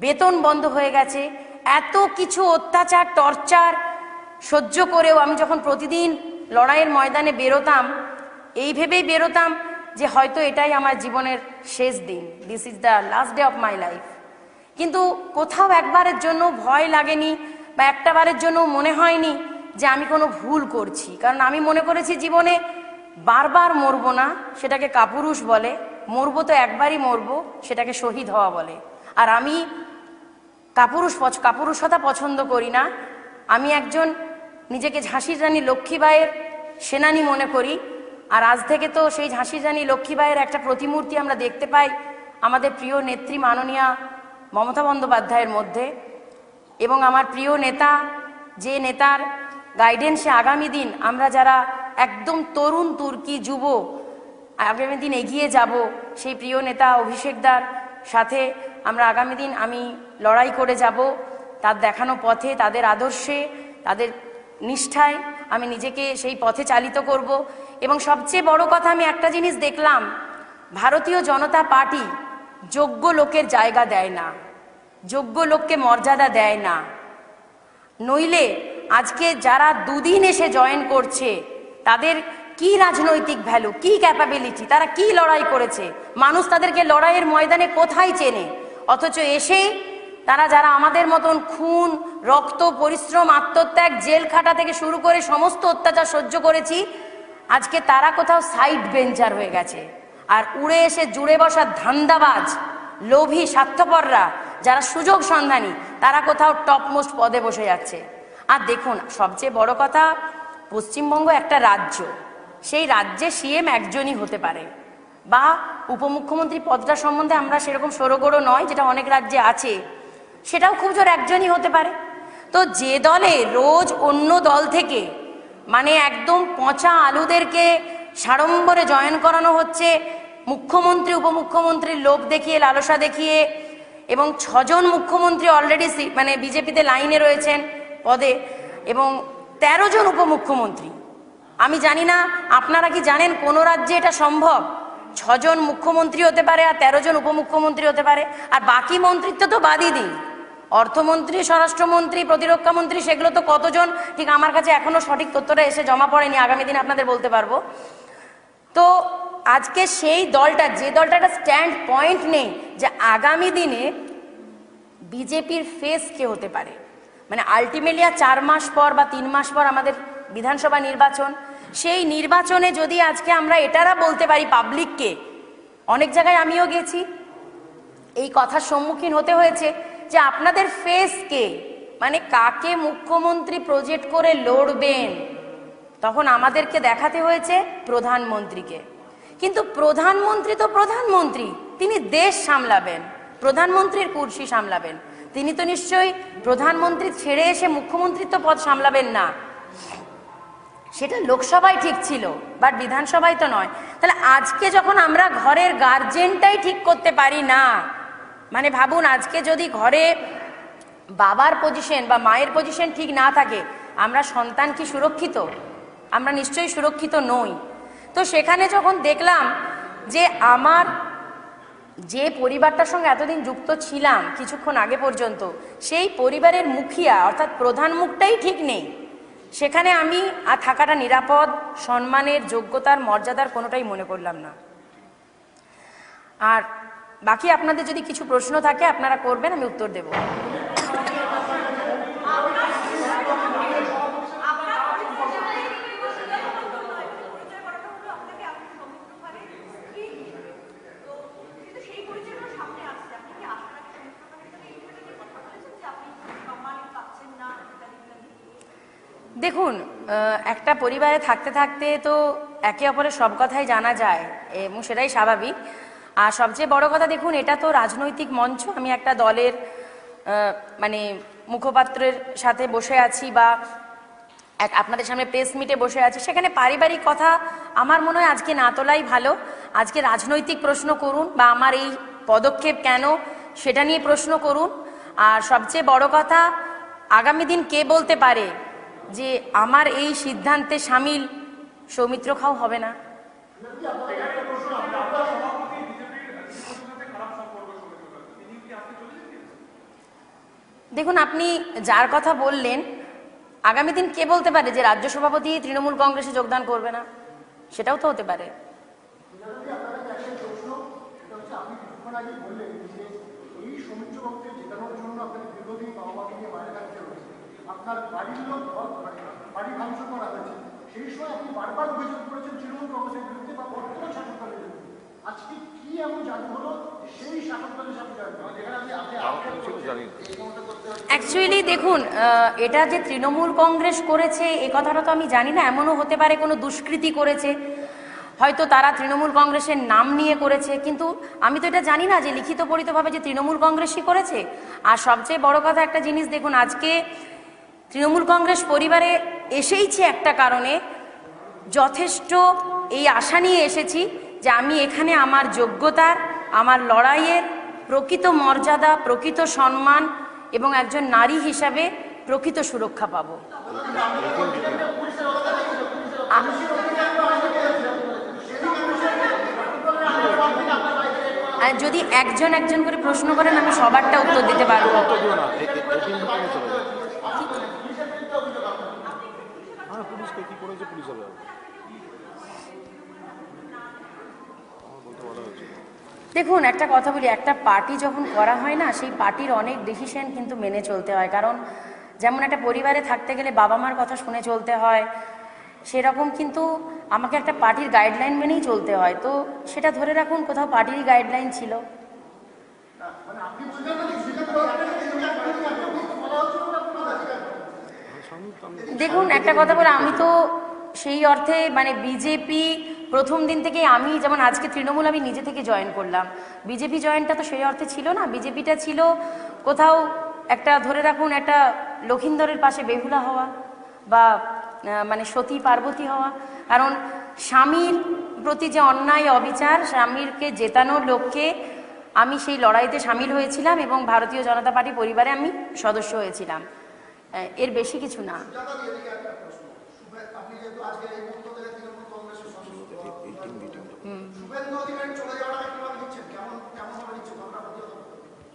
বেতন বন্ধ হয়ে গেছে, এত কিছু অত্যাচার টর্চার সহ্য করেও আমি যখন প্রতিদিন লড়াইয়ের ময়দানে বেরোতাম এই ভেবেই বেরোতাম যে হয়তো এটাই আমার জীবনের শেষ দিন, this is the last day of my life. কিন্তু কোথাও একবারের জন্য ভয় লাগেনি বা একটা বারের জন্য মনে হয়নি যে আমি কোনো ভুল করছি, কারণ আমি মনে করেছি জীবনে বারবার মরবো না, সেটাকে কাপুরুষ বলে, মরবো তো একবারই মরবো, সেটাকে শহীদ হওয়া বলে। আর আমি কাপুরুষতা পছন্দ করি না। আমি একজন নিজেকে ঝাঁসির রানী লক্ষ্মীবাইয়ের সেনানী মনে করি। আর আজ থেকে তো সেই ঝাঁসির রানী লক্ষ্মীবাইয়ের একটা প্রতিমূর্তি আমরা দেখতে পাই আমাদের প্রিয় নেত্রী মাননীয়া মমতা বন্দ্যোপাধ্যায়ের মধ্যে। এবং আমার প্রিয় নেতা, যে নেতার গাইডেন্সে আগামী দিন আমরা যারা একদম তরুণ তুর্কি যুব আগামী দিন এগিয়ে যাব, সেই প্রিয় নেতা অভিষেকদার সাথে আমরা আগামী দিন আমি লড়াই করে যাব। তার দেখানো পথে, তাদের আদর্শে, তাদের নিষ্ঠায় আমি নিজেকে সেই পথে চালিত করব। এবং সবচেয়ে বড় কথা, আমি একটা জিনিস দেখলাম, ভারতীয় জনতা পার্টি যোগ্য লোকের জায়গা দেয় না, যোগ্য লোককে মর্যাদা দেয় না। নইলে আজকে যারা দুদিন এসে জয়েন করছে তাদের কি রাজনৈতিক ভ্যালু, কি ক্যাপাবিলিটি, তারা কি লড়াই করেছে, মানুষ তাদেরকে লড়াইয়ের ময়দানে কোথায় চেনে? অথচ এসে তারা যারা আমাদের মতন খুন, রক্ত, পরিশ্রম, আত্মত্যাগ, জেল খাটা থেকে শুরু করে সমস্ত অত্যাচার সহ্য করেছি, আজকে তারা কোথাও সাইড বেঞ্চার হয়ে গেছে। আর উড়ে এসে জুড়ে বসা ধান্দাবাজ, লোভী, স্বার্থপররা, যারা সুযোগ সন্ধানী, তারা কোথাও টপমোস্ট পদে বসে যাচ্ছে। আর দেখুন, সবচেয়ে বড় কথা, পশ্চিমবঙ্গ একটা রাজ্য, সেই রাজ্যে সিএম একজনই হতে পারে, বা উপমুখ্যমন্ত্রী পদটা সম্বন্ধে আমরা সেরকম সরগোড়ো নয়, যেটা অনেক রাজ্যে আছে, সেটাও খুব জোর একজনই হতে পারে। তো যে দলে রোজ অন্য দল থেকে মানে একদম পচা আলুদেরকে সাড়ম্বরে জয়েন করানো হচ্ছে, মুখ্যমন্ত্রী উপমুখ্যমন্ত্রীর লোভ দেখিয়ে, লালসা দেখিয়ে, এবং 6 জন মুখ্যমন্ত্রী অলরেডি মানে বিজেপিতে লাইনে রয়েছেন পদে, এবং 13 জন উপমুখ্যমন্ত্রী। আমি জানি না আপনারা কি জানেন কোন রাজ্যে এটা সম্ভব? 6 জন মুখ্যমন্ত্রী হতে পারে আর 13 জন উপমুখ্যমন্ত্রী হতে পারে। আর বাকি মন্ত্রিত্ব তো বাদই দিন, অর্থমন্ত্রী, স্বরাষ্ট্রমন্ত্রী, প্রতিরক্ষা মন্ত্রী, সেগুলো তো কতজন, ঠিক আমার কাছে এখনো সঠিক তথ্যটা এসে জমা পড়েনি, আগামী দিন আপনাদের বলতে পারবো। তো আজকে সেই দলটা, যে দলটা একটা স্ট্যান্ড পয়েন্ট নেই যে আগামী দিনে বিজেপির ফেস কে হতে পারে, মানে আলটিমেটলি 4 মাস পর বা 3 মাস পর আমাদের বিধানসভা নির্বাচন, সেই নির্বাচনে যদি আজকে আমরা এটারা বলতে পারি পাবলিককে, অনেক জায়গায় আমিও গেছি, এই কথার সম্মুখীন হতে হয়েছে যে আপনাদের ফেস কে, মানে কাকে মুখ্যমন্ত্রী প্রজেক্ট করে লড়বেন, তখন আমাদেরকে দেখাতে হয়েছে প্রধানমন্ত্রীকে। কিন্তু প্রধানমন্ত্রী তো প্রধানমন্ত্রী, তিনি দেশ সামলাবেন, প্রধানমন্ত্রীর কুর্সি সামলাবেন, তিনি তো নিশ্চয়ই প্রধানমন্ত্রী ছেড়ে এসে মুখ্যমন্ত্রিত্ব পদ সামলাবেন না। সেটা লোকসভায় ঠিক ছিল, বাট বিধানসভায় তো নয়। তাহলে আজকে যখন আমরা ঘরের গার্জেনটাই ঠিক করতে পারি না, মানে ভাবুন, আজকে যদি ঘরে বাবার পজিশন বা মায়ের পজিশন ঠিক না থাকে, আমরা সন্তান কি সুরক্ষিত? আমরা নিশ্চয়ই সুরক্ষিত নই। তো সেখানে যখন দেখলাম যে আমার যে পরিবারটার সঙ্গে এতদিন যুক্ত ছিলাম কিছুক্ষণ আগে পর্যন্ত, সেই পরিবারের মুখিয়া অর্থাৎ প্রধান মুখটাই ঠিক নেই, সেখানে আমি আর থাকাটা নিরাপদ, সম্মানের, যোগ্যতার, মর্যাদার কোনোটাই মনে করলাম না। আর বাকি আপনাদের যদি কিছু প্রশ্ন থাকে আপনারা করবেন, আমি উত্তর দেব। দেখুন, একটা পরিবারে থাকতে থাকতে তো একে অপরের সব কথাই জানা যায় এবং সেটাই স্বাভাবিক। আর সবচেয়ে বড় কথা, দেখুন, এটা তো রাজনৈতিক মঞ্চ, আমি একটা দলের মানে মুখপাত্রের সাথে বসে আছি বা আপনাদের সামনে প্রেস মিটে বসে আছি, সেখানে পারিবারিক কথা আমার মনে হয় আজকে না তোলাই ভালো। আজকে রাজনৈতিক প্রশ্ন করুন বা আমার এই পদক্ষেপ কেন সেটা নিয়ে প্রশ্ন করুন। আর সবচেয়ে বড় কথা, আগামী দিন কে বলতে পারে যে আমার এই সিদ্ধান্তে সামিল সৌমিত্র খাও হবে না। দেখুন, আপনি যার কথা বললেন, আগামী দিন কে বলতে পারে যে রাজ্য সভাপতি তৃণমূল কংগ্রেসে যোগদান করবে না? সেটাও তো হতে পারে। অ্যাকচুয়ালি দেখুন, এটা যে তৃণমূল কংগ্রেস করেছে এ কথাটা তো আমি জানি না। এমনও হতে পারে কোনো দুষ্কৃতি করেছে, হয়তো তারা তৃণমূল কংগ্রেসের নাম নিয়ে করেছে, কিন্তু আমি তো এটা জানি না যে লিখিত পরিতভাবে যে তৃণমূল কংগ্রেসই করেছে। আর সবচেয়ে বড় কথা একটা জিনিস দেখুন, আজকে তৃণমূল কংগ্রেস পরিবারে এসেইছি একটা কারণে, যথেষ্ট এই আশা নিয়ে এসেছি যে আমি এখানে আমার যোগ্যতার, আমার লড়াইয়ের প্রকৃত মর্যাদা, প্রকৃত সম্মান এবং একজন নারী হিসাবে প্রকৃত সুরক্ষা পাব। আর যদি একজন একজন করে প্রশ্ন করেন আমি সবারটা উত্তর দিতে পারবো। দেখুন, একটা কথা বলি, একটা পার্টি যখন করা হয় না, সেই পার্টির অনেক ডিসিশন কিন্তু মেনে চলতে হয়। কারণ যেমন একটা পরিবারে থাকতে গেলে বাবা মার কথা শুনে চলতে হয়, সেরকম কিন্তু আমাকে একটা পার্টির গাইডলাইন মেনেই চলতে হয়। তো সেটা ধরে রাখুন কোথাও পার্টির গাইডলাইন ছিল। দেখুন, একটা কথা বলে, আমি তো সেই অর্থে মানে বিজেপি প্রথম দিন থেকে, আমি যেমন আজকে তৃণমূল আমি নিজে থেকে জয়েন করলাম, বিজেপি জয়েনটা তো সেই অর্থে ছিল না। বিজেপিটা ছিল কোথাও একটা ধরে রাখুন একটা লক্ষিন্দরের পাশে বেহুলা হওয়া বা মানে সতী পার্বতী হওয়া। কারণ স্বামীর প্রতি যে অন্যায় অবিচার, স্বামীরকে জেতানোর লক্ষ্যে আমি সেই লড়াইতে সামিল হয়েছিলাম এবং ভারতীয় জনতা পার্টি পরিবারে আমি সদস্য হয়েছিলাম, এর বেশি কিছু না।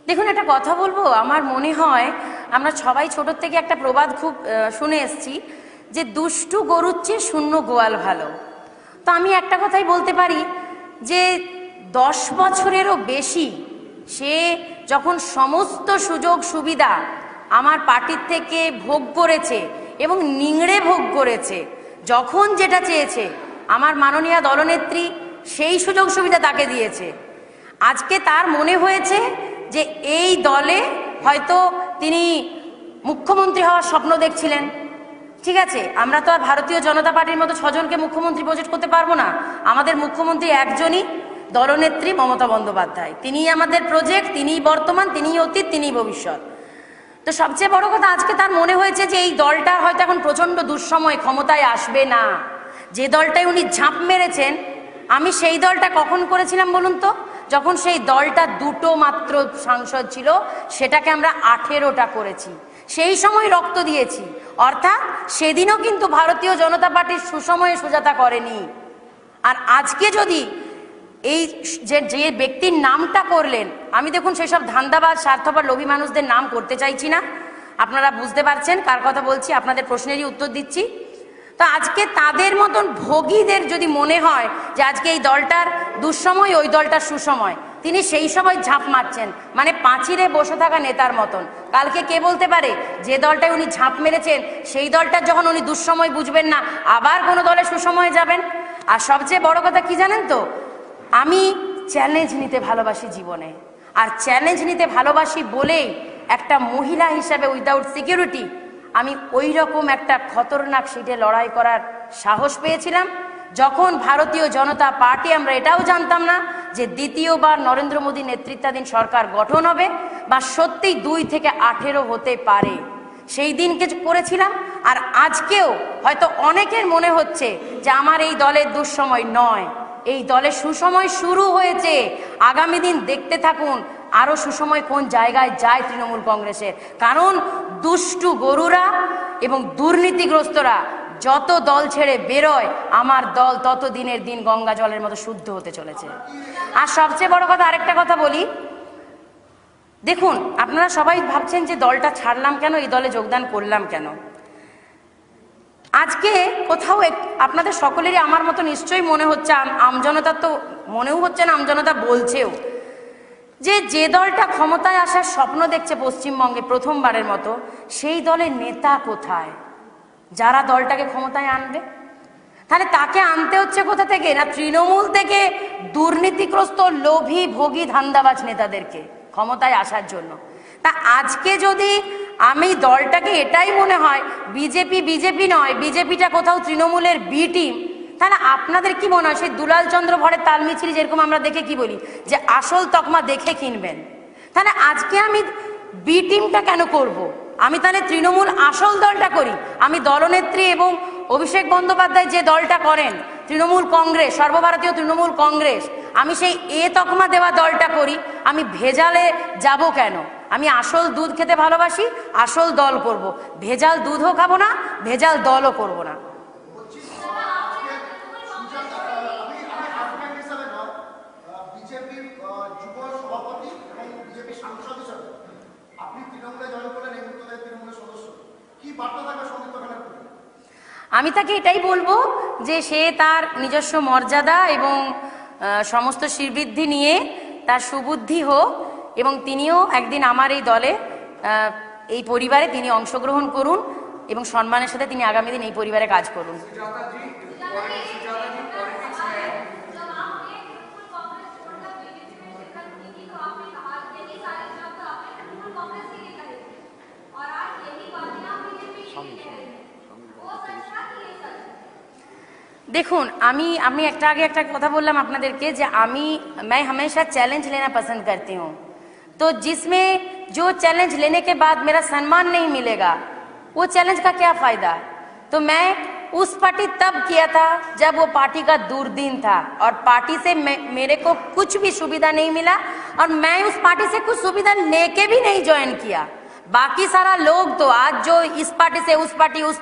দেখুন, একটা কথা বলবো, আমার মনে হয় আমরা সবাই ছোটোর থেকে একটা প্রবাদ খুব শুনে এসছি যে দুষ্টু গরুর চেয়ে শূন্য গোয়াল ভালো। তো আমি একটা কথাই বলতে পারি যে 10 বছরেরও বেশি সে যখন সমস্ত সুযোগ সুবিধা আমার পার্টির থেকে ভোগ করেছে এবং নিংড়ে ভোগ করেছে, যখন যেটা চেয়েছে আমার মাননীয় দলনেত্রী সেই সুযোগ সুবিধা তাকে দিয়েছে। আজকে তার মনে হয়েছে যে এই দলে হয়তো তিনি মুখ্যমন্ত্রী হওয়ার স্বপ্ন দেখছিলেন। ঠিক আছে, আমরা তো আর ভারতীয় জনতা পার্টির মতো 6 জনকে মুখ্যমন্ত্রী প্রজেক্ট করতে পারবো না। আমাদের মুখ্যমন্ত্রী একজনই, দলনেত্রী মমতা বন্দ্যোপাধ্যায়। তিনিই আমাদের প্রজেক্ট, তিনিই বর্তমান, তিনিই অতীত, তিনিই ভবিষ্যৎ। তো সবচেয়ে বড় কথা, আজকে তার মনে হয়েছে যে এই দলটা হয়তো এখন প্রচণ্ড দুঃসময়, ক্ষমতায় আসবে না। যে দলটায় উনি ঝাঁপ মেরেছেন, আমি সেই দলটা কখন করেছিলাম বলুন তো? যখন সেই দলটা 2টো মাত্র সাংসদ ছিল, সেটাকে আমরা 18টা করেছি। সেই সময় রক্ত দিয়েছি, অর্থাৎ সেদিনও কিন্তু ভারতীয় জনতা পার্টির সুসময়ে সুজাতা করেনি। আর আজকে যদি এই যে যে ব্যক্তির নামটা করলেন, আমি দেখুন সেই সব ধান্দাবাজ স্বার্থপর লোভী মানুষদের নাম করতে চাইছি না, আপনারা বুঝতে পারছেন কার কথা বলছি, আপনাদের প্রশ্নেরই উত্তর দিচ্ছি। তো আজকে তাদের মতন ভোগীদের যদি মনে হয় যে আজকে এই দলটার দুঃসময় ওই দলটার সুসময়, তিনি সেই সময় ঝাঁপ মারছেন, মানে পাঁচিরে বসে থাকা নেতার মতন। কালকে কে বলতে পারে যে দলটায় উনি ঝাঁপ মেরেছেন সেই দলটার যখন উনি দুঃসময় বুঝবেন না আবার কোনো দলে সুসময়ে যাবেন। আর সবচেয়ে বড় কথা কি জানেন তো, আমি চ্যালেঞ্জ নিতে ভালোবাসি জীবনে, আর চ্যালেঞ্জ নিতে ভালোবাসি বলেই একটা মহিলা হিসাবে উইদাউট সিকিউরিটি আমি ওই রকম একটা খতরনাক সিটে লড়াই করার সাহস পেয়েছিলাম যখন ভারতীয় জনতা পার্টি, আমরা এটাও জানতাম না যে দ্বিতীয়বার নরেন্দ্র মোদী নেতৃত্বাধীন সরকার গঠন হবে বা সত্যিই 2 থেকে 18 হতে পারে, সেই দিনকে করেছিলাম। আর আজকেও হয়তো অনেকের মনে হচ্ছে যে আমার এই দলের দুঃসময় নয়, এই দলের সুসময় শুরু হয়েছে। আগামী দিন দেখতে থাকুন আরো সুসময় কোন জায়গায় যায় তৃণমূল কংগ্রেসের, কারণ দুষ্টু গরুরা এবং দুর্নীতিগ্রস্তরা যত দল ছেড়ে বেরোয় আমার দল তত দিনের দিন গঙ্গা জলের মতো শুদ্ধ হতে চলেছে। আর সবচেয়ে বড় কথা আরেকটা কথা বলি, দেখুন আপনারা সবাই ভাবছেন যে দলটা ছাড়লাম কেন, এই দলে যোগদান করলাম কেন। আজকে কোথাও আপনাদের সকলেরই আমার মতো নিশ্চয়ই মনে হচ্ছে, আমজনতার তো মনেও হচ্ছে না, আমজনতা বলছেও যে দলটা ক্ষমতায় আসার স্বপ্ন দেখছে পশ্চিমবঙ্গে প্রথমবারের মতো, সেই দলের নেতা কোথায় যারা দলটাকে ক্ষমতায় আনবে? তাহলে তাকে আনতে হচ্ছে কোথা থেকে? না তৃণমূল থেকে দুর্নীতিগ্রস্ত লোভী ভোগী ধান্দাবাজ নেতাদেরকে ক্ষমতায় আসার জন্য। তা আজকে যদি আমি দলটাকে এটাই মনে হয় বিজেপি নয়, বিজেপিটা কোথাও তৃণমূলের বি টিম, তাহলে আপনাদের কি মনে হয় সেই দুলাল চন্দ্র ভরের তাল মিছিল যেরকম আমরা দেখে কি বলি যে আসল তকমা দেখে কিনবেন, তাহলে আজকে আমি বি টিমটা কেন করব? আমি তাহলে তৃণমূল আসল দলটা করি। আমি দলনেত্রী এবং অভিষেক বন্দ্যোপাধ্যায় যে দলটা করেন তৃণমূল কংগ্রেস, সর্বভারতীয় তৃণমূল কংগ্রেস, আমি সেই তকমা দেওয়া দলটা করি। আমি ভেজালে যাব কেন? আমি আসল দুধ খেতে ভালোবাসি, আসল দল করব। ভেজাল দুধও খাবো না, ভেজাল দলও করব না। আমি তাকে এটাই বলবো যে সে তার নিজস্ব মর্যাদা এবং সমস্ত শ্রীবৃদ্ধি নিয়ে তার সুবুদ্ধি হোক, এবং তিনিও একদিন আমার এই দলে, এই পরিবারে তিনি অংশগ্রহণ করুন এবং সম্মানের সাথে তিনি আগামী দিন এই পরিবারে কাজ করুন। देखून আমি একটা আগে একটা কথা বললাম আপনাদেরকে যে मैं हमेशा चैलेंज लेना पसंद करती हूँ, तो जिसमें जो चैलेंज लेने के बाद मेरा सम्मान नहीं मिलेगा वो चैलेंज का क्या फायदा। तो मैं उस पार्टी तब किया था जब वो पार्टी का दुर्दिन था और पार्टी से मेरे को कुछ भी सुविधा नहीं मिला और मैं उस पार्टी से कुछ सुविधा लेके भी नहीं ज्वाइन किया। बाकी सारा लोग तो आज जो इस पार्टी से उस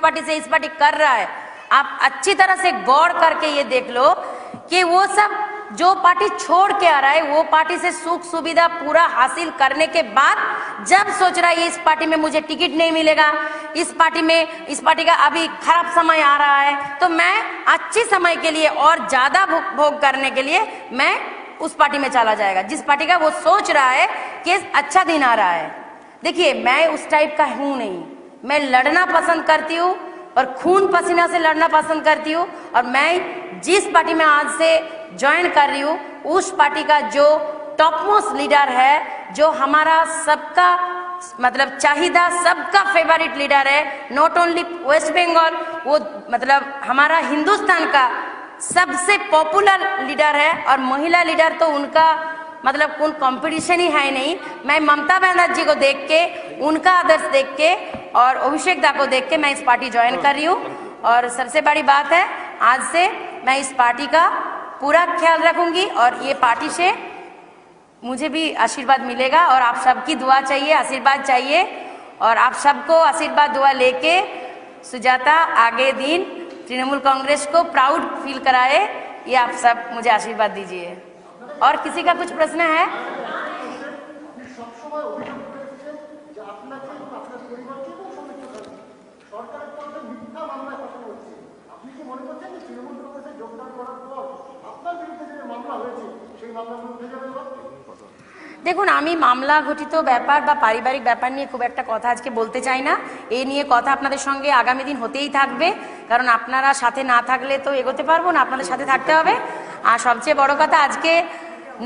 पार्टी से इस पार्टी कर रहा है, आप अच्छी तरह से गौर करके ये देख लो कि वो सब जो पार्टी छोड़ के आ रहा है वो पार्टी से सुख सुविधा पूरा हासिल करने के बाद जब सोच रहा है इस पार्टी में मुझे टिकट नहीं मिलेगा, इस पार्टी का अभी खराब समय आ रहा है, तो मैं अच्छे समय के लिए और ज्यादा भोग करने के लिए मैं उस पार्टी में चला जाएगा जिस पार्टी का वो सोच रहा है कि अच्छा दिन आ रहा है। देखिए मैं उस टाइप का हूं नहीं, मैं लड़ना पसंद करती हूँ और खून पसीना से लड़ना पसंद करती हूँ, और मैं जिस पार्टी में आज से ज्वाइन कर रही हूँ उस पार्टी का जो टॉप मोस्ट लीडर है, जो हमारा सबका मतलब चाहिदा सबका फेवरेट लीडर है, नॉट ओनली वेस्ट बंगाल, वो मतलब हमारा हिंदुस्तान का सबसे पॉपुलर लीडर है, और महिला लीडर तो उनका मतलब कोई कंपटीशन ही है नहीं। मैं ममता बनर्जी को देख के, उनका आदर्श देख के और अभिषेक दा को देख के मैं इस पार्टी ज्वाइन कर रही हूँ, और सबसे बड़ी बात है आज से मैं इस पार्टी का पूरा ख्याल रखूंगी और ये पार्टी से मुझे भी आशीर्वाद मिलेगा, और आप सबकी दुआ चाहिए, आशीर्वाद चाहिए, और आप सबको आशीर्वाद दुआ लेके सुजाता आगे दिन तृणमूल कांग्रेस को प्राउड फील कराए, ये आप सब मुझे आशीर्वाद दीजिए। और किसी का कुछ प्रश्न है? দেখুন, আমি মামলা ঘটিত ব্যাপার বা পারিবারিক ব্যাপার নিয়ে খুব একটা কথা আজকে বলতে চাই না। এই নিয়ে কথা আপনাদের সঙ্গে আগামী দিন হতেই থাকবে, কারণ আপনারা সাথে না থাকলে তো এগোতে পারবো না, আপনাদের সাথে থাকতে হবে। আর সবচেয়ে বড় কথা, আজকে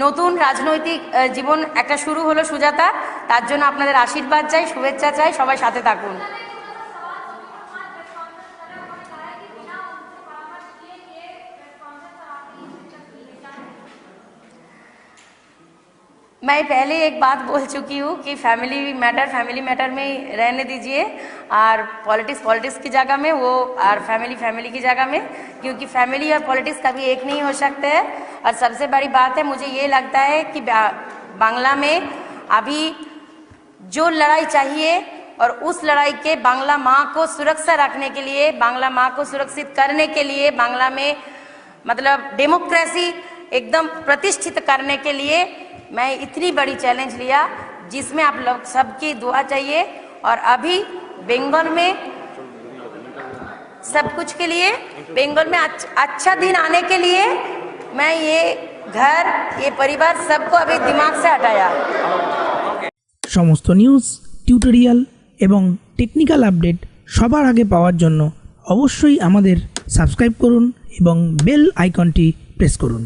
নতুন রাজনৈতিক জীবন একটা শুরু হলো সুজাতা, তার জন্য আপনাদের আশীর্বাদ চাই, শুভেচ্ছা চাই, সবাই সাথে থাকুন। मैं पहले एक बात बोल चुकी हूँ कि फैमिली मैटर में रहने दीजिए, और पॉलिटिक्स की जगह में वो, और फैमिली की जगह में, क्योंकि फैमिली और पॉलिटिक्स कभी एक नहीं हो सकते हैं। और सबसे बड़ी बात है, मुझे ये लगता है कि बांग्ला में अभी जो लड़ाई चाहिए, और उस लड़ाई के बांग्ला माँ को सुरक्षा रखने के लिए, बांग्ला माँ को सुरक्षित करने के लिए, बांग्ला में मतलब डेमोक्रेसी एकदम प्रतिष्ठित करने के लिए मैं इतनी बड़ी चैलेंज लिया, जिसमें आप लोग सबकी दुआ चाहिए। और अभी बंगाल में सब कुछ के लिए, बंगाल में अच्छा दिन आने के लिए मैं ये घर, ये परिवार सबको अभी दिमाग से हटाया। সমস্ত নিউজ, টিউটোরিয়াল এবং টেকনিক্যাল আপডেট সবার আগে পাওয়ার জন্য অবশ্যই আমাদের সাবস্ক্রাইব করুন এবং বেল আইকনটি প্রেস করুন।